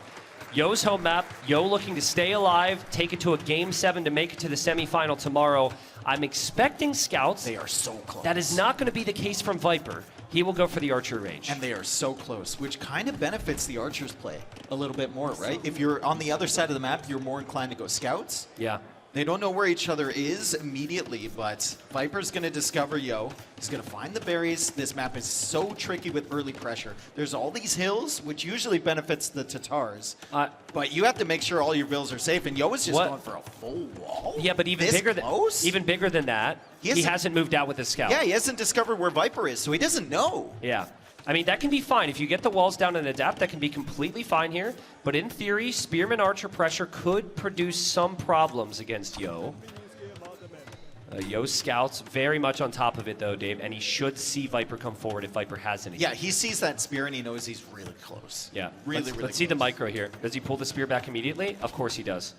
Yo's home map. Yo looking to stay alive, take it to a Game 7 to make it to the semifinal tomorrow. I'm expecting scouts. They are so close. That is not going to be the case from Viper. He will go for the Archer range. And they are so close, which kind of benefits the Archers play a little bit more, right? If you're on the other side of the map, you're more inclined to go scouts. Yeah. They don't know where each other is immediately, but Viper's going to discover Yo. He's going to find the berries. This map is so tricky with early pressure. There's all these hills, which usually benefits the Tatars. But you have to make sure all your villas are safe, and Yo is just going for a full wall. Yeah, but even bigger than that, he hasn't moved out with his scout. Yeah, he hasn't discovered where Viper is, so he doesn't know. Yeah. I mean, that can be fine. If you get the walls down and adapt, that can be completely fine here. But in theory, Spearman Archer pressure could produce some problems against Yo. Yo's scouts very much on top of it, though, Dave, and he should see Viper come forward if Viper has any. Yeah, he sees that spear and he knows he's really close. Yeah. Really Let's see the micro here. Does he pull the spear back immediately? Of course he does.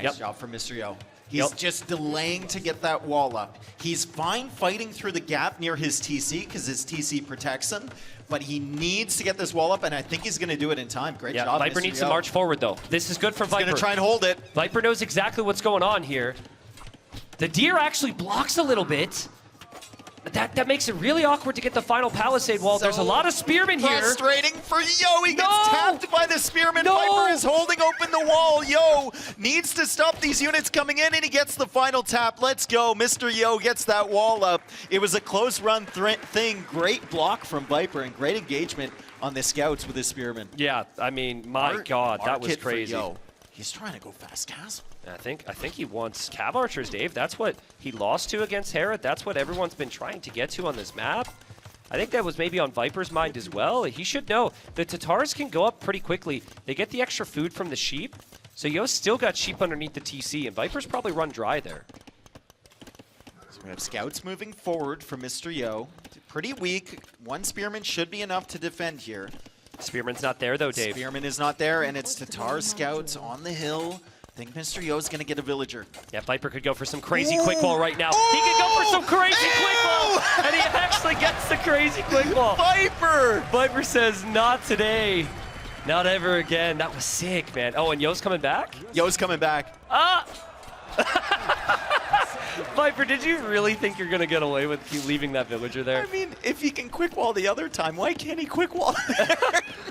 Nice job from Mr. Yo. He's just delaying to get that wall up. He's fine fighting through the gap near his TC because his TC protects him, but he needs to get this wall up, and I think he's going to do it in time. Great job, Viper Mr. needs Yo. to march forward, though. This is good for Viper. He's going to try and hold it. Viper knows exactly what's going on here. The deer actually blocks a little bit. That makes it really awkward to get the final palisade wall. There's a lot of spearmen here. Frustrating for Yo. He gets No! tapped by the spearman. No! Viper is holding open the wall. Yo needs to stop these units coming in, and he gets the final tap. Let's go. Mr. Yo gets that wall up. It was a close run thing. Great block from Viper and great engagement on the scouts with his spearman. Yeah, I mean, my God, that was crazy. Yo. He's trying to go fast castle. I think he wants Cav Archers, Dave. That's what he lost to against Herod. That's what everyone's been trying to get to on this map. I think that was maybe on Viper's mind as well. He should know the Tatars can go up pretty quickly. They get the extra food from the sheep. So Yo's still got sheep underneath the TC, and Viper's probably run dry there. So we have scouts moving forward for Mr. Yo. Pretty weak. One spearman should be enough to defend here. Spearman's not there though, Dave. Spearman is not there, and it's Tatar scouts on the hill. I think Mr. Yo's going to get a villager. Yeah, Viper could go for some crazy quick ball right now. He could go for some crazy quick ball, and he actually gets the crazy quick ball. Viper! Viper says, not today. Not ever again. That was sick, man. Oh, and Yo's coming back? Yo's coming back. Ah! Viper, did you really think you're going to get away with leaving that villager there? I mean, if he can quick wall the other time, why can't he quick wall there?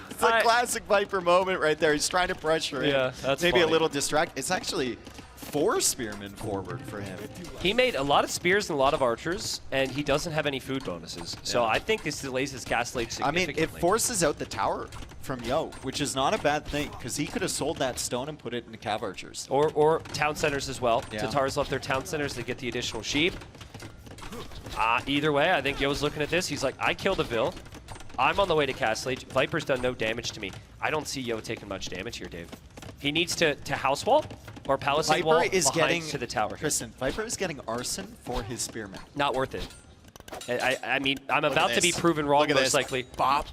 It's a classic Viper moment right there. He's trying to pressure him. Yeah, that's maybe funny. a little distract. It's actually 4 spearmen forward for him. He made a lot of spears and a lot of archers, and he doesn't have any food bonuses. So I think this delays his cast late I mean, significantly. it forces out the tower from Yo, which is not a bad thing, because he could have sold that stone and put it into Cav Archers. Or town centers as well. Yeah. Tatars left their town centers to get the additional sheep. Either way, I think Yo's looking at this. He's like, I killed a Vil. I'm on the way to Castlage. Viper's done no damage to me. I don't see Yo taking much damage here, Dave. He needs to house wall or palisade wall behind to the tower. Tristan, Viper is getting arson for his spearman. Not worth it. I mean, I'm about to be proven wrong most likely. Bop.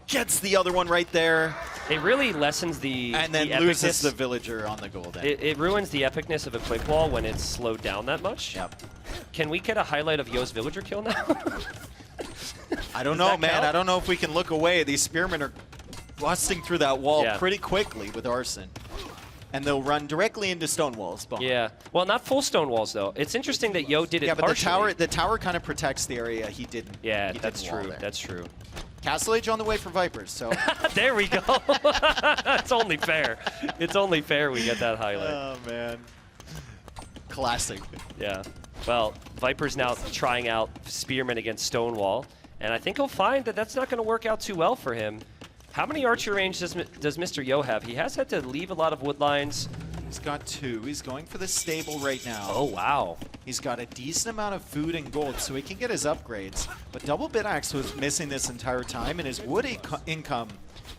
Gets the other one right there. It really lessens the And then the loses epicness. the villager on the gold end. It ruins the epicness of a quick wall when it's slowed down that much. Yep. Can we get a highlight of Yo's villager kill now? I don't Does know, that man. count? I don't know if we can look away. These spearmen are busting through that wall Yeah. pretty quickly with arson. And they'll run directly into stone walls. Behind. Yeah. Well, not full stone walls, though. It's interesting that Yo did it Yeah, but partially. the tower kind of protects the area he didn't. Yeah, he that's didn't wall true. there. That's true. Castle Age on the way for Vipers, so. There we go. It's only fair. It's only fair we get that highlight. Oh, man. Classic. Yeah. Well, Viper's now trying out Spearman against Stonewall, and I think he'll find that that's not going to work out too well for him. How many archer range does Mr. Yo have? He has had to leave a lot of wood lines. He's got 2. He's going for the stable right now. Oh, wow. He's got a decent amount of food and gold, so he can get his upgrades. But Double Bit Axe was missing this entire time, and his wood income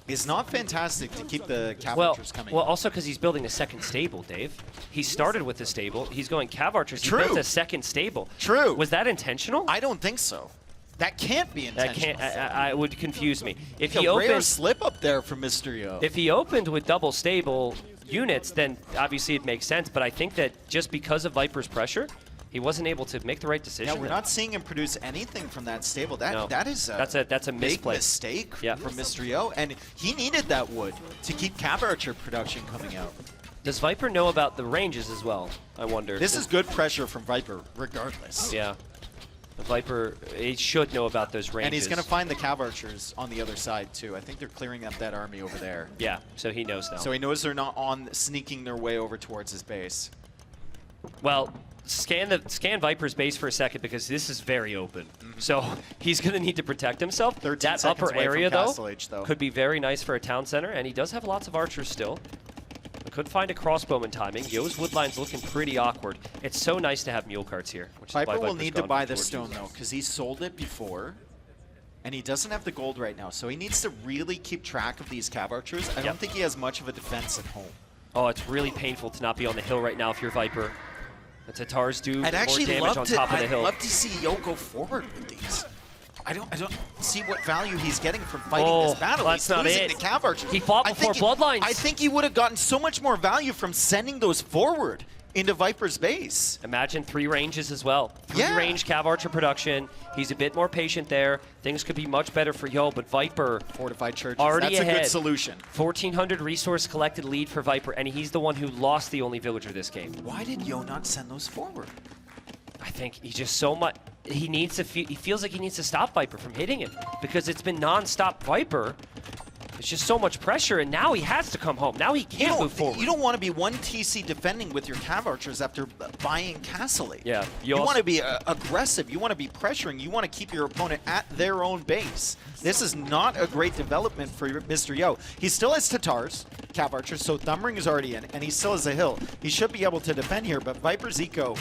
is not fantastic to keep the Cav Archers coming. Well, also because he's building a second stable, Dave. He started with the stable. He's going Cav Archers. He True. built a second stable. True. Was that intentional? I don't think so. That can't be That intentional. can't. I would confuse me. If he a rare opened, slip up there from Mr. Yo. if he opened with double stable units, then obviously it makes sense. But I think that just because of Viper's pressure, he wasn't able to make the right decision. Yeah, we're not seeing him produce anything from that stable. No. That is that's a big misplay. mistake Yeah. from Mr. Yo, and he needed that wood to keep Cav Archer production coming out. Does Viper know about the ranges as well? I wonder. This is good pressure from Viper, regardless. Yeah. The Viper, he should know about those ranges. And he's going to find the Cav Archers on the other side, too. I think they're clearing up that army over there. Yeah, so he knows now. So he knows they're not sneaking their way over towards his base. Well, scan Viper's base for a second because this is very open. So he's going to need to protect himself. 13 That seconds upper away from area, Castle Age, though. could be very nice for a town center, and he does have lots of archers still. Could find a crossbowman timing. Yo's woodline's looking pretty awkward. It's so nice to have mule carts here. Which is why Viper will Viper's need to gone buy for the torches. stone, though, because he sold it before, and he doesn't have the gold right now. So he needs to really keep track of these Cav Archers. I don't think he has much of a defense at home. Oh, it's really painful to not be on the hill right now if you're Viper. The Tatars do I'd more actually damage on top of the hill. I'd love to see Yo go forward with these. I don't see what value he's getting from fighting this battle. That's He's not losing it. to Cav Archers. He fought before Bloodlines. I think he would have gotten so much more value from sending those forward into Viper's base. Imagine 3 ranges as well. 3 Yeah. range Cav Archer production. He's a bit more patient there. Things could be much better for Yo, but Viper Fortified churches. already That's ahead. a good solution. 1,400 resource collected lead for Viper, and he's the one who lost the only villager this game. Why did Yo not send those forward? I think he just so much. He needs to. He feels like he needs to stop Viper from hitting him because it's been non-stop Viper. It's just so much pressure, and now he has to come home. Now he can't move forward. You don't want to be one TC defending with your Cav Archers after buying Castling. Yeah. You want to be aggressive. You want to be pressuring. You want to keep your opponent at their own base. This is not a great development for Mr. Yo. He still has Tatars, Cav Archers, so Thumbring is already in, and he still has a hill. He should be able to defend here, but Viper's eco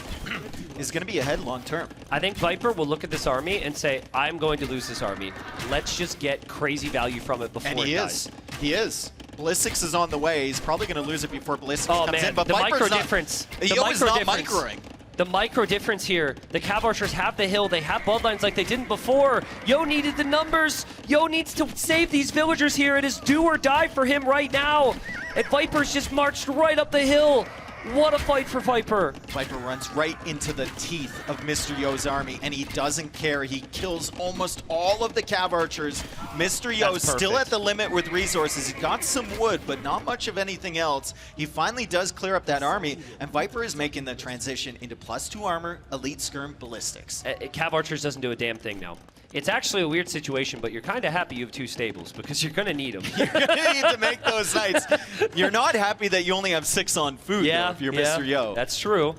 is going to be ahead long term. I think Viper will look at this army and say, I'm going to lose this army. Let's just get crazy value from it before And he it is. dies. He is. Ballistics is on the way. He's probably going to lose it before Ballistics Oh, comes man, in. But the Viper's micro not, difference. Yo is not microing. The micro difference here. The Cav Archers have the hill. They have bloodlines like they didn't before. Yo needed the numbers. Yo needs to save these villagers here. It is do or die for him right now. And Viper's just marched right up the hill. What a fight for Viper. Viper runs right into the teeth of Mr. Yo's army, and he doesn't care. He kills almost all of the Cav Archers. Mr. Yo still at the limit with resources. He got some wood, but not much of anything else. He finally does clear up that army, and Viper is making the transition into +2 armor, elite skirm, ballistics. Cav Archers doesn't do a damn thing now. It's actually a weird situation, but you're kind of happy you have 2 stables because you're going to need them. You're going to need to make those knights. You're not happy that you only have 6 on food, though, if you're Mr. Yo. That's true.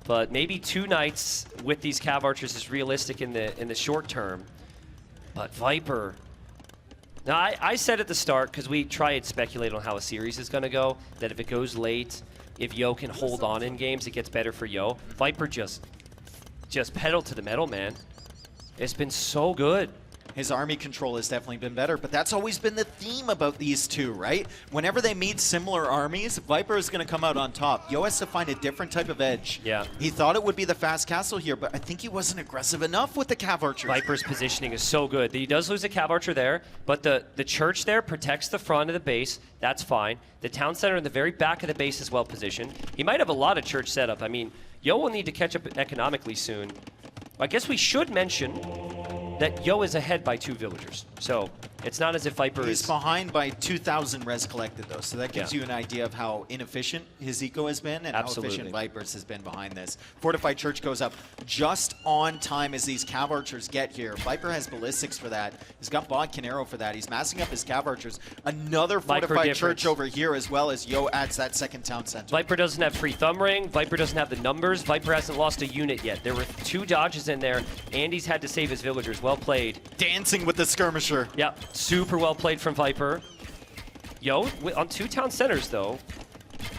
But maybe 2 knights with these Cav Archers is realistic in the short term. But Viper. Now, I said at the start, because we try and speculate on how a series is going to go, that if it goes late, if Yo can hold on in games, it gets better for Yo. Viper just pedal to the metal, man. It's been so good. His army control has definitely been better, but that's always been the theme about these two, right? Whenever they meet similar armies, Viper is going to come out on top. Yo has to find a different type of edge. Yeah. He thought it would be the fast castle here, but I think he wasn't aggressive enough with the Cav Archers. Viper's positioning is so good. He does lose a Cav Archer there, but the church there protects the front of the base. That's fine. The town center in the very back of the base is well positioned. He might have a lot of church setup. I mean, Yo will need to catch up economically soon. I guess we should mention that Yo is ahead by 2 villagers. So it's not as if Viper He's is behind by 2,000 res collected, though, so that gives Yeah. you an idea of how inefficient his eco has been and Absolutely. how efficient Viper's has been behind this. Fortified Church goes up just on time as these Cav Archers get here. Viper has ballistics for that. He's got Bodkin Arrow for that. He's massing up his Cav Archers. Another Fortified Church over here, as well as Yo adds that second town center. Viper doesn't have free thumb ring. Viper doesn't have the numbers. Viper hasn't lost a unit yet. There were 2 dodges in there. Andy's had to save his villagers. Well played. Dancing with the skirmisher. Yeah, super well played from Viper. Yo, on 2 town centers, though,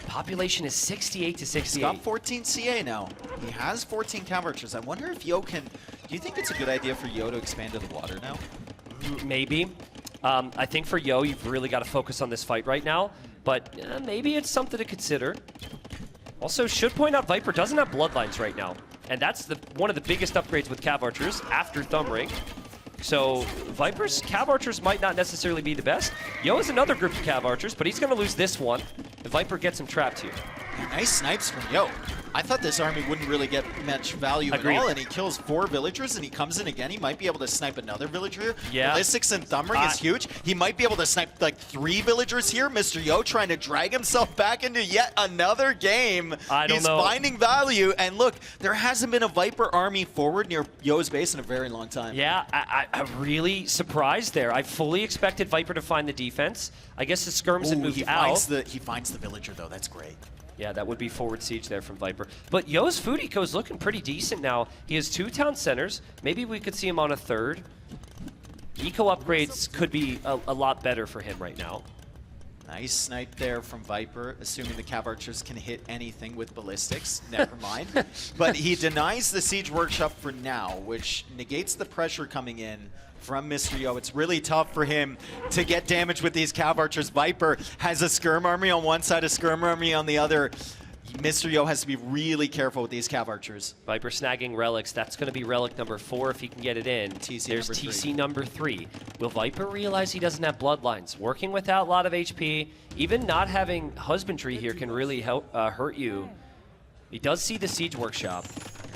population is 68 to 68. He's got 14 CA now. He has 14 Cav Archers. I wonder if Yo can... Do you think it's a good idea for Yo to expand to the water now? Maybe. I think for Yo, you've really got to focus on this fight right now, but maybe it's something to consider. Also, should point out Viper doesn't have bloodlines right now, and that's one of the biggest upgrades with Cav Archers after Thumb Ring. So Viper's Cav Archers might not necessarily be the best. Yo is another group of Cav Archers, but he's going to lose this one. The Viper gets him trapped here. Nice snipes from Yo. I thought this army wouldn't really get much value Agreed. at all, and he kills 4 villagers, and he comes in again. He might be able to snipe another villager here. Yeah. Ballistics and Thumb Ring is huge. He might be able to snipe like 3 villagers here. Mr. Yo trying to drag himself back into yet another game. I don't He's know. finding value, and look, there hasn't been a Viper army forward near Yo's base in a very long time. Yeah, I'm really surprised there. I fully expected Viper to find the defense. I guess the skirms had moved he out. He finds the villager, though. That's great. Yeah, that would be forward siege there from Viper. But Yo's food eco is looking pretty decent now. He has 2 town centers. Maybe we could see him on a 3rd. Eco upgrades could be a lot better for him right now. Nice snipe there from Viper, assuming the Cav Archers can hit anything with ballistics. Never mind. But he denies the Siege Workshop for now, which negates the pressure coming in from Mr. Yo. It's really tough for him to get damage with these Cav Archers. Viper has a Skirm Army on one side, a Skirm Army on the other. Mr. Yo has to be really careful with these Cav Archers. Viper snagging relics. That's going to be relic number 4 if he can get it in. TC There's number TC 3. number 3. Will Viper realize he doesn't have bloodlines? Working without a lot of HP, even not having husbandry here can really help hurt you. He does see the Siege Workshop.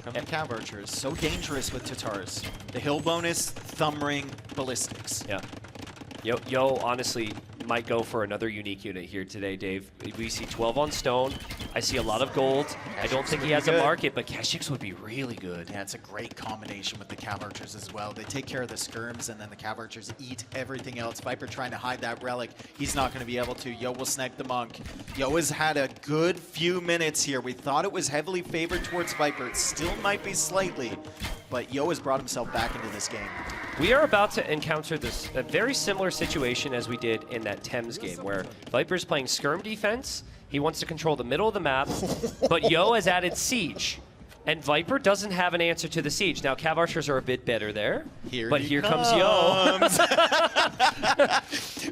From the Cav Archers, so dangerous with Tatars. The hill bonus, Thumb Ring, ballistics. Yeah. Yo honestly might go for another unique unit here today, Dave. We see 12 on stone. I see a lot of gold. I don't think he has a good. market, but Keshiks would be really good. Yeah, it's a great combination with the Cav Archers as well. They take care of the skirms, and then the Cav Archers eat everything else. Viper trying to hide that relic. He's not going to be able to. Yo will snag the monk. Yo has had a good few minutes here. We thought it was heavily favored towards Viper. It still might be slightly, but Yo has brought himself back into this game. We are about to encounter a very similar situation as we did in that Thames game, where Viper's playing skirm defense. He wants to control the middle of the map, but Yo has added siege. And Viper doesn't have an answer to the siege. Now, Cav Archers are a bit better there, but here comes Yo.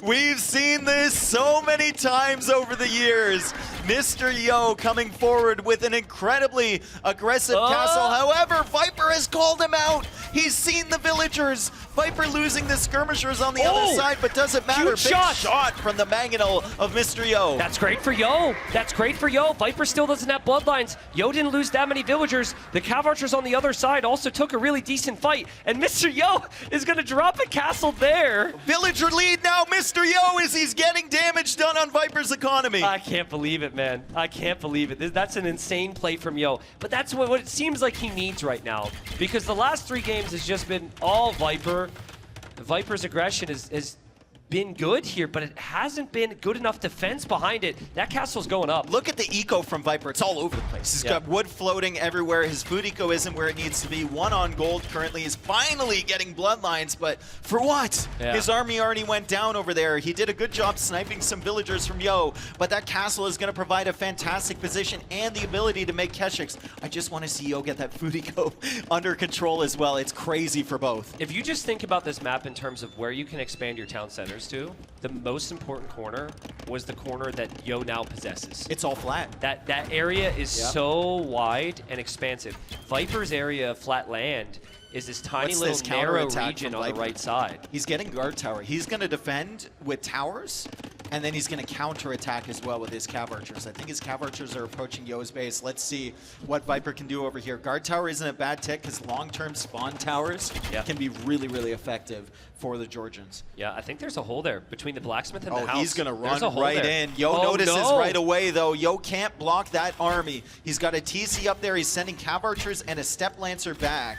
We've seen this so many times over the years. Mr. Yo coming forward with an incredibly aggressive castle. However, Viper has called him out. He's seen the villagers. Viper losing the skirmishers on the other side, but doesn't matter. Huge Big shot. shot from the mangonel of Mr. Yo. That's great for Yo. That's great for Yo. Viper still doesn't have bloodlines. Yo didn't lose that many villagers. The Cav Archers on the other side also took a really decent fight, and Mr. Yo is going to drop a castle there. Villager lead now, Mr. Yo, as he's getting damage done on Viper's economy. I can't believe it, man. I can't believe it. That's an insane play from Yo. But that's what it seems like he needs right now, because the last 3 games has just been all Viper. Viper's aggression has been good here, but it hasn't been good enough defense behind it. That castle's going up. Look at the eco from Viper. It's all over the place. He's got wood floating everywhere. His food eco isn't where it needs to be. 1 on gold currently. He's finally getting bloodlines, but for what? Yeah. His army already went down over there. He did a good job sniping some villagers from Yo, but that castle is going to provide a fantastic position and the ability to make Keshiks. I just want to see Yo get that food eco under control as well. It's crazy for both. If you just think about this map in terms of where you can expand your town centers to, the most important corner was the corner that Yo now possesses. It's all flat. That area is so wide and expansive. Viper's area of flat land is this tiny What's little this narrow counterattack region from on the Viper? right side. He's getting guard tower. He's going to defend with towers, and then he's going to counterattack as well with his Cav Archers. I think his Cav Archers are approaching Yo's base. Let's see what Viper can do over here. Guard tower isn't a bad tick because long-term spawn towers can be really, really effective for the Georgians. Yeah, I think there's a hole there between the blacksmith and the house. He's going to There's run a hole right there. in. Yo Oh, notices no. right away, though. Yo can't block that army. He's got a TC up there. He's sending Cav Archers and a Step Lancer back.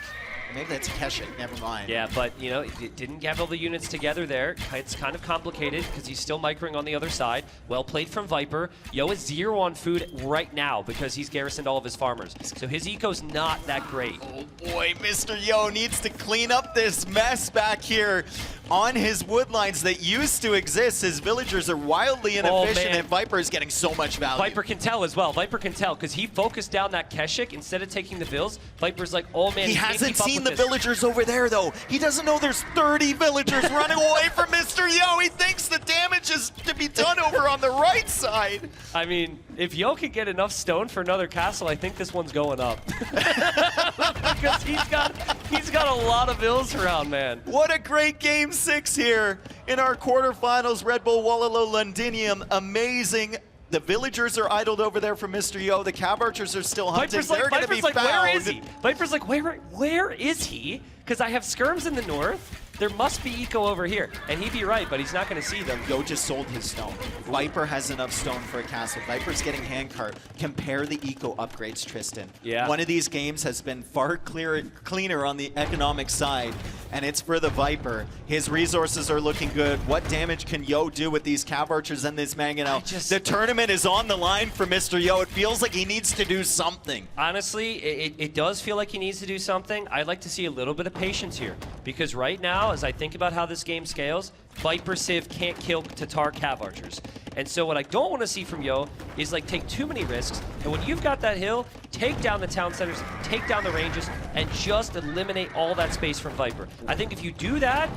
Maybe that's Keshik, never mind. Yeah, but, you know, it didn't have all the units together there. It's kind of complicated because he's still microing on the other side. Well played from Viper. Yo is 0 on food right now because he's garrisoned all of his farmers. So his eco's not that great. Oh boy, Mr. Yo needs to clean up this mess back here on his woodlines that used to exist. His villagers are wildly inefficient, and Viper is getting so much value. Viper can tell as well. Viper can tell because he focused down that Keshik instead of taking the vills. Viper's like, oh man, He can't hasn't keep up seen with the this. villagers over there, though. He doesn't know there's 30 villagers running away from Mr. Yo. He thinks the damage is to be done over on the right side. I mean, if Yo can get enough stone for another castle, I think this one's going up. Because he's got a lot of vills around, man. What a great Game 6 here in our quarterfinals. Red Bull Wallaloo Londinium. Amazing. The villagers are idled over there from Mr. Yo. The Cav Archers are still hunting. They're going to be found. Where is he? Viper's like, where is he? Because I have skirms in the north. There must be eco over here. And he'd be right, but he's not going to see them. Yo just sold his stone. Viper has enough stone for a castle. Viper's getting handcart. Compare the eco upgrades, Tristan. Yeah. One of these games has been far cleaner on the economic side, and it's for the Viper. His resources are looking good. What damage can Yo do with these Cav Archers and this Mangonel? The tournament is on the line for Mr. Yo. It feels like he needs to do something. Honestly, it does feel like he needs to do something. I'd like to see a little bit of patience here. Because right now, as I think about how this game scales, Viper Civ can't kill Tatar Cav Archers. And so what I don't want to see from Yo is like take too many risks. And when you've got that hill, take down the town centers, take down the ranges, and just eliminate all that space from Viper. I think if you do that,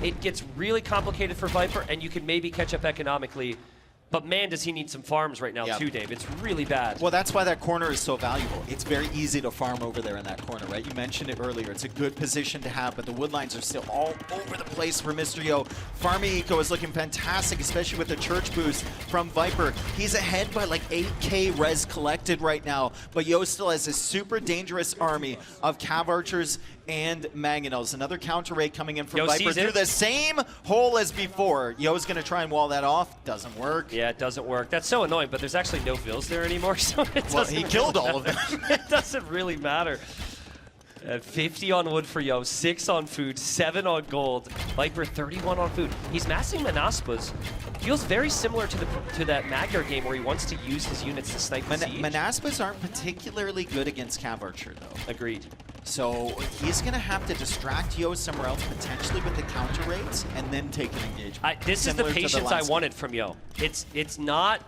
it gets really complicated for Viper, and you can maybe catch up economically. But man, does he need some farms right now too, Dave. It's really bad. Well, that's why that corner is so valuable. It's very easy to farm over there in that corner, right? You mentioned it earlier. It's a good position to have, but the woodlines are still all over the place for Mr. Yo. Farming eco is looking fantastic, especially with the church boost from Viper. He's ahead by like 8K res collected right now, but Yo still has a super dangerous army of Cav Archers and Mangonels. Another counter raid coming in from Yo Viper sees through it. the same hole as before. Yo's going to try and wall that off. Doesn't work. Yeah, it doesn't work. That's so annoying, but there's actually no vills there anymore, so it Well, doesn't he really killed all of matter. them. It doesn't really matter. 50 on wood for Yo, 6 on food, 7 on gold. Viper 31 on food. He's massing Manaspas. Feels very similar to that Magyar game where he wants to use his units to snipe the siege. Manaspas aren't particularly good against Cav Archer, though. Agreed. So he's going to have to distract Yo somewhere else, potentially with the counter raids, and then take an engagement. This is the Similar to patience I last wanted from Yo. It's not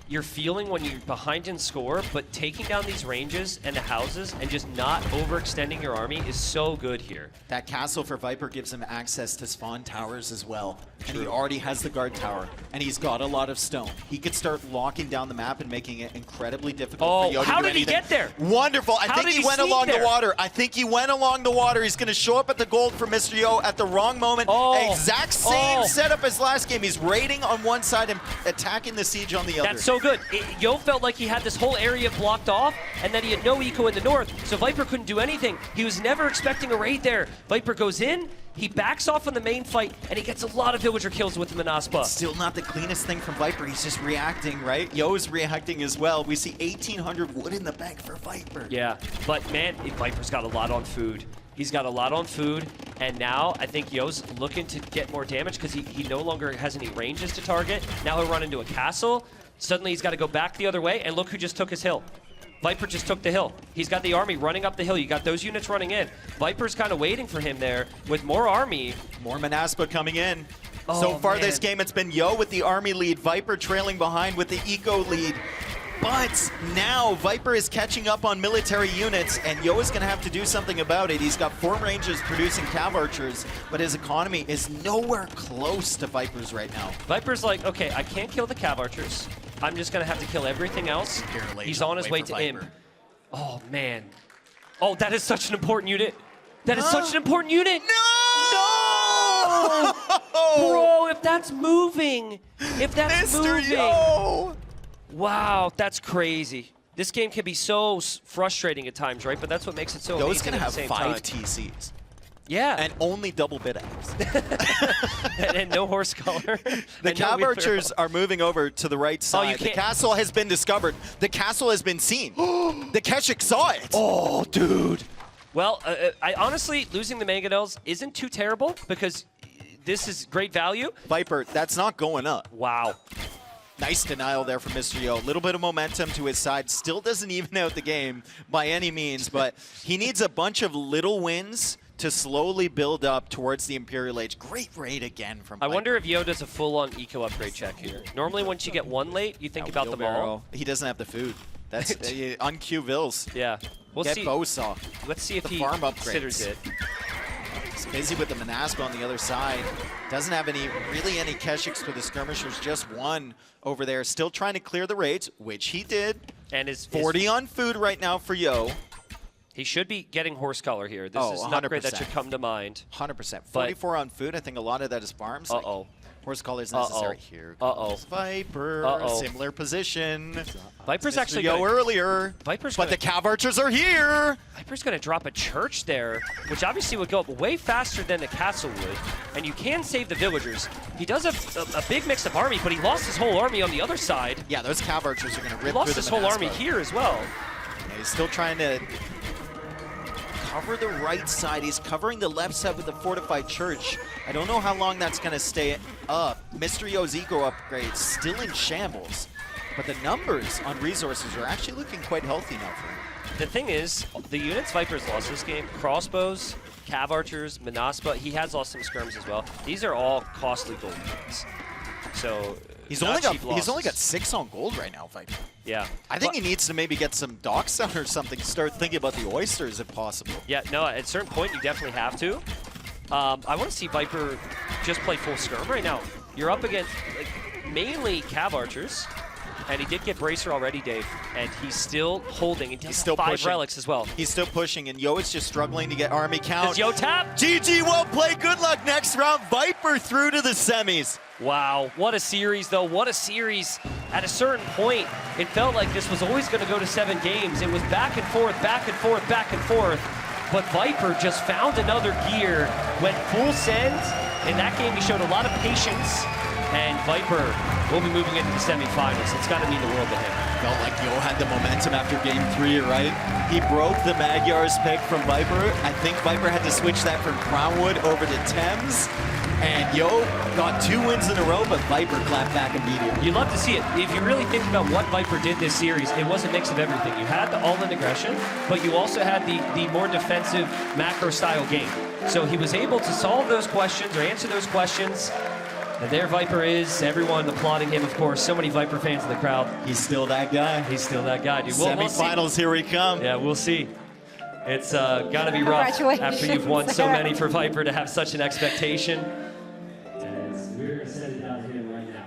your feeling when you're behind in score, but taking down these ranges and the houses and just not overextending your army is so good here. That castle for Viper gives him access to spawn towers as well. And he already has the guard tower, and he's got a lot of stone. He could start locking down the map and making it incredibly difficult for Yo to how do did he anything. get there? Wonderful. I How think did he he went sneak along there? the water. I think he went along the water. He's going to show up at the gold for Mr. Yo at the wrong moment. Exact same setup as last game. He's raiding on one side and attacking the siege on the other. That's so good. Yo felt like he had this whole area blocked off, and then he had no eco in the north, so Viper couldn't do anything. He was never expecting a raid there. Viper goes in, he backs off on the main fight, and he gets a lot of villager kills with the Manaspa. Still not the cleanest thing from Viper. He's just reacting, right? Yo's reacting as well. We see 1,800 wood in the bank for Viper. Yeah, but man, Viper's got a lot on food. He's got a lot on food, and now I think Yo's looking to get more damage because he no longer has any ranges to target. Now he'll run into a castle. Suddenly he's got to go back the other way, and look who just took his hill. Viper just took the hill. He's got the army running up the hill. You got those units running in. Viper's kind of waiting for him there with more army. More Manaspa coming in. Oh, so far man. this game, it's been Yo with the army lead, Viper trailing behind with the eco lead. But now Viper is catching up on military units, and Yo is going to have to do something about it. He's got 4 ranges producing Cav Archers, but his economy is nowhere close to Viper's right now. Viper's like, okay, I can't kill the Cav Archers. I'm just going to have to kill everything else. He's on his way to Imp. Oh, man. Oh, that is such an important unit. That is such an important unit. No! No! Bro, if that's moving. If that's Mr. moving. Yo! Wow, that's crazy. This game can be so frustrating at times, right? But that's what makes it so Yo's amazing going to at have the same 5 time. TCs. Yeah. And only double bid apps. and no horse color. The Cav Archers are moving over to the right side. The castle has been discovered. The castle has been seen. The Keshik saw it. Oh, dude. Well, I honestly, losing the Mangonels isn't too terrible because this is great value. Viper, that's not going up. Wow. Nice denial there from Mr. Yo. A little bit of momentum to his side. Still doesn't even out the game by any means, but he needs a bunch of little wins to slowly build up towards the Imperial Age. Great raid again from Viper. I wonder if Yo does a full-on eco upgrade check here. Normally, once you get one late, you think about them all. He doesn't have the food. That's on Q Vills. Yeah. We'll Get see. Bowsaw. Let's see if The he farm considers upgrades. it. He's busy with the Manaspa on the other side. Doesn't have really any Keshiks for the skirmishers. Just one over there. Still trying to clear the raids, which he did. And his 40 on food right now for Yo. He should be getting horse color here. This is an upgrade that should come to mind. 100%. 44 on food. I think a lot of that is farms. Uh-oh. Horse color is necessary. Here comes Viper. Similar position. Viper's actually Yo earlier. But the Cav Archers are here. Viper's going to drop a church there, which obviously would go up way faster than the castle would. And you can save the villagers. He does a big mix of army, but he lost his whole army on the other side. Yeah, those Cav Archers are going to rip He lost through his the whole army Manaspa. here as well. Yeah, he's still trying to cover the right side. He's covering the left side with the Fortified Church. I don't know how long that's going to stay up. Mr. Yo's eco upgrade still in shambles. But the numbers on resources are actually looking quite healthy now for him. The thing is, the units Viper's lost this game, crossbows, Cav Archers, Manaspa, he has lost some skirms as well. These are all costly gold units. So He's not only cheap got 6 on gold right now, Viper. Yeah. I think he needs to maybe get some docks out or something. Start thinking about the oysters if possible. Yeah, no, at a certain point you definitely have to. I want to see Viper just play full skirm right now. You're up against mainly Cav Archers, and he did get Bracer already, Dave, and he's still holding. And he's still 5 pushing. relics as well. He's still pushing, and Yo is just struggling to get army count. Does Yo tap? GG, well played. Good luck next round. Viper through to the semis. Wow, what a series, though. What a series. At a certain point, it felt like this was always going to go to 7 games. It was back and forth, back and forth, back and forth. but Viper just found another gear, went full send. In that game, he showed a lot of patience, and Viper will be moving into the semifinals. It's got to mean the world to him. Felt like Yo had the momentum after game 3, right? He broke the Magyar's pick from Viper. I think Viper had to switch that from Crownwood over to Thames. And Yo got 2 wins in a row, but Viper clapped back immediately. You love to see it. If you really think about what Viper did this series, it was a mix of everything. You had the all-in aggression, but you also had the more defensive macro-style game. So he was able to solve those questions or answer those questions. And there Viper is, everyone applauding him, of course. So many Viper fans in the crowd. He's still that guy. He's still that guy, dude. Semifinals, here we come. Yeah, we'll see. It's got to be rough after you've won so many for Viper to have such an expectation. And we're going to set it down here right now.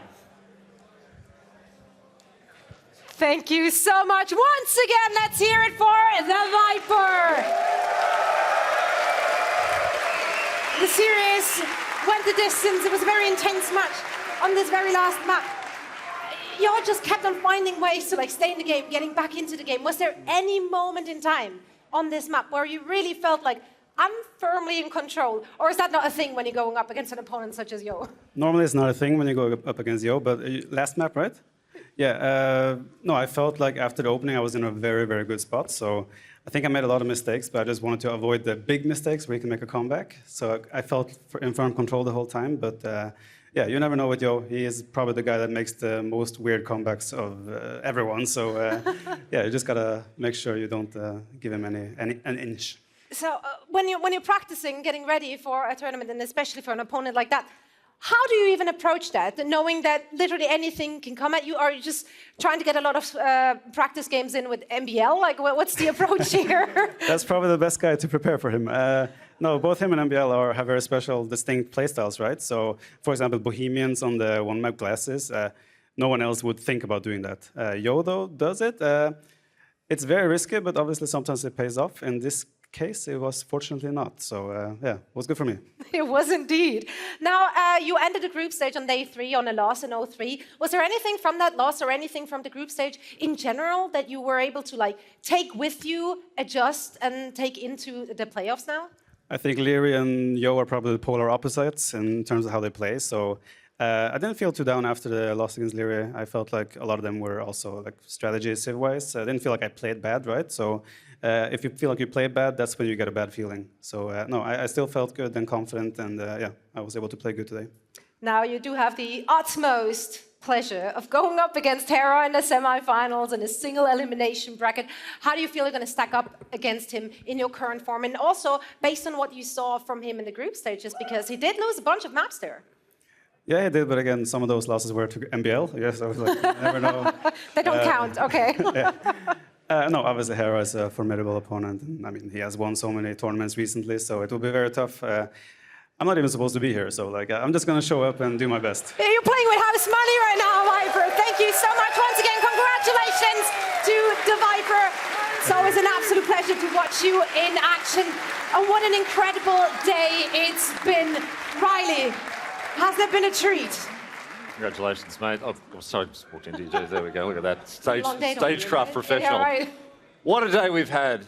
Thank you so much. Once again, let's hear it for the Viper. The series went the distance. It was a very intense match on this very last map. Y'all just kept on finding ways to stay in the game, getting back into the game. Was there any moment in time on this map where you really felt like, I'm firmly in control? Or is that not a thing when you're going up against an opponent such as Yo? Normally it's not a thing when you go up against Yo, but last map, right? Yeah, no, I felt like after the opening I was in a very, very good spot. So I think I made a lot of mistakes, but I just wanted to avoid the big mistakes where you can make a comeback. So I felt in firm control the whole time. But yeah, you never know with Yo. He is probably the guy that makes the most weird comebacks of everyone. So yeah, you just gotta make sure you don't give him an inch. So when you're practicing, getting ready for a tournament, and especially for an opponent like that, how do you even approach that, knowing that literally anything can come at you? Are you just trying to get a lot of practice games in with MBL? Like, what's the approach here? That's probably the best guy to prepare for him. No, both him and MBL have very special, distinct playstyles, right? So, for example, Bohemians on the one-map glasses, no one else would think about doing that. Yo, though, does it. It's very risky, but obviously sometimes it pays off. In this case, it was fortunately not. So yeah, it was good for me. It was indeed. Now, you ended the group stage on day 3 on a loss in 0-3. Was there anything from that loss or anything from the group stage in general that you were able to take with you, adjust, and take into the playoffs now? I think Leary and Yo are probably the polar opposites in terms of how they play. So I didn't feel too down after the loss against Leary. I felt like a lot of them were also strategy civ-wise. I didn't feel like I played bad, right? So if you feel like you play bad, that's when you get a bad feeling. So no, I still felt good and confident, and yeah, I was able to play good today. Now you do have the utmost pleasure of going up against Hera in the semifinals in a single elimination bracket. How do you feel you're going to stack up against him in your current form? And also, based on what you saw from him in the group stages, because he did lose a bunch of maps there. Yeah, he did, but again, some of those losses were to MBL. Yes, I was like, you never know. They don't count, okay. Yeah. No, obviously Hera is a formidable opponent. I mean, he has won so many tournaments recently, so it will be very tough. I'm not even supposed to be here, so I'm just going to show up and do my best. You're playing with house money right now, Viper. Thank you so much once again. Congratulations to the Viper. It's always an absolute pleasure to watch you in action. And what an incredible day it's been. Riley, has there been a treat? Congratulations, mate. Oh, sorry, just walked into you. There we go. Look at that. Stagecraft professional. Yeah, right. What a day we've had.